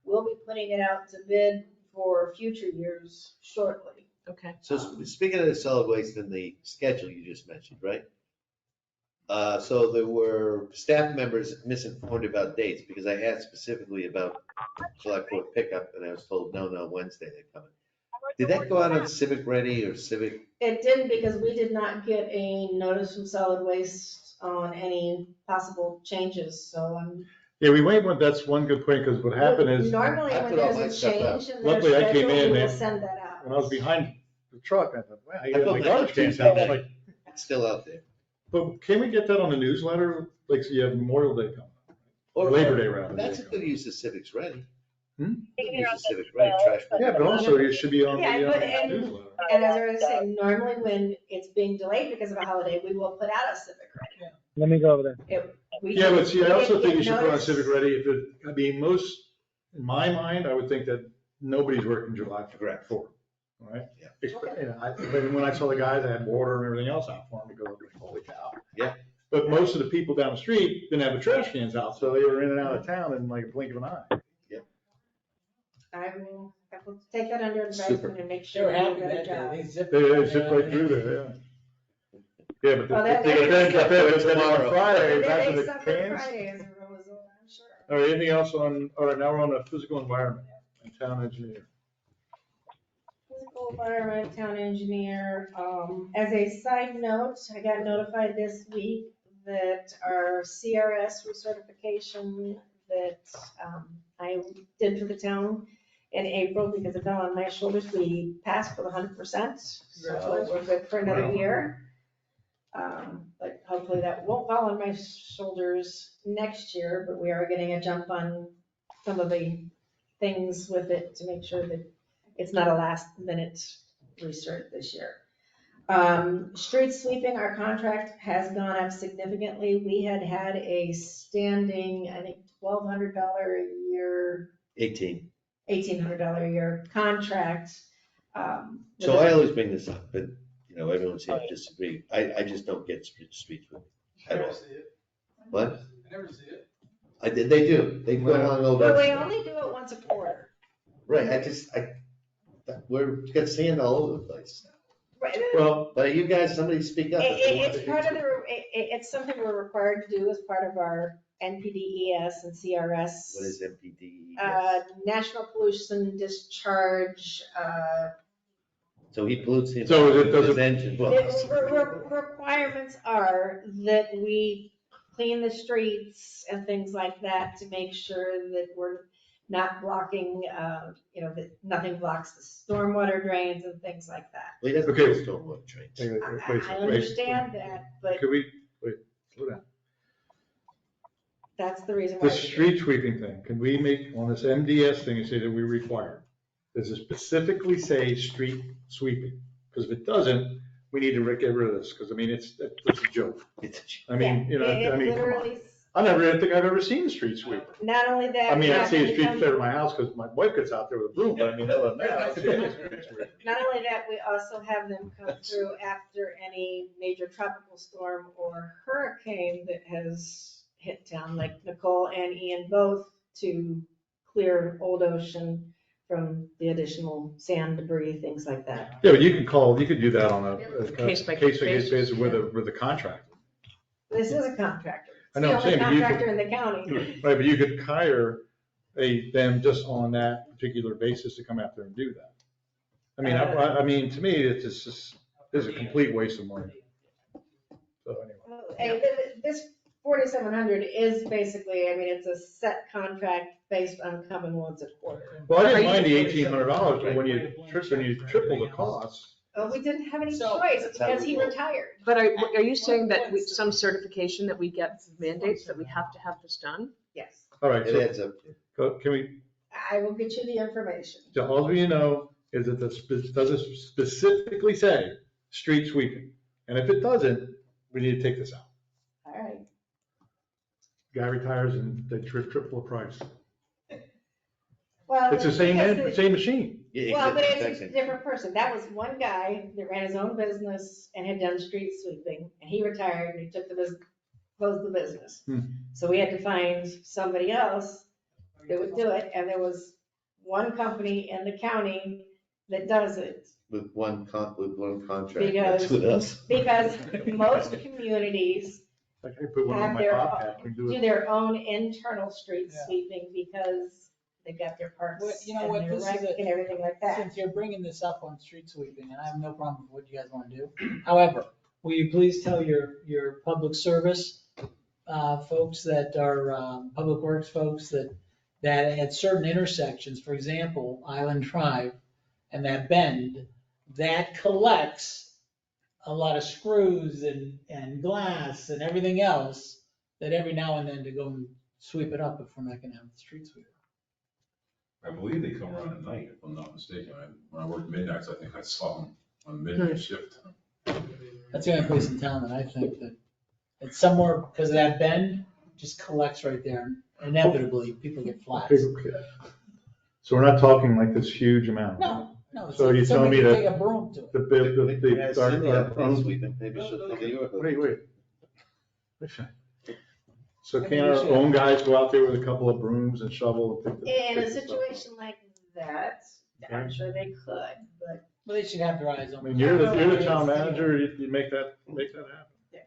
We'll be putting it out to bid for future years shortly. Okay. So speaking of the solid waste and the schedule you just mentioned, right? So there were staff members misinformed about dates because I asked specifically about July 4th pickup and I was told, no, Wednesday they're coming. Did that go out on Civic Ready or Civic? It didn't because we did not get a notice from solid waste on any possible changes, so I'm. Yeah, we might want, that's one good point, because what happened is, Normally, I when put all my there's a stuff out. change in their Luckily, I came schedule, in we will and send that out. when I was behind the truck, I thought, wow, I I got put my my garbage cans Tuesday out. I'm night. like, It's still out there. but can we get that on the newsletter? Like, so you have Memorial Day coming, or Or Labor Day rather. That's a good use of Civics Ready. Hmm? Good use of Civic Ready, trash. Yeah, but also it should be on the Yeah, but and- newsletter. And as I was saying, normally when it's being delayed because of a holiday, we will put out a Civic Ready. Let me go over there. Yeah, but see, I also think you should put on notice. Civic Ready, if it, I mean, most, in my mind, I would think that nobody's working July 4th, all right? Yeah. You know, but when I saw the guys, I had water and everything else out for them to go, holy cow. Yeah. But most of the people down the street didn't have the trash cans out, so they were in and out of town in like a blink of an eye. I will take that under Super. advisement and make They sure were we do happy a that good day. job. They zipped. They zipped right through there, yeah. Yeah, but Well, then on Friday, back to They the suffered cans. Friday as a result, I'm sure. All right, anything else on, all right, now we're on the physical environment and town engineer. Physical environment, town engineer, as a side note, I got notified this week that our CRS recertification that, I did for the town in April because it fell on my shoulders, we passed with 100%. So we're good for another year. But hopefully that won't fall on my shoulders next year, but we are getting a jump on some of the things with it to make sure that it's not a last minute recert this year. Street sweeping, our contract has gone up significantly. We had a standing, I think, $1,200 a year, 18. $1,800 a year contract. So I always bring this up, but, everyone seems to disagree. I just don't get streets with at all. What? I never see it. They do. They go along over. But we only do it once a quarter. Right, we're got sand all over the place. Right. Well, But you guys, somebody speak up. It's part of it's something we're required to do as part of our NPDES and CRS. What is MPD? National Pollution Discharge, So he pollutes the So is it- does his it- engine. Well, the requirements are that we clean the streets and things like that to make sure that we're not blocking, that nothing blocks the stormwater drains and things like that. he doesn't Okay. pollute stormwater drains. I understand that, but Could we, wait, slow down. that's the reason why. The street sweeping thing, can we make, on this MDS thing, and say that we require? Does it specifically say street sweeping? Because if it doesn't, we need to get rid of this, because I mean, it's a joke. I mean, It come on. literally, I don't think I've ever seen a street sweeper. not only that. I mean, I we see have a to street come- sweeper at my house because my wife gets out there with a broom, but I mean, other than that, I don't see any street sweeper. Not only that, we also have them come through after any major tropical storm or hurricane that has hit town, like Nicole and Ian both, to clear Old Ocean from the additional sand, debris, things like that. Yeah, but you could do that on a Case by case case. basis with a contractor. This is a contractor. I know, I'm It's the saying, but only you could- contractor in the county. Right, but you could hire them just on that particular basis to come out there and do that. I mean, I mean, to me, it's just, it's a complete waste of money. So anyway. Hey, this 4,700 is basically, I mean, it's a set contract based on coming once a quarter. Well, I didn't mind the $1,800, but when you triple the cost. Oh, we didn't have any So- choice That's how because we he roll. retired. But are you saying that some certification that we get mandates that we have to have this done? Yes, All right, It adds up. so can we, I will get you the information. so all you know is that does it specifically say street sweeping? And if it doesn't, we need to take this out. All right. Guy retires and they triple the price. Well, It's the same, because same machine. Yeah, Well, but it's a exactly. different person. That was one guy that ran his own business and had done street sweeping, and he retired and he took the business, closed the business. Hmm. So we had to find somebody else that would do it, and there was one company in the county that does it. With one contract, Because- that's with us. Because most communities Like I put one on have my their, Bobcat, we do do it. their own internal street Yeah. sweeping because they've got their Well, parks you know and what, their this is rec a- and everything like that. Since you're bringing this up on street sweeping, and I have no problem with what you guys want to do. However, will you please tell your public service folks that are, public works folks that at certain intersections, for example, Island Drive and that bend, that collects a lot of screws and glass and everything else, that every now and then to go and sweep it up if we're not gonna have the street sweeper. I believe they come around at night, if I'm not mistaken. When I worked midnights, I think I saw them on midnight shift. That's the only place in town that I think that it's somewhere, because of that bend, just collects right there. Inevitably, people get flats. So we're not talking like this huge amount. No, no. So you're telling me somebody can that Take a broom to it. Yeah, Cindy out there sweeping, maybe she'll think of you. Wait. So can our own guys go out there with a couple of brooms and shovel and pick the? In a pick the stuff up? situation like that, I'm sure they could, but Well, they should have their eyes I on. mean, you're the town manager, you make that happen.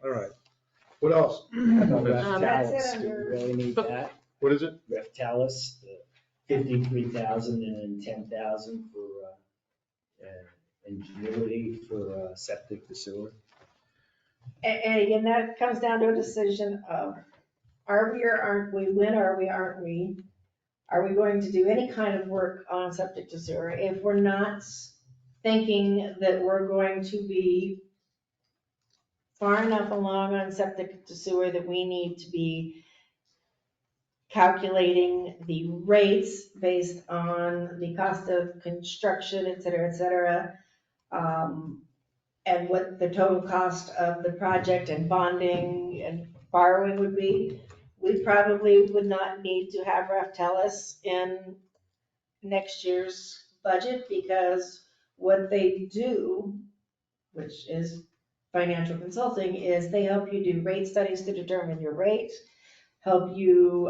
All right. What else? That's it Reftalis, do we under- really need that? What is it? Reftalis, the 53,000 and then 10,000 for ingenuity for septic to sewer. and again, that comes down to a decision of, are we or aren't we, when are we, aren't we? Are we going to do any kind of work on septic to sewer? If we're not thinking that we're going to be far enough along on septic to sewer that we need to be calculating the rates based on the cost of construction, et cetera, and what the total cost of the project and bonding and borrowing would be, we probably would not need to have Reftelis in next year's budget, because what they do, which is financial consulting, is they help you do rate studies to determine your rate, help you,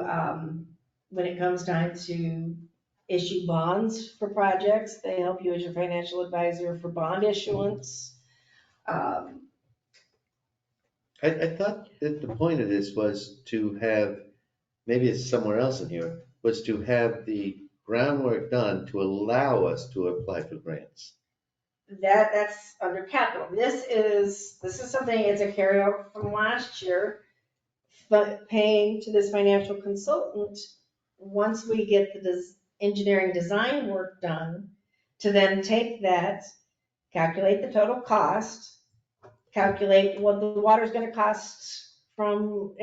when it comes time to issue bonds for projects, they help you as your financial advisor for bond issuance. I thought that the point of this was to have, maybe it's somewhere else in here, was to have the groundwork done to allow us to apply for grants. That's under capital. This is something, it's a carryover from last year, but paying to this financial consultant, once we get the engineering design work done, to then take that, calculate the total cost, calculate what the water's gonna cost from,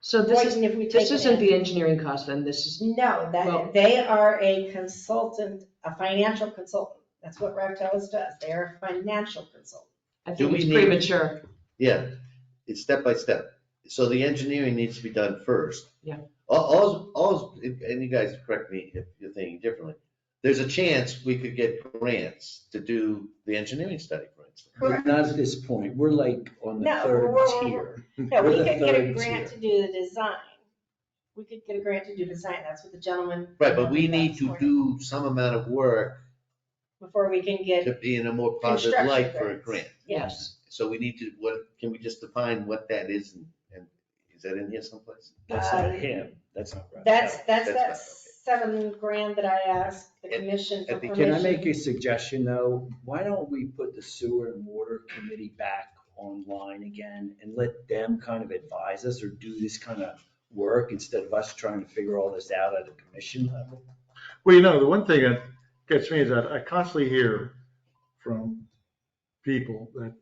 So this Boynton if we take it isn't in. the engineering cost then, this is, No, Well- they are a consultant, a financial consultant. That's what Reftelis does. They are a financial consultant. I Do think we it's need- premature. Yeah, it's step by step. So the engineering needs to be done first. Yeah. And you guys correct me if you're thinking differently. There's a chance we could get grants to do the engineering study, for instance. But not at this point, we're like on the No, third we're- tier. No, we We're the could get a third grant tier. to do the design. We could get a grant to do design. That's what the gentleman. Right, but we need to do some amount of work Before we can get, to be in a more positive Construction light for a grants. grant. yes. So we need to, can we just define what that is and is that in here someplace? That's not him, that's not right. That's That's that not $7,000 that I asked the And- commission for and permission. Can I make a suggestion though? Why don't we put the sewer and water committee back online again and let them kind of advise us or do this kind of work instead of us trying to figure all this out at a commission level? Well, you know, the one thing that gets me is that I constantly hear from people that,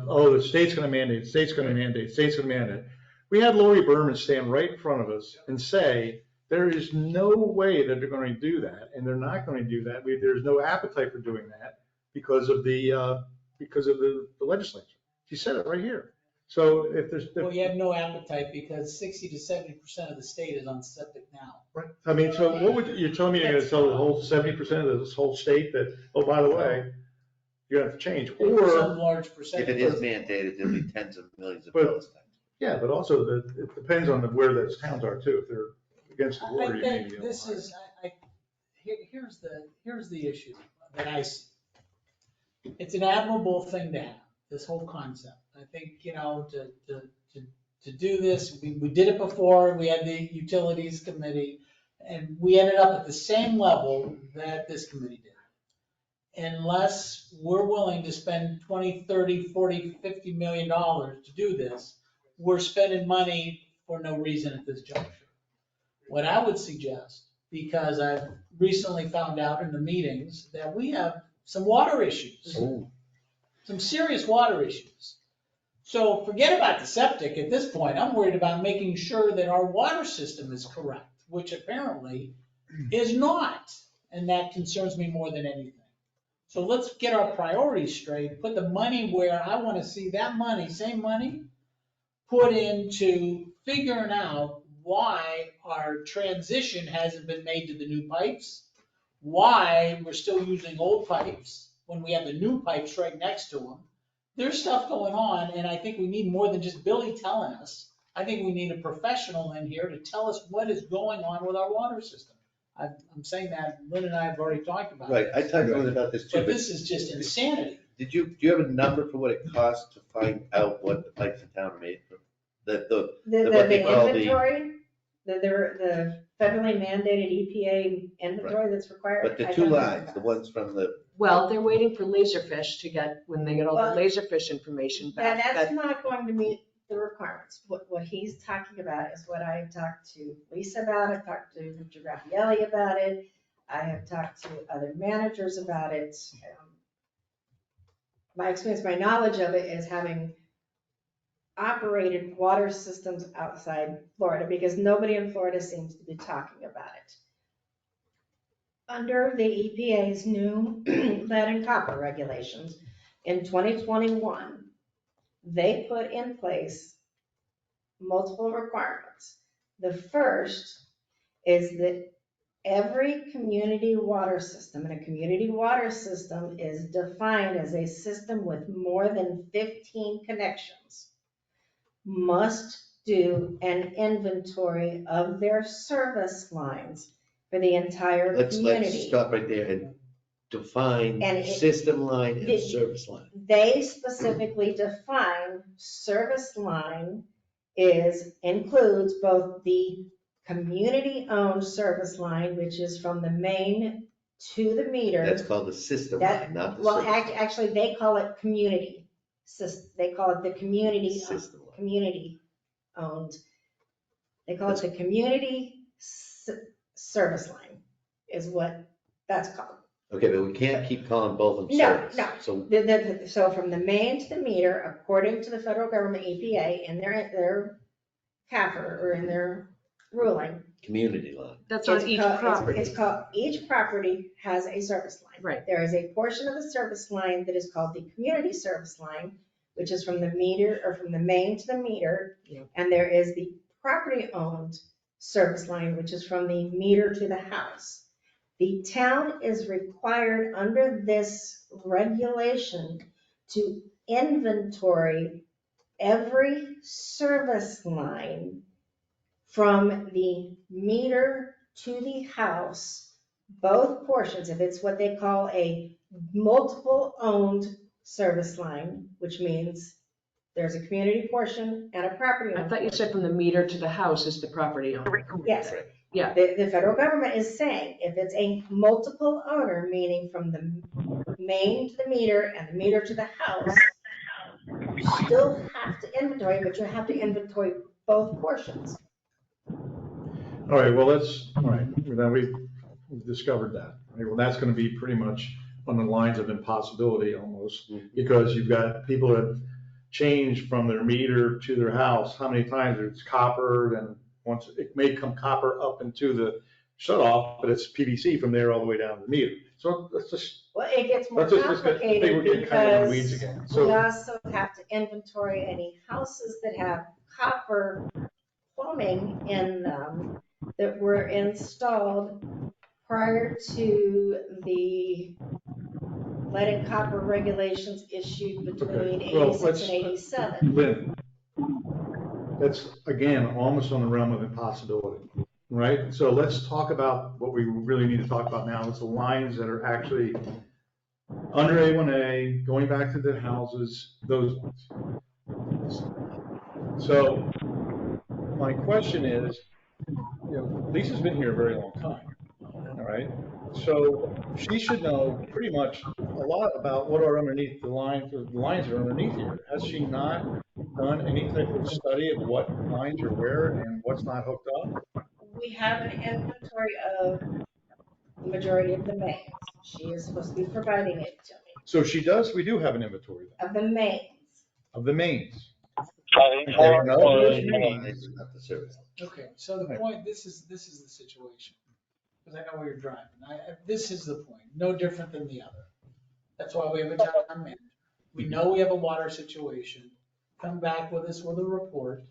oh, the state's gonna mandate, the state's gonna mandate, the state's gonna mandate. We had Lori Berman stand right in front of us and say, there is no way that they're gonna do that, and they're not gonna do that. There's no appetite for doing that because of the legislature. She said it right here. So if there's. Well, you have no appetite because 60 to 70% of the state is on septic now. Right. I mean, so what would, you're telling me you're gonna tell the whole 70% of this whole state that, oh, by the way, you have to change, or, Some large If percentage. it is mandated, there'll be tens of millions of But- dollars. yeah, but also it depends on where those towns are too. If they're against the I water, you may think be. this is, here's the issue that I see. It's an admirable thing to have, this whole concept. I think, you know, to do this, we did it before, we had the utilities committee, and we ended up at the same level that this committee did. Unless we're willing to spend 20, 30, 40, $50 million to do this, we're spending money for no reason at this juncture. What I would suggest, because I've recently found out in the meetings that we have some water issues, some serious water issues. So forget about the septic at this point. I'm worried about making sure that our water system is correct, which apparently is not. And that concerns me more than anything. So let's get our priorities straight, put the money where I want to see that money, same money, put into figuring out why our transition hasn't been made to the new pipes, why we're still using old pipes when we have the new pipes right next to them. There's stuff going on, and I think we need more than just Billy telling us. I think we need a professional in here to tell us what is going on with our water system. I'm saying that, Lynn and I have already talked about it. Right, I talked to him about this too, But but this is just insanity. do you have a number for what it costs to find out what the pipes in town are made from? The what they call the- inventory, the federally mandated EPA inventory that's required. But the I two don't know lines, about. the ones from the, Well, they're waiting for Laserfish to get, when they get all Well, the Laserfish information Now, back. that's not going to meet the requirements. What he's talking about is what I talked to Lisa about, I've talked to Mr. Raffaelli about it, I have talked to other managers about it. My experience, my knowledge of it is having operated water systems outside Florida, because nobody in Florida seems to be talking about it. Under the EPA's new lead and copper regulations in 2021, they put in place multiple requirements. The first is that every community water system, and a community water system is defined as a system with more than 15 connections, must do an inventory of their service lines for the entire let's community. stop right there and define And system line and service line. They specifically define service line includes both the community-owned service line, which is from the main to the meter. That's called the system That- line, not the Well, service line. actually, they call it community. They call it the community, System line. community-owned. They call it the community service line, is what that's called. Okay, but we can't keep calling both of them No, service. no. So So from the main to the meter, according to the federal government, EPA, in their CAFR, or in their ruling. community line. That's on each property. It's called, each property has a service line. Right. There is a portion of the service line that is called the community service line, which is from the meter, or from the main to the meter. Yeah. And there is the property-owned service line, which is from the meter to the house. The town is required under this regulation to inventory every service line from the meter to the house, both portions. If it's what they call a multiple owned service line, which means there's a community portion and a property I owned. thought you said from the meter to the house is the property owner. Yes. Yeah. The federal government is saying if it's a multiple owner, meaning from the main to the meter and the meter to the house, you still have to inventory, but you have to inventory both portions. All right, well, all right, now we've discovered that. All right, well, that's gonna be pretty much on the lines of impossibility almost, because you've got people that change from their meter to their house, how many times it's copper, and once, it may come copper up into the shut off, but it's PVC from there all the way down to the meter. So let's just, Well, it gets more let's just, I think we're complicated getting kind of in the weeds because again. we So, also have to inventory any houses that have copper plumbing in them that were installed prior to the lead and copper regulations issued between Okay, well, 86 let's- and 87. Lynn, that's, again, almost on the realm of impossibility, right? So let's talk about what we really need to talk about now, is the lines that are actually under A1A, going back to the houses, those ones. So my question is, Lisa's been here a very long time, all right? So she should know pretty much a lot about what are underneath the lines that are underneath here. Has she not done any type of study of what lines are where and what's not hooked up? We have an inventory of the majority of the mains. She is supposed to be providing it to me, So she does, we do have an inventory of the mains. of the mains. It's not the service. Okay, so the point, this is the situation, because I know where you're driving. This is the point, no different than the other. That's why we have a town manager. We know we have a water situation. Come back with us with a report.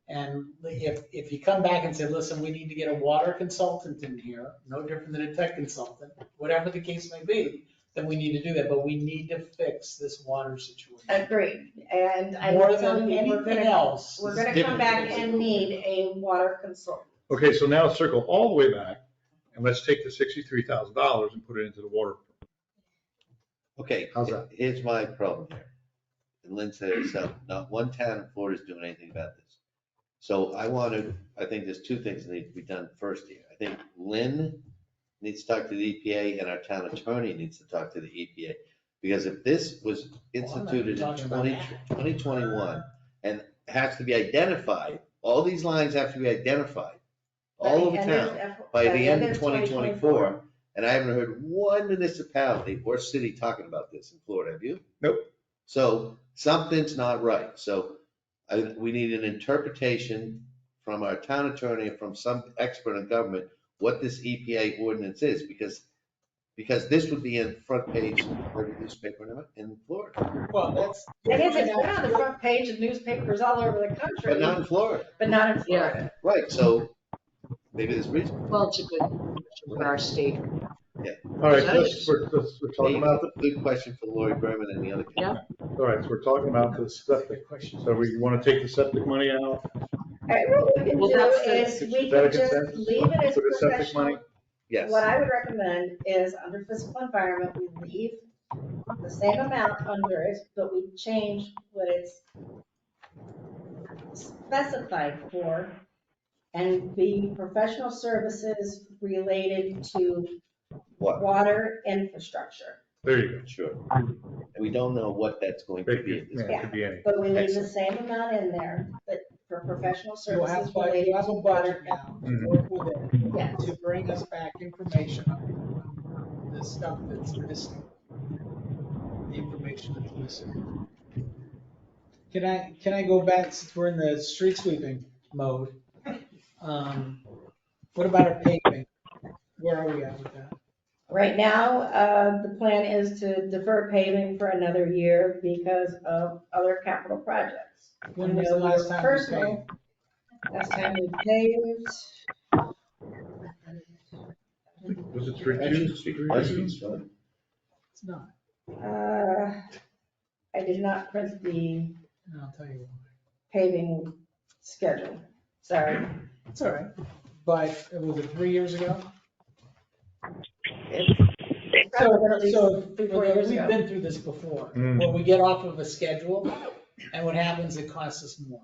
And if you come back and say, listen, we need to get a water consultant in here, no different than a tech consultant, whatever the case may be, then we need to do that, but we need to fix this water situation. Agreed, and I'm More than telling you, anything else. we're gonna come back and need a water consultant. Okay, so now circle all the way back and let's take the $63,000 and put it into the water. Okay, How's that? here's my problem here. And Lynn said it herself, not one town in Florida is doing anything about this. So I think there's two things that need to be done first here. I think Lynn needs to talk to the EPA and our town attorney needs to talk to the EPA. Because if this was instituted in 2021 and has to be identified, all these lines have to be identified, all over town, by the end of 2024. And I haven't heard one municipality or city talking about this in Florida, have you? Nope. So something's not right. So we need an interpretation from our town attorney, from some expert in government, what this EPA ordinance is, because this would be in front page of every newspaper in Florida. Well, that's. It is, it's been on the front page of newspapers all over the country. But not in Florida. But not in Florida. Right, so maybe there's reason. Well, it's a good question for our state. All right, we're talking about Good question for Lori Berman and the other. Yeah. all right, so we're talking about the septic. So we want to take the septic money out? All right, what we can Well, do that's is we Is that a can just consensus? leave it as For the septic money? professional. Yes. What I would recommend is under physical environment, we leave the same amount under it, but we change what it's specified for and be professional services related to What? water infrastructure. There you go. Sure. And we don't know what that's going to be. Yeah, it could be any. But we leave the same amount in there, but for professional You have, services related you have to a water. budget now to work with it, Yes. to bring us back information on the stuff that's missing. The information that's missing. Can I go back, since we're in the street sweeping mode? What about our paving? Where are we at with that? Right now, the plan is to defer paving for another year because of other capital projects. When was the last time we Personal, last time we paved, Was it street two? It's not. I did not print the And I'll tell you why. paving schedule, sorry. It's all right. But was it 3 years ago? It's probably been at least So 3-4 years we've ago. been through this before, Mm. where we get off of a schedule, and what happens, it costs us more.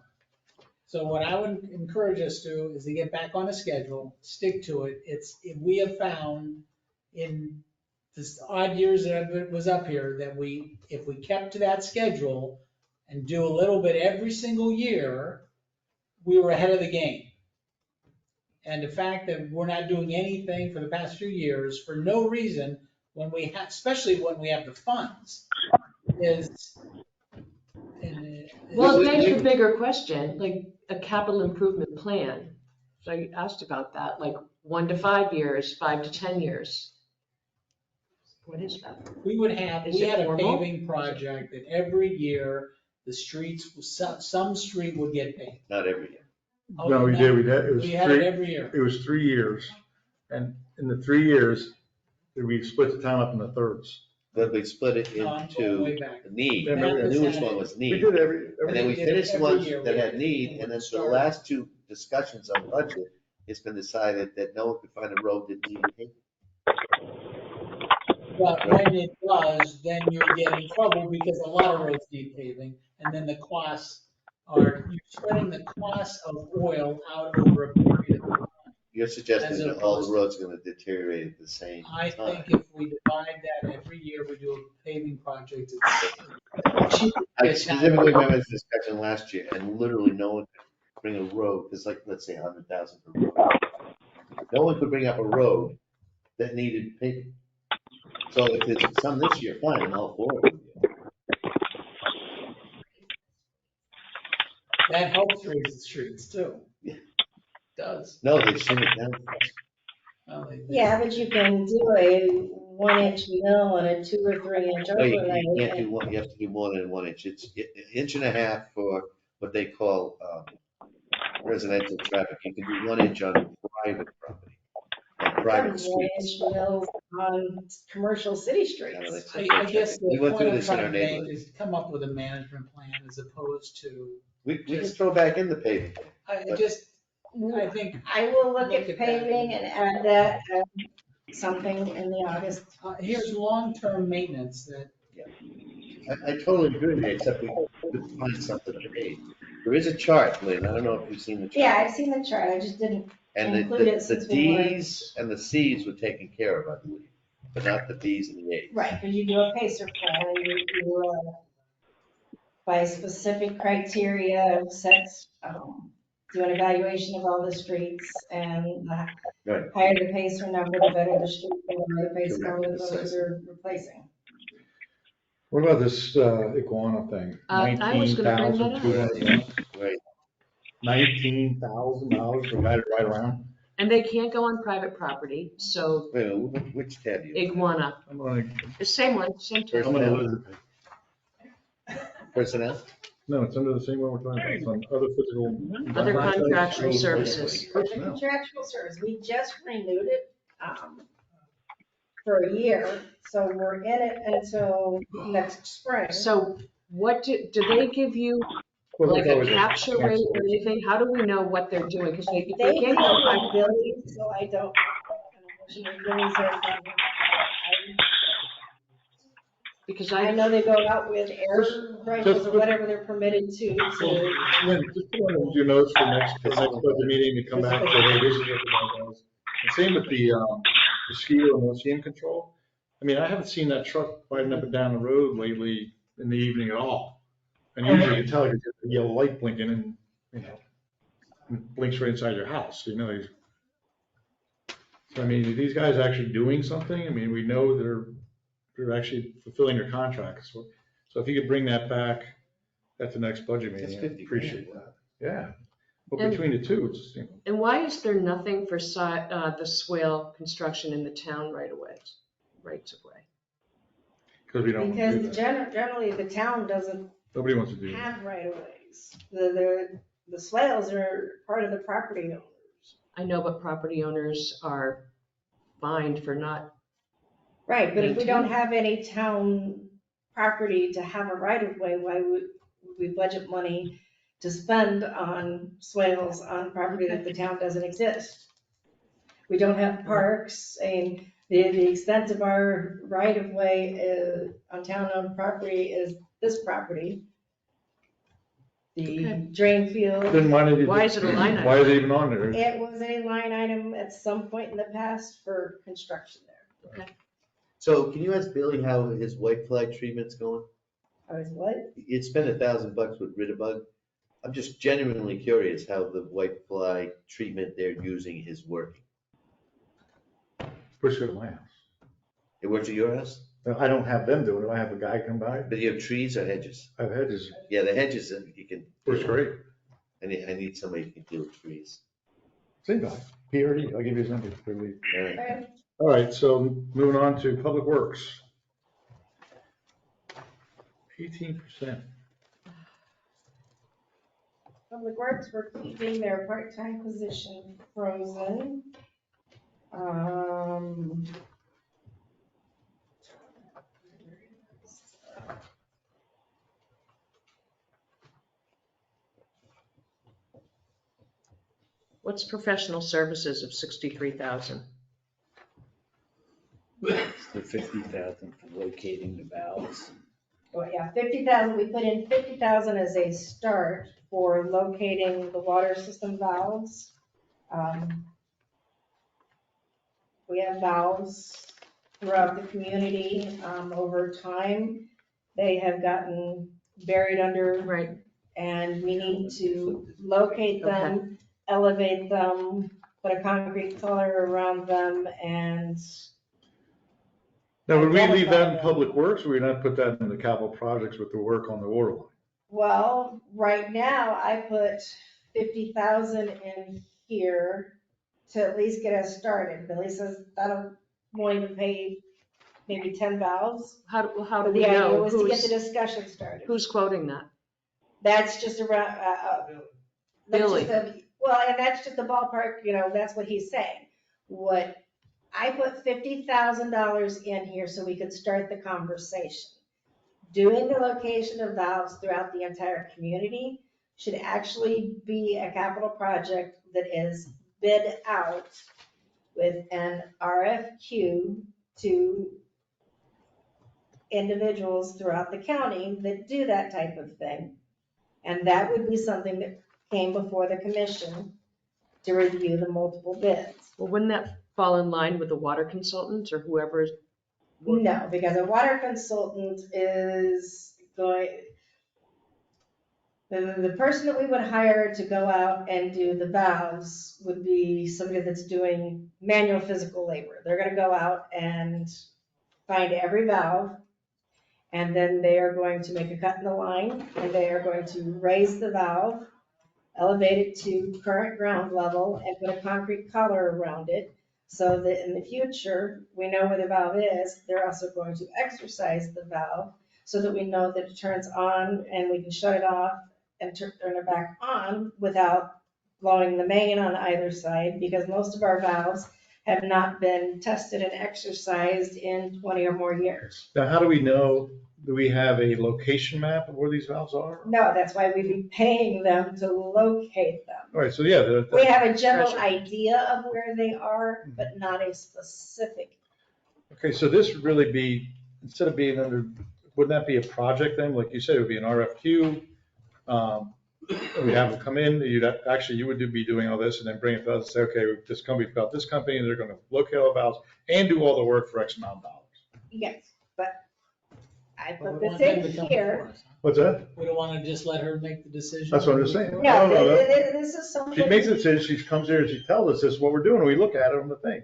So what I would encourage us to is to get back on a schedule, stick to it. We have found in this odd years that I was up here, that if we kept to that schedule and do a little bit every single year, we were ahead of the game. And the fact that we're not doing anything for the past few years for no reason, when we have, especially when we have the funds, is. Well, it begs the bigger question, like a capital improvement plan. So I asked about that, like 1 to 5 years, 5 to 10 years. What is that? We had Is it a formal? paving project that every year the streets, some street would get paved. Not every year. No, we did, it was We had it three, every year. it was 3 years. And in the 3 years, we split the town up into thirds. But we split it No, I'm going way into back. need. Remember, The that newest was- one was We need. did every And then we did it finished the every ones year. that We had had- need, we and then for the started. last two discussions on budget, it's been decided that no one could find a road that needed paving. But when it does, then you'll get in trouble because a lot of roads need paving, and then the costs you're spreading the cost of oil out over a period of time. You're suggesting As that all opposed- the roads are gonna deteriorate at the same I time. think if we divide that every year, we do a paving project, it's cheaper. I specifically remember this discussion last year, and literally no one could bring a road, it's like, let's say 100,000 per road. No one could bring up a road that needed paving. So if there's some this year, fine, I'm all for it. That helps raise the streets too. Yeah. Does. No, they send it down. Well, they- Yeah, but you can do a 1-inch mill and a 2 or 3 inch No, you overlay. can't do one, you have to do more than 1 inch. It's an inch and a half for what they call residential traffic. You can do 1 inch on private property, on private 1 streets. inch mills on commercial city I streets. don't know, that's- I guess We the went point through I'm this in our trying to make neighborhood. is to come up with a management plan as opposed to, We can throw back in the paving. I think, I will look Look at at that. paving and add that, something in the August. here's long-term maintenance that, I totally agree with you, except we could find something to pay. There is a chart, Lynn, I don't know if you've seen the chart. Yeah, I've seen the chart, I just didn't And include it the since we weren't. Ds and the Cs were taken care of, I believe, but not the Bs and the As. Right, because you do a pacer plan and you by specific criteria, sets, do an evaluation of all the streets and the Right. higher the pacer number, the better the street, the lower the pacer number, the Correct. those you're replacing. What about this iguana thing? I was gonna bring that up. $19,200. Right. $19,000 for a guy to ride around? And they can't go on private property, so Wait a minute, which tab you? iguana, I'm gonna, the same one, same I'm time. gonna lose it. Personnel? No, it's under the same one we're talking about, it's on other physical. Other contractual services. For the contractual service, we just renewed it, for a year, so we're in it until next spring. So what do they give you, Well, like there's a always capture rate or anything? How do we know what they're doing? Because they They can't have go by, my billing, so I don't. Billing says, because I I, know they go out with air rifles or whatever they're permitted to. Lynn, just put on your notes for next budget meeting to come back and say, hey, this is what the guy does. And same with the mosquito and mosquito control. I mean, I haven't seen that truck riding up and down the road lately in the evening at all. And usually you can tell you get a yellow light blinking and, it blinks right inside your house, he's. So I mean, are these guys actually doing something? I mean, we know they're actually fulfilling their contracts. So if you could bring that back at the next budget That's meeting, I 50 appreciate grand. that. Yeah. But And- between the two, it's, and why is there nothing for the swale construction in the town rights of way? because we don't want to do Because that. generally, the town doesn't Nobody wants to do that. have right of ways. The swales are part of the property owners. I know, but property owners are fined for not, Right, but if we don't have any town property to have a right of way, why would we budget money to spend on swales on property that the town doesn't exist? We don't have parks, and the extent of our right of way on town-owned property is this property. The Okay. drain field, Then Why is it a line item? Why is it even on there? it was a line item at some point in the past for construction there. So can you ask Billy how his white flag treatment's going? I was what? You'd spend $1,000 with Ritterbug. I'm just genuinely curious how the white fly treatment they're using is working. Push it at my house. It works at your house? No, I don't have them do it. I have a guy come by. But you have trees or hedges? I have hedges. Yeah, the hedges, you can. Works great. I need somebody who can deal with trees. Same guy. PRD. I'll give you his number. All right. All right, so moving on to Public Works. 18%. Public Works, we're keeping their part-time position frozen. What's professional services of 63,000? It's the 50,000 for locating the valves. Well, yeah, 50,000, we put in 50,000 as a start for locating the water system valves. We have valves throughout the community. Over time, they have gotten buried under. Right. And we need to locate them, elevate them, put a concrete collar around them, and Now, would we leave that in Public Works, or would we not put that in the capital projects with the work on the water line? well, right now, I put 50,000 in here to at least get us started. Billy says that'll won't even pay maybe 10 valves. How do But we the idea know was to get the who's, discussion started. who's quoting that? That's just around, that's Billy. just well, and that's just the ballpark, that's what he's saying. What, I put $50,000 in here so we could start the conversation. Doing the location of valves throughout the entire community should actually be a capital project that is bid out with an RFQ to individuals throughout the county that do that type of thing. And that would be something that came before the commission to review the multiple bids. Well, wouldn't that fall in line with the water consultant or whoever's? No, because a water consultant is going, the person that we would hire to go out and do the valves would be somebody that's doing manual physical labor. They're gonna go out and find every valve, and then they are going to make a cut in the line, and they are going to raise the valve, elevate it to current ground level, and put a concrete collar around it, so that in the future, we know where the valve is. They're also going to exercise the valve, so that we know that it turns on, and we can shut it off and turn it back on without blowing the main on either side, because most of our valves have not been tested and exercised in 20 or more years. Now, how do we know, do we have a location map of where these valves are? No, that's why we'd be paying them to locate them. All right, so yeah. We have a general idea of where they are, but not a specific. Okay, so this would really be, instead of being under, wouldn't that be a project then? Like you said, it would be an RFQ. We'd have them come in, you would be doing all this and then bring it to us and say, okay, this company's got this company and they're gonna locate all the valves and do all the work for X amount of dollars. Yes, but I But put we want this them to in come here. before us, huh? What's that? We don't want to just let her make the decision. That's what I'm just saying. No, No. this is something. She makes a decision, she comes here and she tells us this is what we're doing, and we look at it on the thing.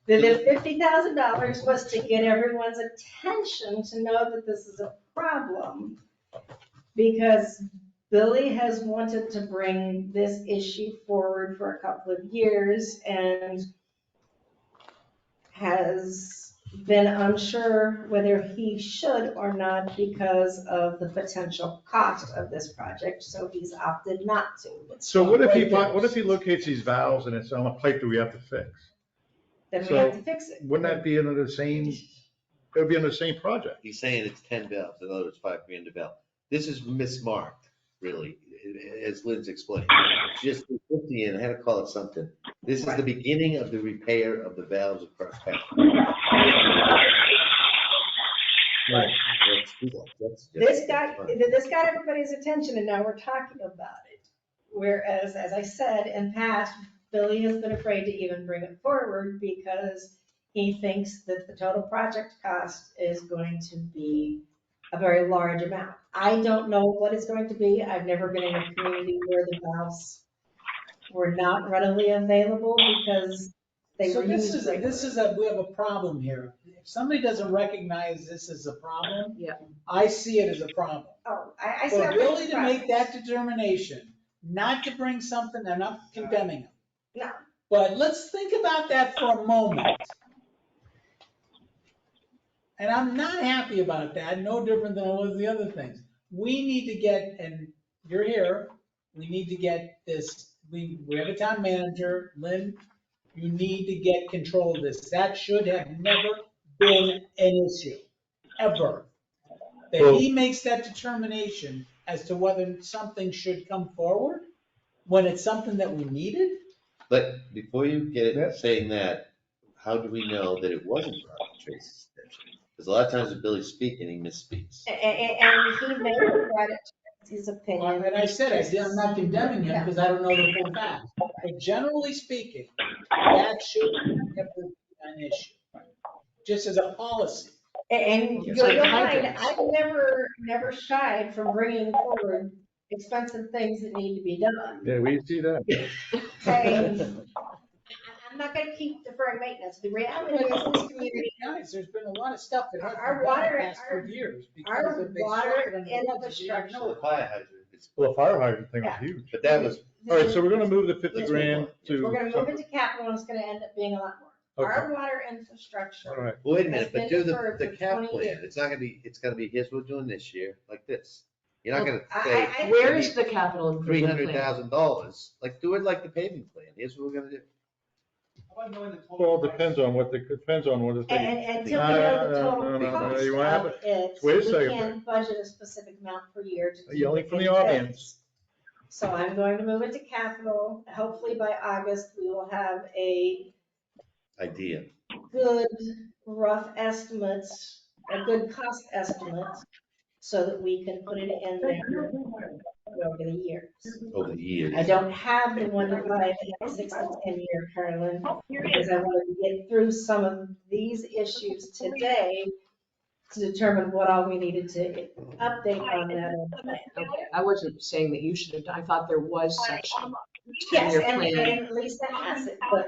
The $50,000 was to get everyone's attention to know that this is a problem. Because Billy has wanted to bring this issue forward for a couple of years and has been unsure whether he should or not because of the potential cost of this project, so he's opted not to. So what if he locates these valves and it's on a pipe that we have to fix? Then we have to fix it. Wouldn't that be under the same, it would be under the same project? He's saying it's 10 valves, in other words, $5,000 a valve. This is mismarked, really, as Lynn's explained. Just 50, and I had to call it something. This is the beginning of the repair of the valves across town. Right. Let's do that. This got everybody's attention, and now we're talking about it. Whereas, as I said, in past, Billy has been afraid to even bring it forward because he thinks that the total project cost is going to be a very large amount. I don't know what it's going to be. I've never been in a community where the valves were not readily available because they So were this used is, regularly. we have a problem here. If somebody doesn't recognize this as a problem, Yeah. I see it as a problem. Oh, I see. For everything's Billy to make process. that determination, not to bring something, I'm not condemning him. No. But let's think about that for a moment. And I'm not happy about that, no different than I was the other things. We need to get, and you're here, we need to get this, we have a town manager, Lynn, you need to get control of this. That should have never been an issue, ever. That he makes that determination as to whether something should come forward when it's something that we needed. But before you get it saying that, how do we know that it wasn't brought to Tracy's attention? Because a lot of times when Billy's speaking, he misspeaks. And he may have brought it to his opinion. And I said, I'm not condemning him because I don't know the full facts. But generally speaking, that should have been an issue, just as a policy. And you'll find, I've never shied from bringing forward expensive things that need to be done. Yeah, we see that. And I'm not gonna keep deferring maintenance. The reality is this community, Guys, there's been a lot of stuff that has Our been done water- in the past our- 2 years. our because of they water struck it under the rules, you didn't infrastructure- know So the it. fire hydrant is, Well, the fire hydrant thing was huge. but that was, All right, so we're gonna move the 50 grand to. we're gonna move it to capital and it's gonna end up being a lot more. Okay. Our water infrastructure. All right. wait a minute, but Has do been the for cap 20 plan. years. It's not gonna be, it's gonna be, here's what we're doing this year, like this. You're not gonna I- say I- Where is the capital $300,000, improvement plan? like do it like the paving plan. Here's what we're gonna do. Well, it depends on what the thing. And until we know the total No, cost you wanna have of it, Wait a we second. can budget a specific amount per year to do Yelling from the things. audience. So I'm going to move it to capital. Hopefully by August, we will have a Idea. good rough estimate, a good cost estimate, so that we can put it in there over the years. Over the years. I don't have the 1 to 5 and 6 to 10 year, Carolyn, because I wanted to get through some of these issues today to determine what all we needed to update on that old plan. Okay, I wasn't saying that you should have, I thought there was such a Yes, 10-year and plan. Lisa has it, but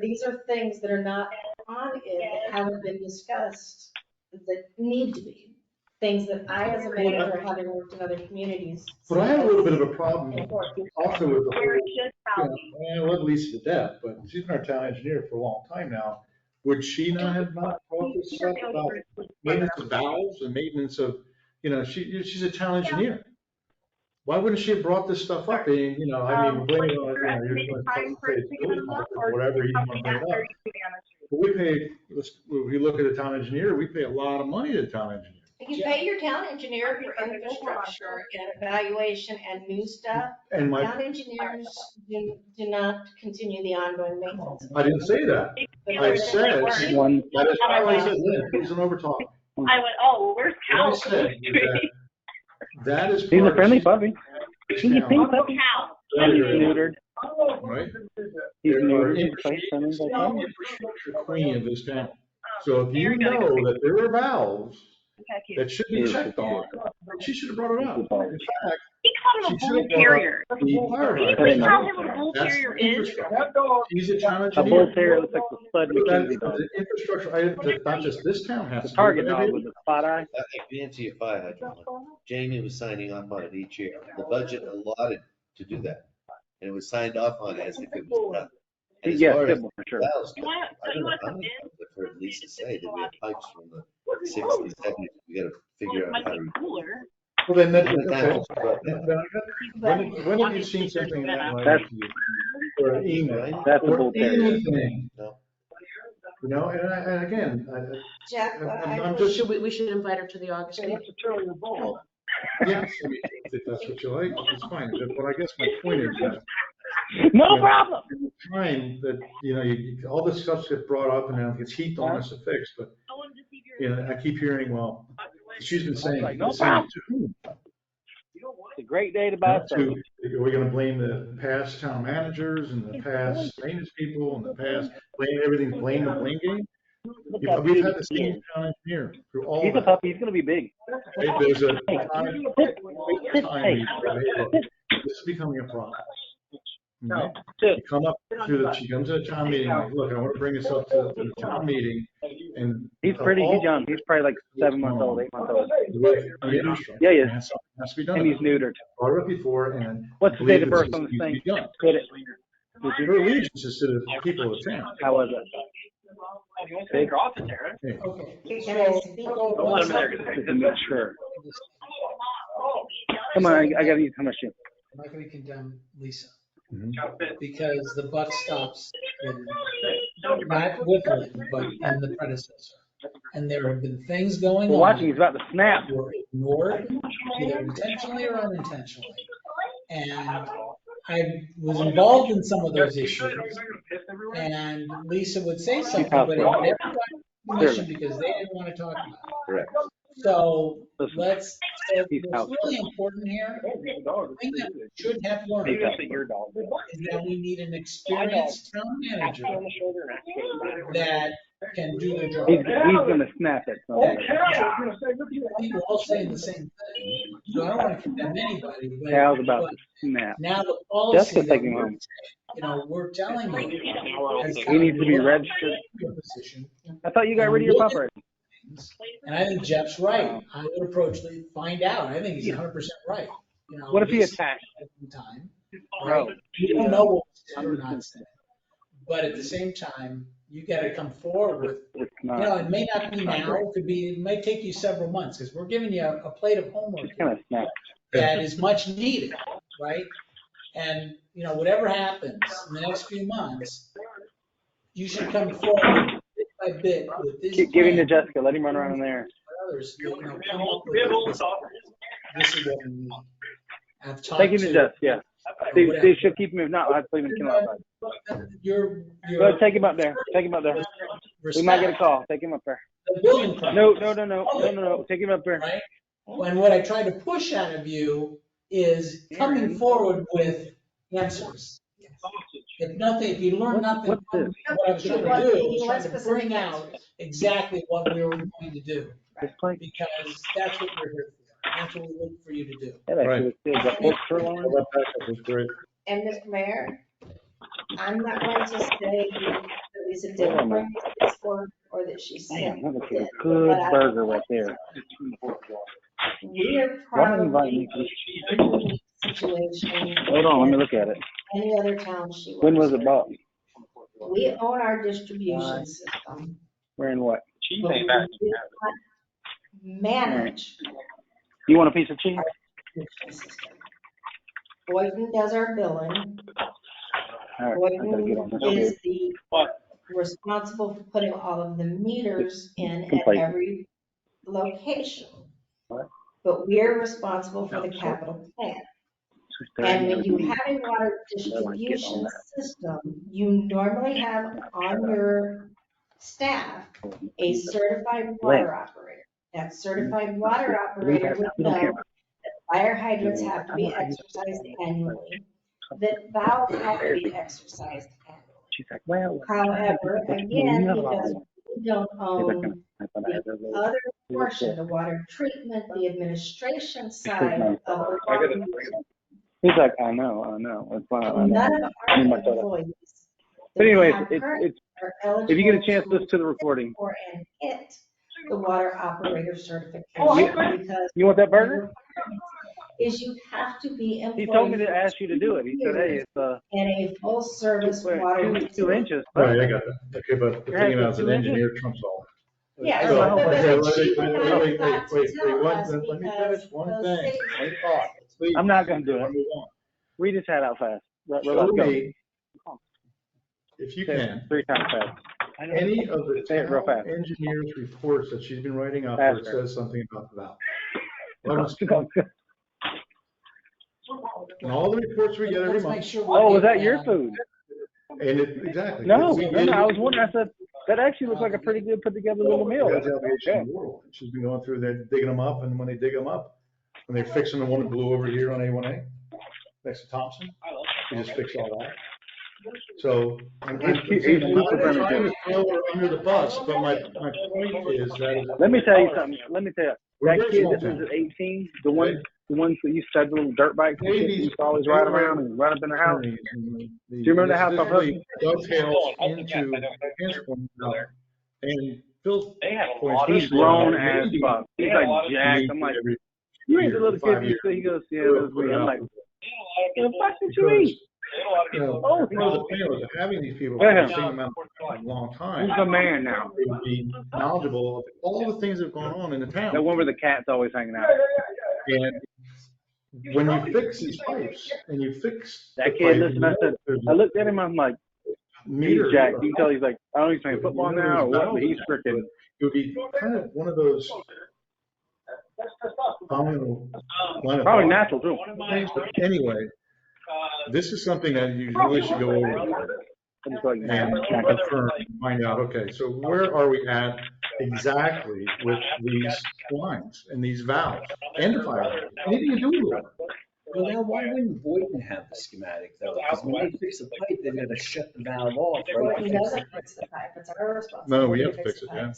these are things that are not on it, that haven't been discussed, that need to be. Things that I, as a manager, having worked in other communities. But I have a little bit of a problem Important. also with the whole, I love Lisa to death, but she's been our town engineer for a long time now. Would she not have brought this stuff about maintenance of valves and maintenance of, she's a town engineer. Why wouldn't she have brought this stuff up being, I mean, blame it on, you're going to say it's Billy's fault or whatever you want to bring up. But we pay, if you look at a town engineer, we pay a lot of money to the town engineer. You pay your town engineer for infrastructure and evaluation and new stuff. And Town engineers do not continue the ongoing maintenance. I didn't say that. I said, One, that is how I said, Lynn, please don't overtalk. I went, oh, where's What I Cal? said was that is he's a part friendly of puppy. this He's a town, pink puppy. Cal. He's There is, neutered. right? He's There are neutered. He's infrastructure, friendly, but I'm- infrastructure queen of this town. So if you know that there are valves that should be checked on, she should have brought it up. In fact, He called him a she should bull have brought terrier. up the fire Can you hydrant. please tell him what a bull That's terrier is? infrastructure. He's a town A engineer. bull terrier looks like the Spud But that McKenzie is dog. an infrastructure item that not just this town has The to do. target but dog every- with the spot eye. To answer your fire hydrant one, Jamie was signing off on it each year. The budget allotted to do that. And it was signed off on as if it was done. And as Yes, far as Pitbull for sure. valves You go, want- I so don't you know want how some many in? times I've heard Lisa say that we have pipes from the 60s, 70s. We gotta Well, figure it out might how be to. cooler. Well, then that's, One time okay. it's brought that. When have you seen something that like That's- or an email That's a or bull terrier. anything? No. And again, Jack, I'm just, We should invite her to the August meeting. yes, I mean, if that's what you like, it's fine. But I guess my point is that No when- problem. in the time that, all this stuff gets brought up and now it gets heaped on us to fix, but, I wanted to see if you're. I keep hearing, well, she's been saying, Like, no saying problem. to whom? It's a great day to buy a turkey. Are we gonna blame the past town managers and the past maintenance people and the past, blame everything, blame the blame game? Look how We've big had the he same is. town engineer through all He's a that. puppy. He's gonna be big. Right? There's a Hey, time, sit, sit, time, hey, hey, look, sit, this is becoming a problem. Okay? sit. You come up she comes to a town meeting, like, look, I want to bring this up to the town meeting, and. He's pretty. He's young. He's probably like 7 months old, 8 months old. With the infrastructure. Yeah, he is. And something has to be done. And he's neutered. Brought it up before, and. What's the believe date of this birth is- on this needs to thing? be done. Did it? Did you? Her allegiance is to the people of the town. How was it? Big. Hey, Okay, can I speak? Just to make sure. Come on, I gotta use how much you. I'm not gonna condemn Lisa, Mhm. because the buck stops in, not with Lynn, but in the predecessor. And there have been things going We're on. watching. He's about to snap. Were ignored, either intentionally or unintentionally. And I was involved in some of those issues. And Lisa would say something, but it never got permission because they didn't want to talk about it. Correct. So Listen, what's really important here, the thing that should have learned is that we need an experienced town manager that can do their job. he's gonna snap it. People all saying the same thing, so I don't want to condemn anybody, but. Cal's about but to snap. Now the policy Jessica's that taking we're, home. we're telling you. has He needs to be gotten registered. your position. I thought you got rid of your pup already. And I think Jeff's right. I would approach Lee, find out. I think he's 100% right. You know, What if he Lisa- attacked? at the time, Bro. right? You don't know what was said or not said. But at the same time, you got to come forward with, It's you not. know, it may not be now, it might take you several months, because we're giving you a plate of homework It's gonna snap. that is much needed, right? And, you know, whatever happens in the next few months, you should come forward bit by bit with this Give him to plan. Jessica. Let him run around in there. Others, you know, come up with this is what we need. I've talked Take him to Jessica. Yeah. They should keep him. If not, I'll have to leave him in outside. You're. Go ahead, take him up there. Take him up there. We might get a call. Take him up there. The building permit. No. Take him up there. Right? And what I try to push out of you is coming forward with answers. If nothing, if you learn nothing, What's from this? what I was trying to do was trying to bring out exactly what we were going to do. This place? Because that's what we're here for. That's what we look for you to do. That actually was good. That horse fur line? How about that? That was great. And Mr. Mayor, I'm not going to say that Lisa didn't bring this forward or that she said Damn, that looks like it. a good But I- burger right there. We are Why don't you invite probably me to- in a unique situation. Hold on, let me look at it. Any other town she When was works it bought? with. We own our distribution system. Where and what? but we do not Manage You want a piece of cheese? our distribution system. Boynton does our billing. All right, I gotta get on Boynton this. is the responsible for putting all of the meters in at Complete. every location. What? But we're responsible for the capital plan. And when you have a water distribution system, you normally have on your staff a certified water operator. That certified water operator would know that fire hydrants have to be exercised annually, that valves have to be exercised annually. She's like, well. However, again, because we don't own I thought I had the those. other portion, the water treatment, the administration side of the water utility, He's like, I know, it's fine. I none know. of our Need my soda. employees. But anyways, that we have currently it's, are if you get a eligible chance, listen to the recording. for and get the water operator certification because. You want that burger? Is you have to be employed. He told me to ask you to do it. He said, hey, it's, In a full service water. 2 utility. inches. Right, I got that. Okay, but the Yeah, thing about it's an 2 inches. engineer trumps all. Yeah, So, but okay, but she would not have wait, got to wait, tell one- us let me because finish one those thing. cities- One thought, please. I'm not gonna do it. Move on. Read his hat out fast. Let's Show go. me, if you Say it can, 3 times fast. any of the Say it real town fast. engineer's reports that she's been writing up where it Faster. says something about the valve. And all the reports we get every Let's make month, sure we Oh, was get that your food? and it, exactly. No, We no, get no, it. I was wondering, I said, that actually looks like a pretty good put together little meal. That's the obligation in the world. She's been going through there, digging them up, and when they dig them up, when they're fixing the one that blew over here on A1A, next to Thompson, she just fixed all that. So I'm not trying to throw her under the bus, but my point is that. Let me tell you something. Let me tell you. We're That very kid small that town. was at 18, the ones that used to have the little dirt bikes and shit that used to always ride around and run up in their house. Do you remember the house on Hudson? Dovetails into transform and Phil's point. He's grown as fuck. He's like jacked. I'm like, you ain't the little kid you see. He goes, yeah, that's me. I'm like, the fuck did you eat? One of the things was having these people for the same amount of a long time. He's a man now. They would be knowledgeable of all the things that have gone on in the town. That one where the cat's always hanging out. And when you fix these pipes and you fix. That kid, listen, I looked at him, I'm like, he's jacked. You can tell he's like, I don't know, he's playing football now or what, but he's freaking. It would be kind of one of those. Probably natural too. Things, but anyway, this is something that you really should go over and confirm, find out, okay, so where are we at exactly with these lines and these valves and the fire? Anything to do with it? Well, now why wouldn't Boynton have the schematic though? Because when they fix the pipe, they're gonna shut the valve off, right? Boynton doesn't fix the pipe, it's our responsibility. No, we have to fix it, yeah.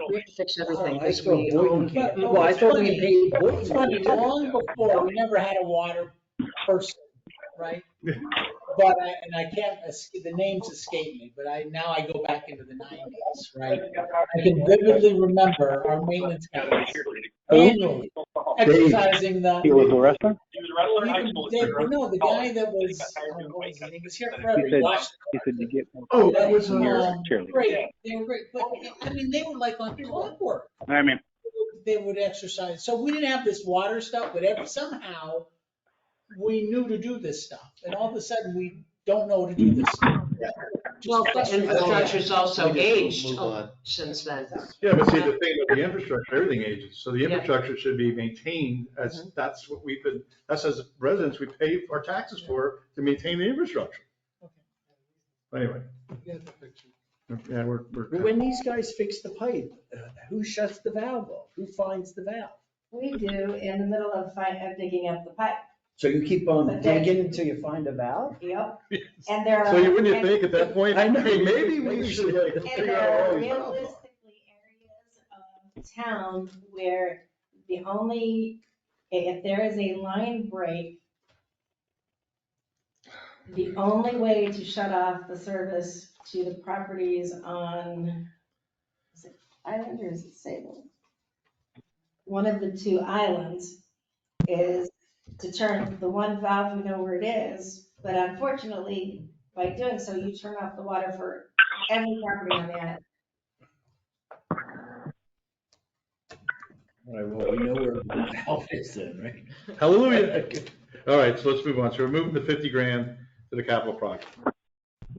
We have to fix everything I because thought we Boynton own. came- Well, I thought we paid Boynton. It's funny, long before, we never had a water person, right? But I can't, the names escape me, but now I go back into the 90s, right? I can vividly remember our maintenance guys annually exercising the. He was a wrestler? No, the guy that was, what was his name? He was here forever. He said you get. Oh, that was Great, they were great, but I mean, they were like on clockwork. I mean, They would exercise, so we didn't have this water stuff, but somehow we knew to do this stuff, and all of a sudden we don't know to do this stuff. Well, the infrastructure's also aged Move on. since then. Yeah, but see, the thing with the infrastructure, everything ages, so the infrastructure should be maintained as, that's what we've been, that's as residents, we pay our taxes for, to maintain the infrastructure. Anyway. Yeah, we're. When these guys fix the pipe, who shuts the valve off? Who finds the valve? We do in the middle of digging up the pipe. So you keep on digging until you find a valve? Yep. And there are. So you wouldn't think at that point, I know. hey, maybe we should like And figure there out are all these valves. realistically areas of town where the only, if there is a line break, the only way to shut off the service to the properties on, is it Island or is it Sable? One of the two islands is to turn the one valve, we know where it is, but unfortunately, by doing so, you turn off the water for every property on the island. All right, well, we know where the valve is then, right? Hallelujah. All right, so let's move on. So we're moving the 50 grand to the capital project,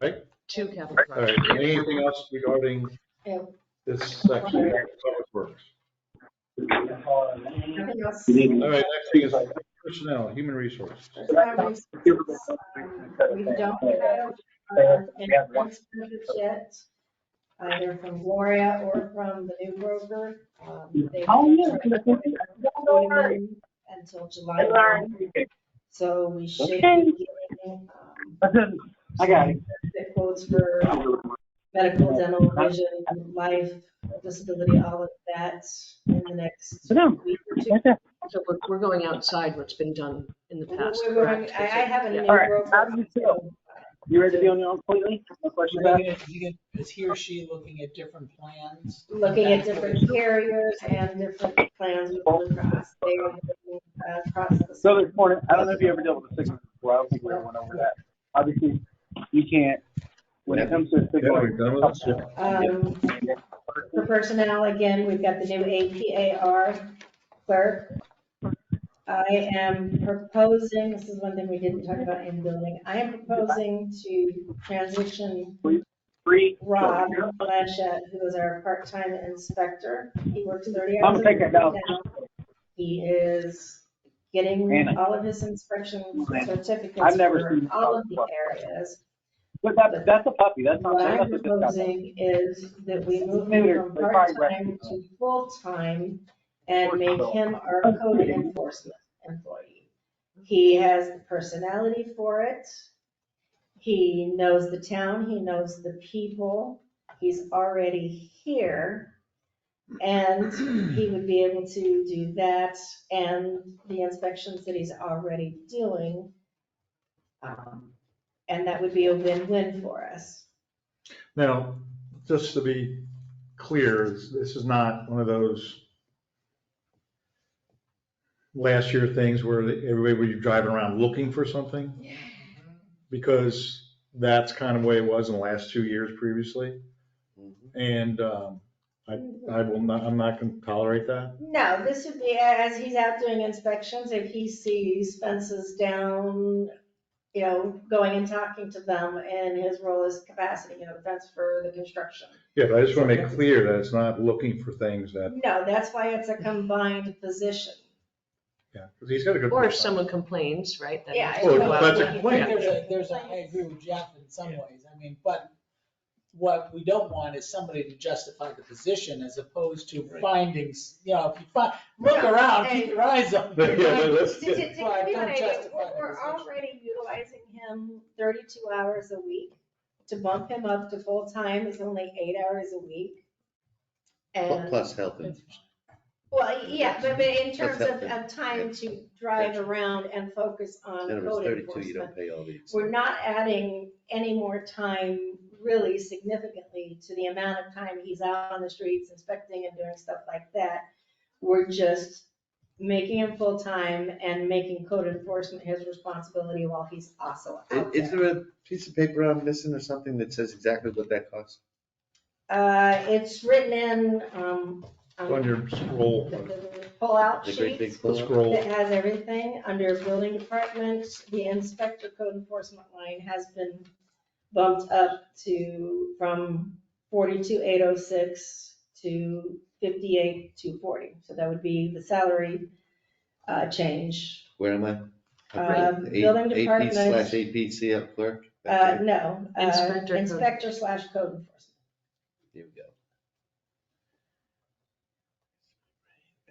right? Two capital All right, projects. anything else regarding No. this section of Public Works? Nothing else. All right, next thing is personnel, human resources. We don't have any expenses yet, either from Gloria or from the new broker. They until July 1. So we should be getting I got it. quotes for medical, dental, vision, life, disability, all of that in the next week or two. So we're going outside what's been done in the past, We're going- correct? I have a new All right, broker. how do you feel? You ready to be on your own completely? No question about it? Is he or she looking at different plans? Looking at different carriers and different plans with Blue Cross. They are looking across the. So this morning, I don't know if you ever dealt with the signal before. I don't think we ever went over that. Obviously, you can't, when it comes to a Yeah, signal. we've done with this. For personnel, again, we've got the new APAR clerk. I am proposing, this is one thing we didn't talk about in building, I am proposing to transition Rob Blanchett, who is our part-time inspector. He works 30 hours. I'm gonna take that down. He is getting Anna. all of his inspection certificates I've never for seen all of the areas. But that's a puppy, that's not. What I'm that's a good guy. proposing is that we move Neuter, him from they're probably part-time to full-time and make him our code enforcement employee. He has the personality for it. He knows the town, he knows the people, he's already here. And he would be able to do that and the inspections that he's already doing. And that would be a win-win for us. Now, just to be clear, this is not one of those last year things where everybody would be driving around looking for something. Because that's kind of the way it was in the last 2 years previously. And I'm not going to tolerate that. No, this would be as he's out doing inspections, if he sees fences down, going and talking to them in his role as capacity, fence for the construction. Yeah, but I just want to make clear that it's not looking for things that, No, that's why it's a combined position. yeah, because he's got a good. Or if someone complains, right? then Yeah, you Oh, go out that's a and- complaint. I agree with Jeff in some ways. I mean, but what we don't want is somebody to justify the position as opposed to findings, if you look around, keep your eyes open. Yeah, that's- To give you But an don't idea, justify the we're position. already utilizing him 32 hours a week. To bump him up to full-time is only 8 hours a week. And, Plus health and. well, yeah, but in terms That's of time to drive around and focus on In other words, code 32, you enforcement. don't pay all the. We're not adding any more time really significantly to the amount of time he's out on the streets inspecting and doing stuff like that. We're just making him full-time and making code enforcement his responsibility while he's also out Is there. there a piece of paper I'm missing or something that says exactly what that costs? It's written in, On your scroll, the pull-out The great sheet. big the pull-out? scroll. That has everything under building department. The inspector code enforcement line has been bumped up from 42,806 to 58,240. So that would be the salary change. Where am I? Building department. AP/APC up clerk? No, Inspector code. inspector/code enforcement. Here we go.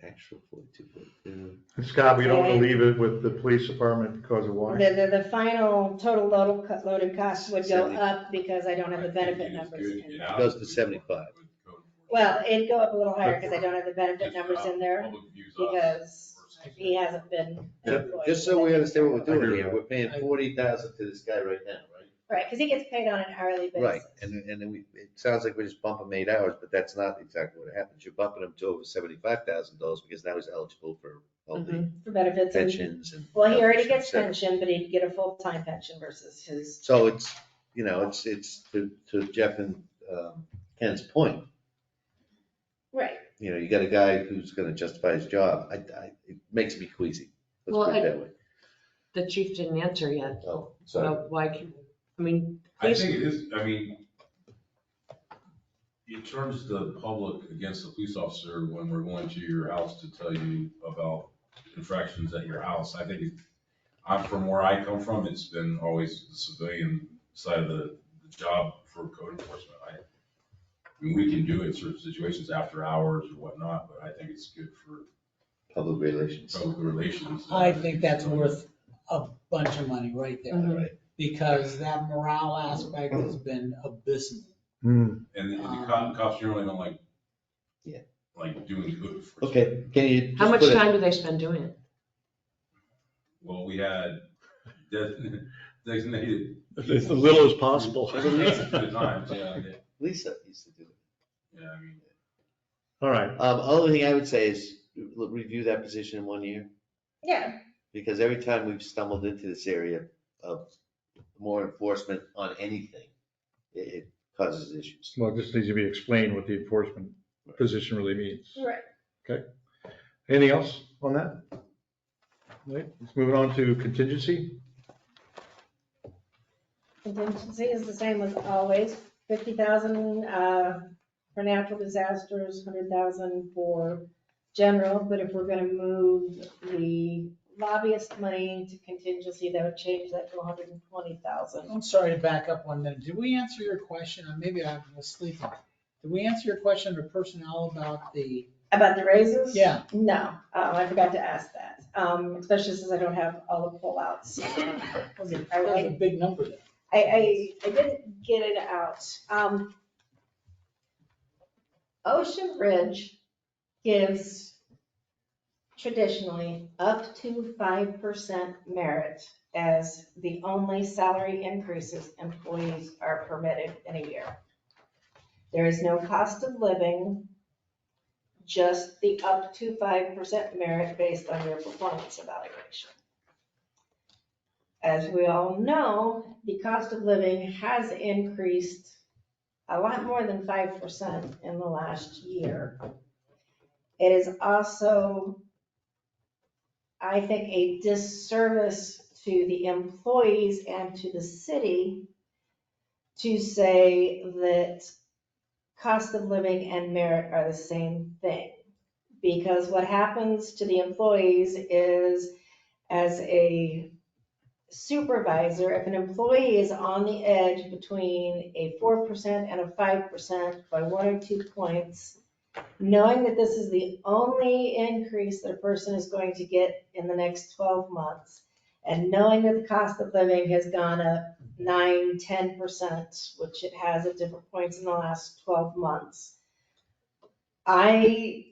Actual 42. Scott, we don't want to leave it with the police department because of why? The final total loaded cost would go up because I don't have the benefit numbers in there. It goes to 75. Well, it'd go up a little higher because I don't have the benefit numbers in there because he hasn't been employed. Just so we understand what we're doing here, we're paying 40,000 to this guy right now, right? Right, because he gets paid on an hourly basis. Right, and then it sounds like we just bump him 8 hours, but that's not exactly what happens. You're bumping him to over $75,000 because now he's eligible for all the For benefits. and- pensions and. Well, he health already insurance, gets et cetera. pension, but he'd get a full-time pension versus his. So it's, it's to Jeff and Ken's point, Right. you got a guy who's gonna justify his job. It makes me queasy. Let's Well, put it that way. The chief didn't answer yet. Oh, sorry. Well, why, I mean, I think it is, in terms of the public against the police officer, when we're going to your house to tell you about infractions at your house, I think from where I come from, it's been always the civilian side of the job for code enforcement. I mean, we can do it in certain situations after hours or whatnot, but I think it's good for Public relations. public relations. I think that's worth a bunch of money right there. Mhm. Because that morale aspect has been abysmal. Hmm. And the cops generally don't like. Yeah. Like doing good. Okay, can you just how much put it- time do they spend doing it? Well, we had designated. As little as possible. At the times, yeah, Lisa used to do it. yeah, I mean, All right, Only thing I would say is review that position in 1 year, Yeah, because every time we've stumbled into this area of more enforcement on anything, it causes issues. well, it just needs to be explained what the enforcement position really means. right. Anything else on that? Right, let's move on to contingency. Contingency is the same as always, 50,000 for natural disasters, 100,000 for general, but if we're gonna move the lobbyist money to contingency, that would change that to 120,000. I'm sorry to back up 1 minute. Did we answer your question? Or maybe I was sleeping. Did we answer your question under personnel about the, About the raises? Yeah. No, I forgot to ask that, especially since I don't have all the pullouts. that was a big number there. I didn't get it out. Ocean Ridge gives traditionally up to 5% merit as the only salary increases employees are permitted in a year. There is no cost of living, just the up to 5% merit based on your performance evaluation. As we all know, the cost of living has increased a lot more than 5% in the last year. It is also, I think, a disservice to the employees and to the city to say that cost of living and merit are the same thing. Because what happens to the employees is, as a supervisor, if an employee is on the edge between a 4% and a 5% by 1 or 2 points, knowing that this is the only increase that a person is going to get in the next 12 months, and knowing that the cost of living has gone up 9, 10%, which it has at different points in the last 12 months, I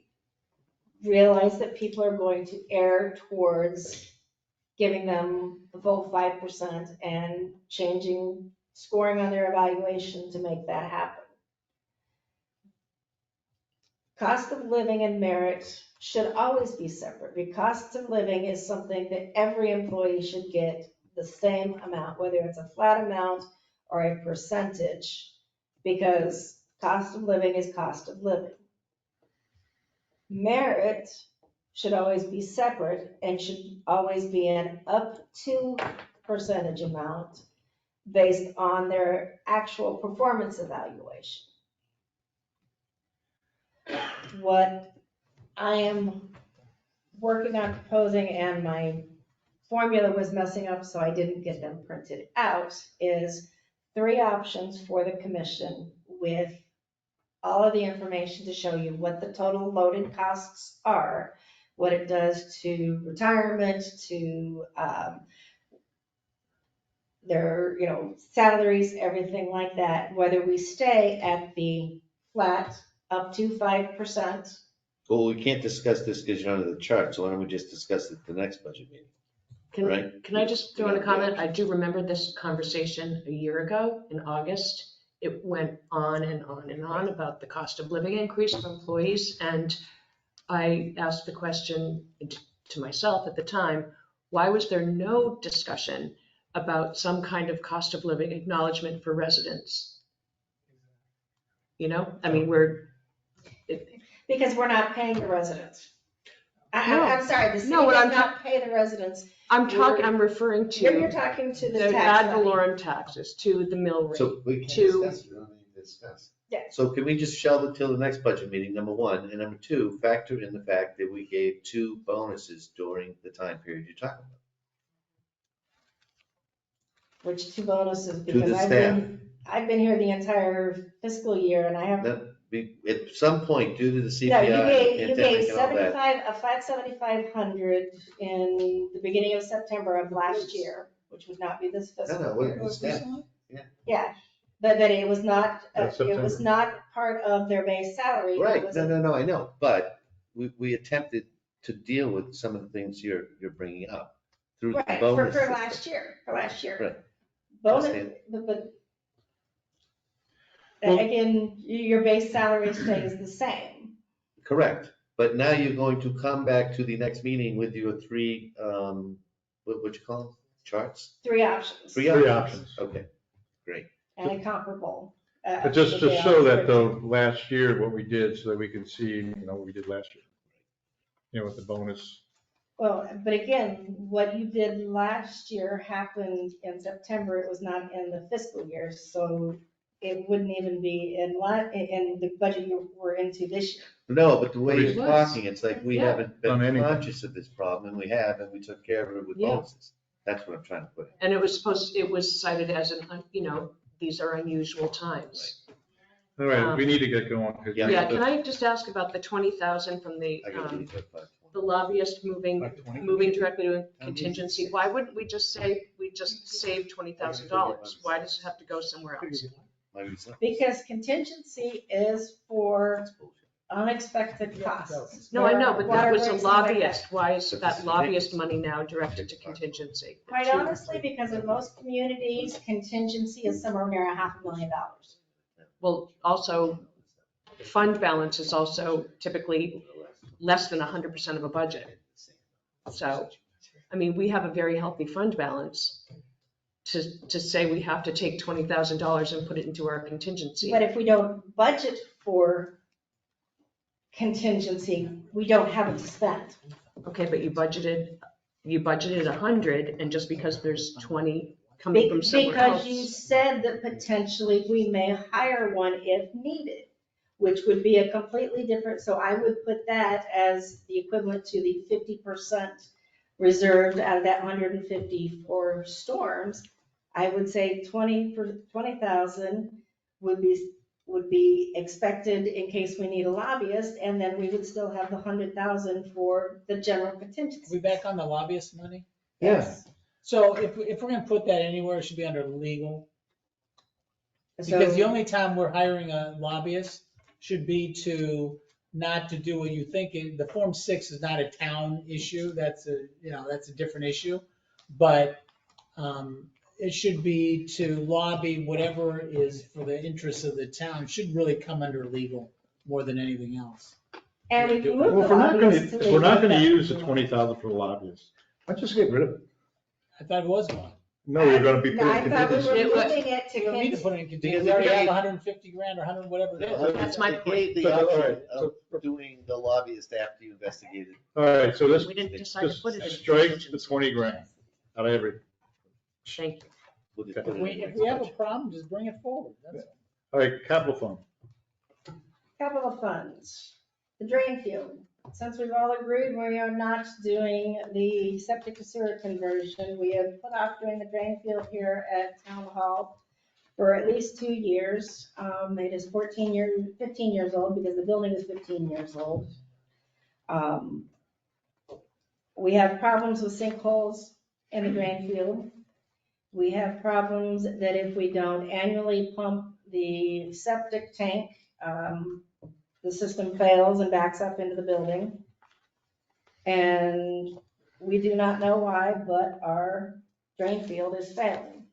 realize that people are going to err towards giving them the full 5% and changing scoring on their evaluation to make that happen. Cost of living and merit should always be separate, because cost of living is something that every employee should get the same amount, whether it's a flat amount or a percentage, because cost of living is cost of living. Merit should always be separate and should always be an up to percentage amount based on their actual performance evaluation. What I am working on proposing, and my formula was messing up, so I didn't get them printed out, is 3 options for the commission with all of the information to show you what the total loaded costs are, what it does to retirement, to their, salaries, everything like that, whether we stay at the flat up to 5%. Well, we can't discuss this because you're under the chart, so why don't we just discuss it at the next budget meeting? Right. Can I just throw in a comment? I do remember this conversation a year ago in August. It went on and on and on about the cost of living increase for employees. And I asked the question to myself at the time, why was there no discussion about some kind of cost of living acknowledgement for residents? Because we're not paying the residents. No. I'm sorry, the city No, what does I'm not pay the residents. I'm referring to. You're talking to the The tax ad levy. valorem taxes, to the mill rate. So we can't to- discuss, we don't need to discuss. Yeah. So can we just shelve it till the next budget meeting, number 1, and number 2, factor in the fact that we gave 2 bonuses during the time period you're talking about? Which 2 bonuses? To the Because staff. I've been here the entire fiscal year and I have. At some point, due to the CPI, No, you gave pandemic and all that. a flat 7,500 in the beginning of September of last year, which would not be this No, fiscal no, year. it was staff. Yeah, but it was not, That's it was September. not part of their base salary. It Right, was no, I know, but we attempted to deal with some of the things you're bringing up through the Right, bonus. for last year. Right. Bonus, Understand. but Well- again, your base salary stays the same. Correct, but now you're going to come back to the next meeting with your 3, what you call them, charts? 3 options. 3 3 options. options. Okay, great. And a comparable. But just to show that though, last year, what we did, so that we can see, what we did last year. With the bonus. Well, but again, what you did last year happened in September. It was not in the fiscal year, so it wouldn't even be in the budget you were into this year. No, but the way It you're was. talking, it's like we Yeah. haven't Done been anything. conscious of this problem, and we have, and we took care of it with Yeah. bonuses. That's what I'm trying to put in. And it was cited as these are unusual times. All right, we need to get going. 'cause we Yeah. Yeah, have to- can I just ask about the 20,000 from the I got you, but lobbyist moving Like 20? directly to contingency? Why wouldn't we just say we we just save $20,000? Why does it have to go somewhere else? Because contingency is for unexpected costs. No, I know, but that was a Water breaks, things like that. lobbyist. Why is that lobbyist money now directed to contingency? Quite honestly, because in most communities, contingency is somewhere near $500,000. Well, also, fund balance is also typically less than 100% of a budget. So, I mean, we have a very healthy fund balance to say we have to take $20,000 and put it into our contingency. But if we don't budget for contingency, we don't have it to spend. Okay, but you budgeted 100, and just because there's 20 coming from somewhere else. Because you said that potentially we may hire one if needed, which would be a completely different, so I would put that as the equivalent to the 50% reserved out of that 150 for storms. I would say 20,000 would be expected in case we need a lobbyist, and then we would still have the 100,000 for the general Are contingency. we back on the lobbyist money? Yes. So if we're gonna put that anywhere, it should be under legal. Because the only time we're hiring a lobbyist should be not to do what you think. The Form 6 is not a town issue. That's a different issue. But it should be to lobby whatever is for the interests of the town. It should really come under legal more than anything else. And we can move Well, the if we're not gonna, lobbyists to if we're not gonna legal. use the 20,000 for the lobbyists, let's just get rid of it. I thought it was one. No, we're gonna be No, I putting thought we contingency. were moving it to You don't need to contingency. put it in contingency. We already have 150 grand or 100, whatever it is. That's my They gave the So, all option right, of doing the lobbyist after you investigated. All right, so let's We didn't decide to just put it in strike the contingency. 20 grand out of everything. Thank you. We'll just put it in If we have a problem, just bring it forward. That's all. All right, capital fund. Capital funds, the drain field. Since we've all agreed we are not doing the septic to sewer conversion, we have put off doing the drain field here at Town Hall for at least 2 years. It is 15 years old because the building is 15 years old. We have problems with sinkholes in the drain field. We have problems that if we don't annually pump the septic tank, the system fails and backs up into the building. And we do not know why, but our drain field is failing.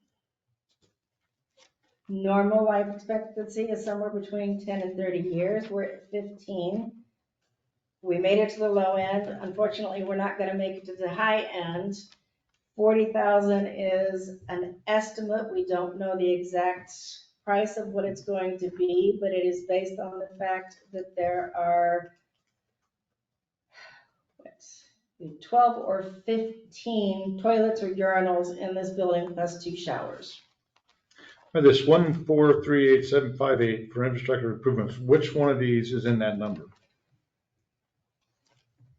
Normal life expectancy is somewhere between 10 and 30 years. We're at 15. We made it to the low end. Unfortunately, we're not going to make it to the high end. 40,000 is an estimate. We don't know the exact price of what it's going to be, but it is based on the fact that there are 12 or 15 toilets or urinals in this building, plus 2 showers. This 1438758 for infrastructure improvements, which one of these is in that number?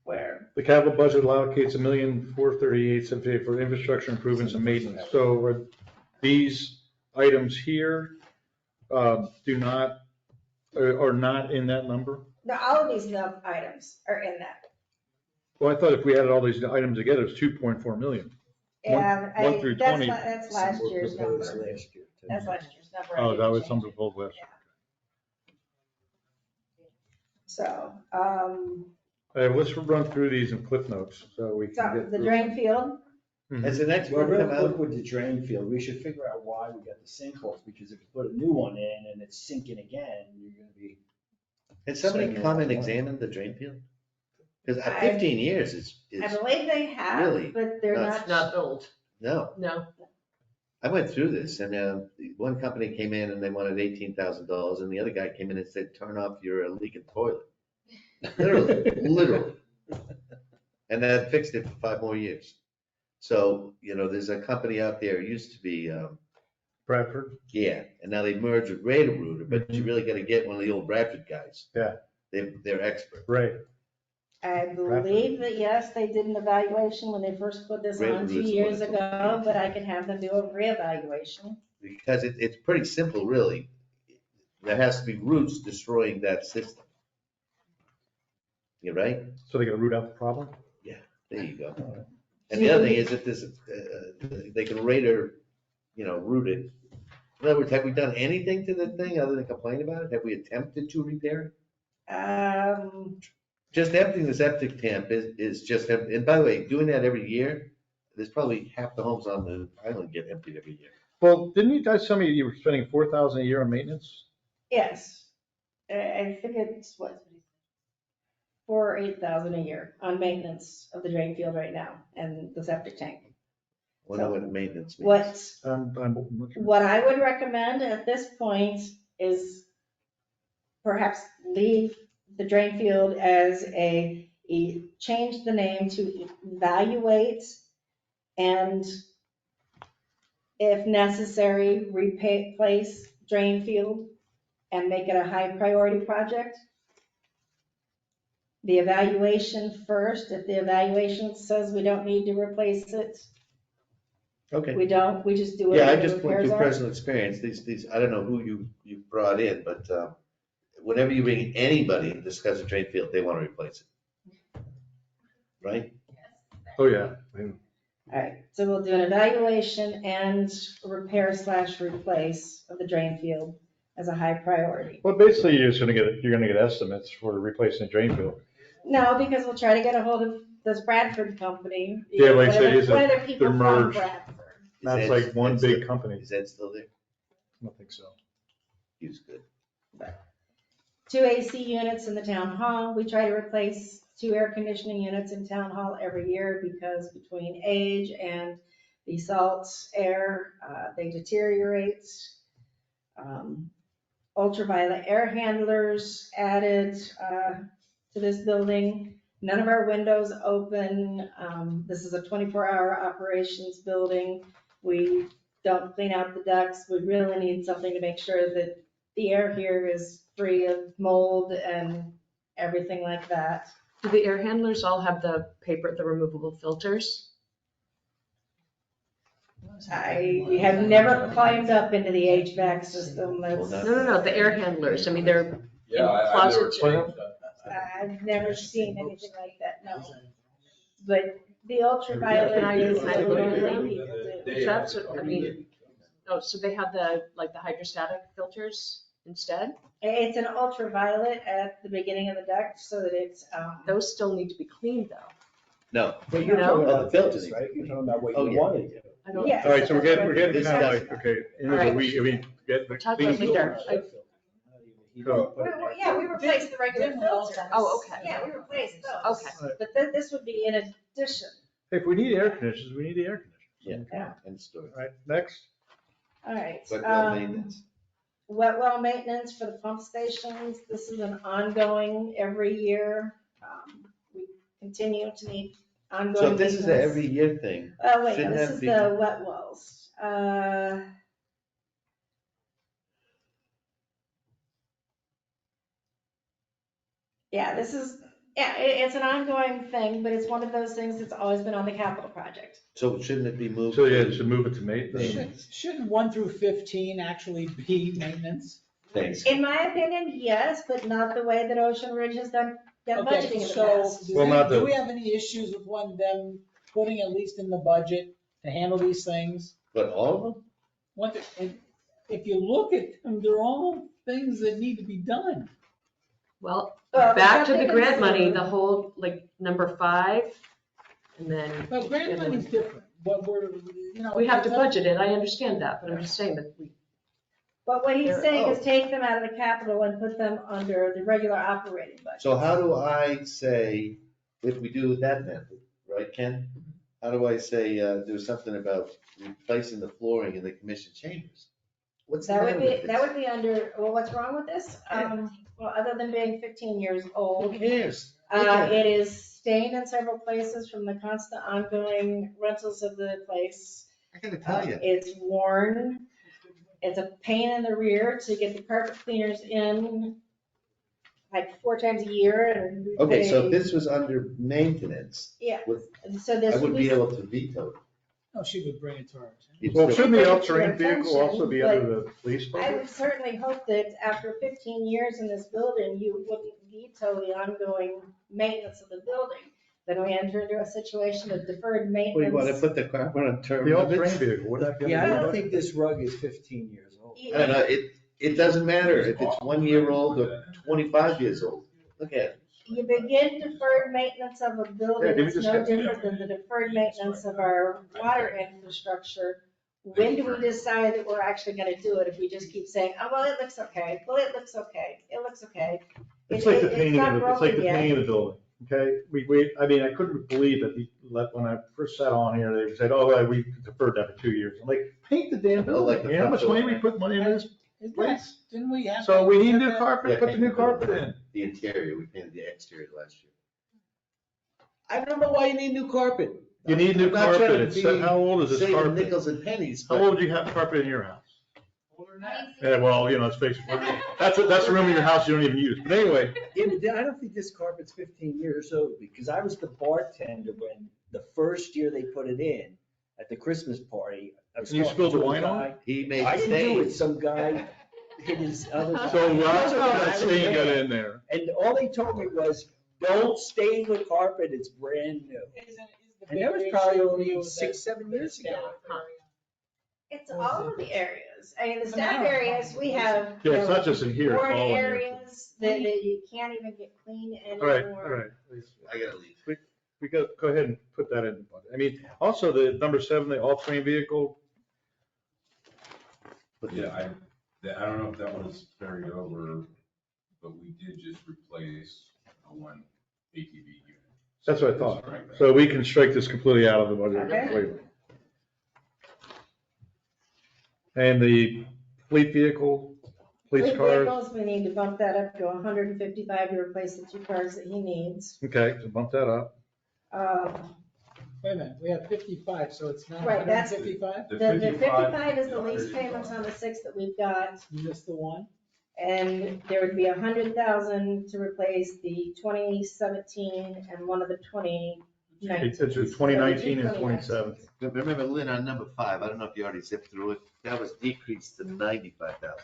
Where? The capital budget allocates $1,438,758 for infrastructure improvements and maintenance. So are these items here are not in that number? Now, all of these items are in that. Well, I thought if we added all these items together, it's 2.4 million. Yeah, One through 20. That's last year's number. Last year, too. That's last year's number. Oh, that was some proposed last. So, Let's run through these in clip notes so we can so get. the through. drain field, Has the next Well, one real come quick out? with the drain field, we should figure out why we got the sinkholes, because if you put a new one in and it's sinking again, you're gonna be. Has somebody Spending come a and lot of money. examined the drain field? Because I- 15 years is, I believe they have, really but they're not- It's not old. no. No. I went through this and one company came in and they wanted $18,000 and the other guy came in and said, turn off your leaking toilet. Literally. And that fixed it for 5 more years. So, there's a company out there, it used to be, Bradford? yeah, and now they merged with Raider-Rooter, but you really got to get one of the old Bradford guys. Yeah. They're expert. Right. I believe that, yes, they did an evaluation when they first put this on 2 years ago, but I can have them do a reevaluation. Because it's pretty simple, really. There has to be roots destroying that system. You're right? So they gotta root out the problem? There you go. And the other thing is if there's they can rate or, root it. In other words, have we done anything to the thing other than complain about it? Have we attempted to repair it? Just emptying the septic tank is just, and by the way, doing that every year, there's probably half the homes on the island get emptied every year. Well, didn't you guys tell me you were spending $4,000 a year on maintenance? Yes. I think it's what, 4 or 8,000 a year on maintenance of the drain field right now and the septic tank. Wonder what maintenance means. What I would recommend at this point is perhaps leave the drain field as change the name to evaluate and if necessary, replace drain field and make it a high priority project. The evaluation first, if the evaluation says we don't need to replace it, Okay. we don't, we just do it. Yeah, I when the just went repairs through are. personal experience. These, I don't know who you brought in, but whenever you bring anybody to discuss a drain field, they want to replace it. Right? Oh, yeah. All right, so we'll do an evaluation and repair/replace of the drain field as a high priority. Well, basically, you're gonna get estimates for replacing the drain field. No, because we'll try to get a hold of this Bradford company. Yeah, like I said, Whether people they're from merged. Bradford. That's Is like Ed- one Ed's big still- company. Is Ed still there? I don't think so. He was good. 2 AC units in the town hall. We try to replace 2 air conditioning units in town hall every year because between age and the salt air, they deteriorate. Ultraviolet air handlers added to this building. None of our windows open. This is a 24-hour operations building. We don't clean out the ducts. We really need something to make sure that the air here is free of mold and everything like that. Do the air handlers all have the removable filters? I have never climbed up into the HVAC system. No, the air handlers. I mean, they're Yeah, I've never closets. changed that. I've never seen anything like that, no. But the Can ultraviolet I is look at what them? we do. That's what, I mean, oh, so they have the hydrostatic filters instead? It's an ultraviolet at the beginning of the duct so that it's, Those still need to be cleaned though. No. But you're No? talking Oh, about the filters. this, right? You're talking about what Oh, you yeah. want to do. I don't. Yes. All right, so we're getting This kind of does- like, okay, All right. we get the Talk about clean. later. Yeah, we replaced the regular filters. Oh, okay. Yeah, we replaced those. Okay. But this would be in addition. If we need air conditioners, we need the air conditioners. Yeah, and story. All right, next. All right. But well maintenance. Wet well maintenance for the pump stations. This is an ongoing every year. We continue to need ongoing So if this is an maintenance. every year thing, Oh, wait, shouldn't this that is be- the wet wells. Yeah, it's an ongoing thing, but it's one of those things that's always been on the capital project. so shouldn't it be moved? So yeah, to- to move it to maintenance. Shouldn't 1 through 15 actually be maintenance? Thanks. In my opinion, yes, but not the way that Ocean Ridge has done budgeting Okay, in the so past. do Well, not do the- we have any issues with one of them putting at least in the budget to handle these things? But all of them? If you look at them, they're all things that need to be done. Well, Well, back to the something grant is- money, the whole, like, number 5, and then. But grant money's different, what we're, We have to it's up- budget it, I understand that, but I'm just saying that we, But what he's They're- saying is take them out of the capital and put them under the regular operating budget. So how do I say, if we do that method, right, Ken? How do I say, there's something about replacing the flooring in the commission chambers? What's the That matter would with be, this? that would be under, well, what's wrong with this? Well, other than being 15 years Who old, cares? it is stained in several places from the constant ongoing rentals of the place. I gotta tell you. It's worn. It's a pain in the rear to get the carpet cleaners in like 4 times a year and. Okay, so they- if this was under maintenance, Yeah, with- so I this would would be. be able to veto it. No, she would bring it to our attention. You'd Well, still- shouldn't the Bring it to all-terrain your vehicle also be attention, under the police I budget? would certainly hope that after 15 years in this building, you wouldn't veto the ongoing maintenance of the building. then we enter into a situation of deferred We want to maintenance. put the carpet on term The all-terrain limits. vehicle, would that be? Yeah, I don't think this rug is 15 years old. I don't know, it doesn't matter if it's 1 year old or 25 years old. Look at it. You begin deferred maintenance of a Yeah, building, did we it's just no get- different than the deferred maintenance of our water infrastructure. When do we decide that we're actually gonna do it? If we just keep saying, oh, well, it looks okay, well, it looks okay, it looks okay. It's like the painting, not it's like the broken yet. painting of the building, okay? I mean, I couldn't believe that when I first sat on here, they said, oh, we deferred that for 2 years. I'm like, paint the damn Oh, like building. the You know how much front money door. we put money into this Isn't that, place? didn't we have? So that- we need have new that- carpet, Yeah, put the paint new the building. carpet in. The interior, we painted the exterior last year. I don't know why you need new carpet. You need new I'm not trying carpet. to It's, be how old is this saving carpet? nickels and pennies, How but old do you have carpet in your house? Older than that. Yeah, well, let's face it, that's a room in your house you don't even use. But anyway, Yeah, but I don't think this carpet's 15 years old, because I was the bartender when the first year they put it in at the Christmas party. I was And you talking spilled to the a wine on guy. he made I didn't do it, stains. some guy hit his other. so that's how I that was stain got there. in there. And all they told me was, don't stain the carpet, it's brand new. And that was probably only 6, 7 years ago. It's all of the areas. I mean, the I staff know. areas, we have. Yeah, it's not just in here, it's Board all in here. areas that you can't even get clean All right, anymore. all right. please. I gotta leave. We go ahead and put that in the budget. I mean, also the number 7, the all-terrain vehicle, Yeah, I don't know if that was carried over, but we did just replace one ATV unit. that's what I thought. Right. So we can strike this completely out of the budget Okay. completely. And the fleet vehicle, police Fleet cars, vehicles, we need to bump that up to 155 to replace the 2 cars that he needs. okay, so bump that up. Wait a minute, we have 55, so it's not Right, that's- 155? The 55 is the lease payments on the 6 that we've got, You missed the one? and there would be 100,000 to replace the 2017 and one of the 2019. It's 2019 and 2017. Remember, Lynn, on number 5, I don't know if you already zipped through it, that was decreased to 95,000.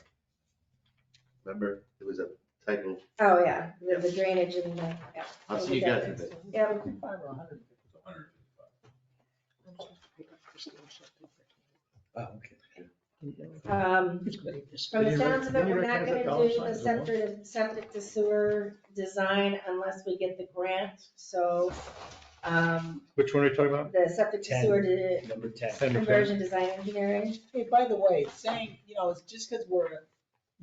Remember, there was a typo. Oh, yeah, the drainage and the, yeah. I'll see you guys in a bit. Yeah, 55 or 100? Oh, okay. From the sounds of it, we're not gonna do the septic to sewer design unless we get the grant, so, Which one are you talking about? the septic to 10. sewer to Number 10. Number 10. conversion design engineering. Hey, by the way, saying, it's just because we're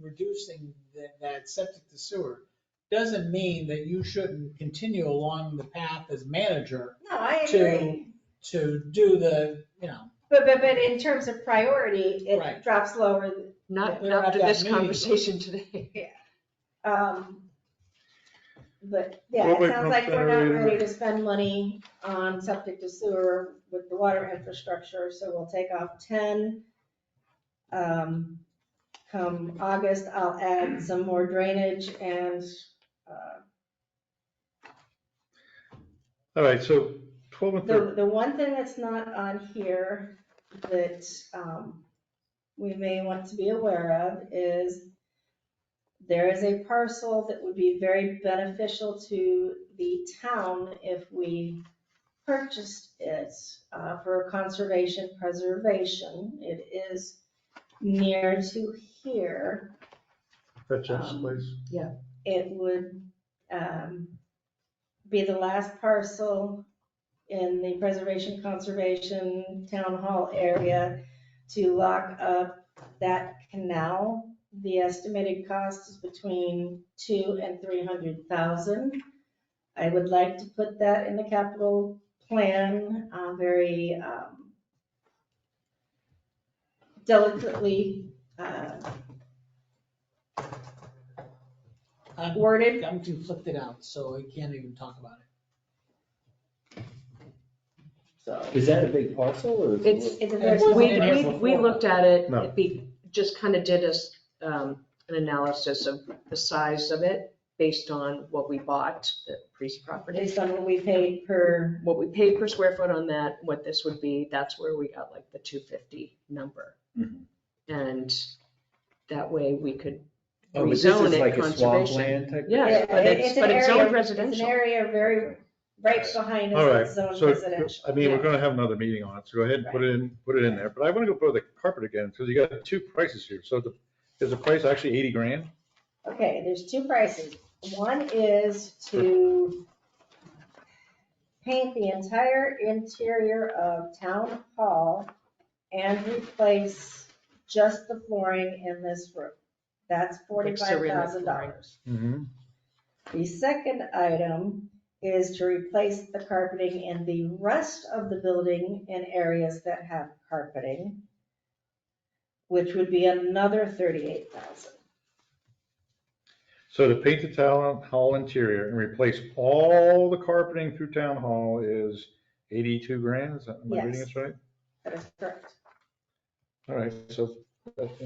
reducing that septic to sewer, doesn't mean that you shouldn't continue along the path as manager No, I agree. to do the, But in terms of priority, it Right. drops lower. Not We don't after have this that meeting. conversation today. But yeah, Well, it wait, sounds like we're not generator. ready to spend money on septic to sewer with the water infrastructure, so we'll take off 10. Come August, I'll add some more drainage and, All right, so 12 and 13. the one thing that's not on here that, we may want to be aware of is there is a parcel that would be very beneficial to the town if we purchased it, for conservation preservation. It is near to here. That Jeff's place. It would, be the last parcel in the preservation conservation town hall area to lock up that canal. The estimated cost is between 200,000 and 300,000. I would like to put that in the capital plan, very delicately worded. I'm conflicted out, so I can't even talk about it. So Is that a big parcel or? is it It's, little? it's a very It wasn't small in here parcel. we looked at it, No. just kind of did an analysis of the size of it based on what we bought, the Priest property. Based on what we paid per, What we paid per square foot on that, what this would be, that's where we got like the 250 number. Mhm. And that way we could Oh, but this rezone is it like a conservation. swampland type? Yes, Yeah, but it's an zoned area- residential. It's an area very right behind All right, us is zone so, residential. I mean, we're Yeah. gonna have another meeting on it, so go ahead and put it in there, but I wanna go for the carpet again, because you got two prices here, so is the price actually 80 grand? Okay, there's two prices. One is to paint the entire interior of Town Hall and replace just the flooring in this room. That's $45,000. Mm-hmm. The second item is to replace the carpeting in the rest of the building in areas that have carpeting, which would be another $38,000. So to paint the town hall interior and replace all the carpeting through town hall is 82 grand, is that, am I reading Yes. this right? That is correct. All right, so let's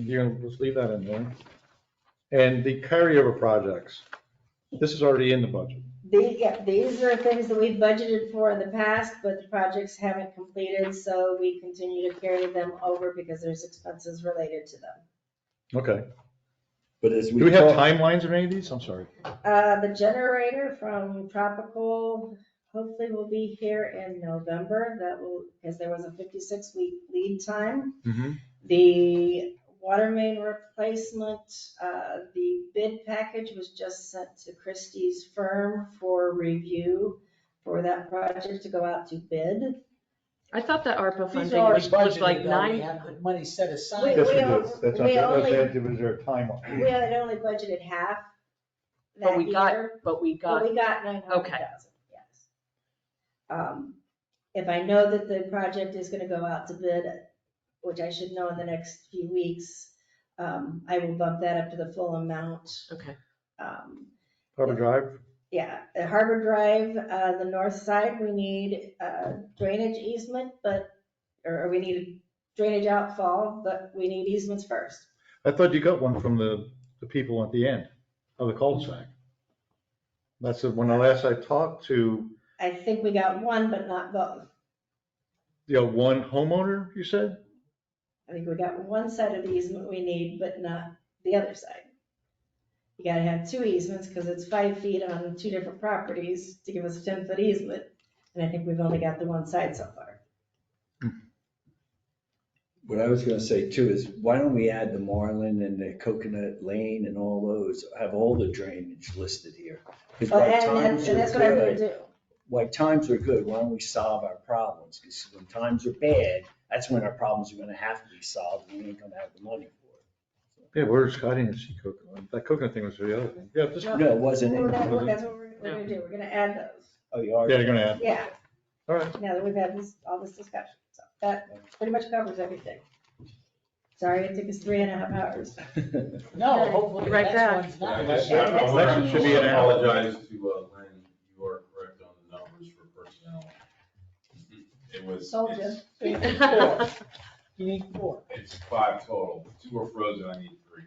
leave that in there. And the carryover projects, this is already in the budget. These are things that we've budgeted for in the past, but the projects haven't completed, so we continue to carry them over because there's expenses related to them. Okay. But as Do we have talk- timelines of any of these? I'm sorry. The generator from Tropical hopefully will be here in November. That will, because there was a 56-week lead time. Mm-hmm. The water main replacement, the bid package was just sent to Christie's firm for review for that project to go out to bid. I thought that ARPA These funding are already was like budgeted, though. We 9. have the money set We- aside. Yes, we we do. all- That's we not, was only- there a timeline? We had only budgeted half But that we got, year. but we But got, we got 900,000, yes. If I know that the project is gonna go out to bid, which I should know in the next few weeks, I will bump that up to the full amount. okay. Harbor Drive? Yeah, at Harbor Drive, the north side, we need drainage easement, or we need drainage outfall, but we need easements first. I thought you got one from the people at the end of the cul-de-sac. That's the one, the last I talked to, I think we got one, but not both. one homeowner, you said? I think we got one side of the easement we need, but not the other side. You gotta have two easements, because it's 5 feet on two different properties to give us a 10-foot easement, and I think we've only got the one side so far. What I was gonna say too is, why don't we add the Marlin and the Coconut Lane and all those, have all the drainage listed here? Because Oh, while and times that's are what I'm gonna good, do. while times are good, why don't we solve our problems? Because when times are bad, that's when our problems are gonna have to be solved, and we ain't gonna have the money for Yeah, where's, I didn't see coconut. That coconut thing was for the other thing. Yeah, just, it. No, it wasn't in. That's there. what we're gonna do, we're gonna add those. Oh, you are? yeah, you're gonna add. Yeah, All right. now that we've had all this discussion, so that pretty much covers everything. Sorry, it took us 3.5 hours. No, hopefully Right the back. next one's not. Election should be an hour. Apologize to Lynn, you are correct on the numbers for personnel. It was, Told it's- You need 4. You need 4. it's 5 total. 2 are frozen, I need 3.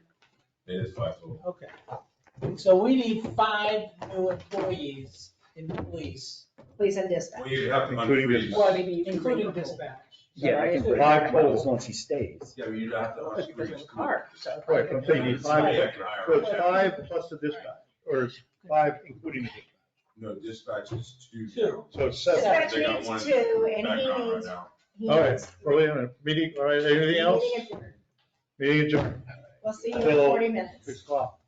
It is 5 total. Okay. So we need 5 new employees in police, Police and dispatch. Well, you have to Including unfreeze. well, including dispatch. Yeah, I can bring Five it total. as long as he stays. Yeah, but you have to Because of the unfreeze. car, so. Right, but I'm saying you need 5, Yeah, so it's 5 plus the dispatch, or it's 5 including the dispatch. No, dispatch is 2. 2. So it's 7. Dispatch They got needs one 2, and background he right needs. now. he All right, needs well, wait a minute. Meeting, all right, anything else? Meeting adjourned. Meeting adjourned. We'll see you in Till 40 minutes. 6 o'clock.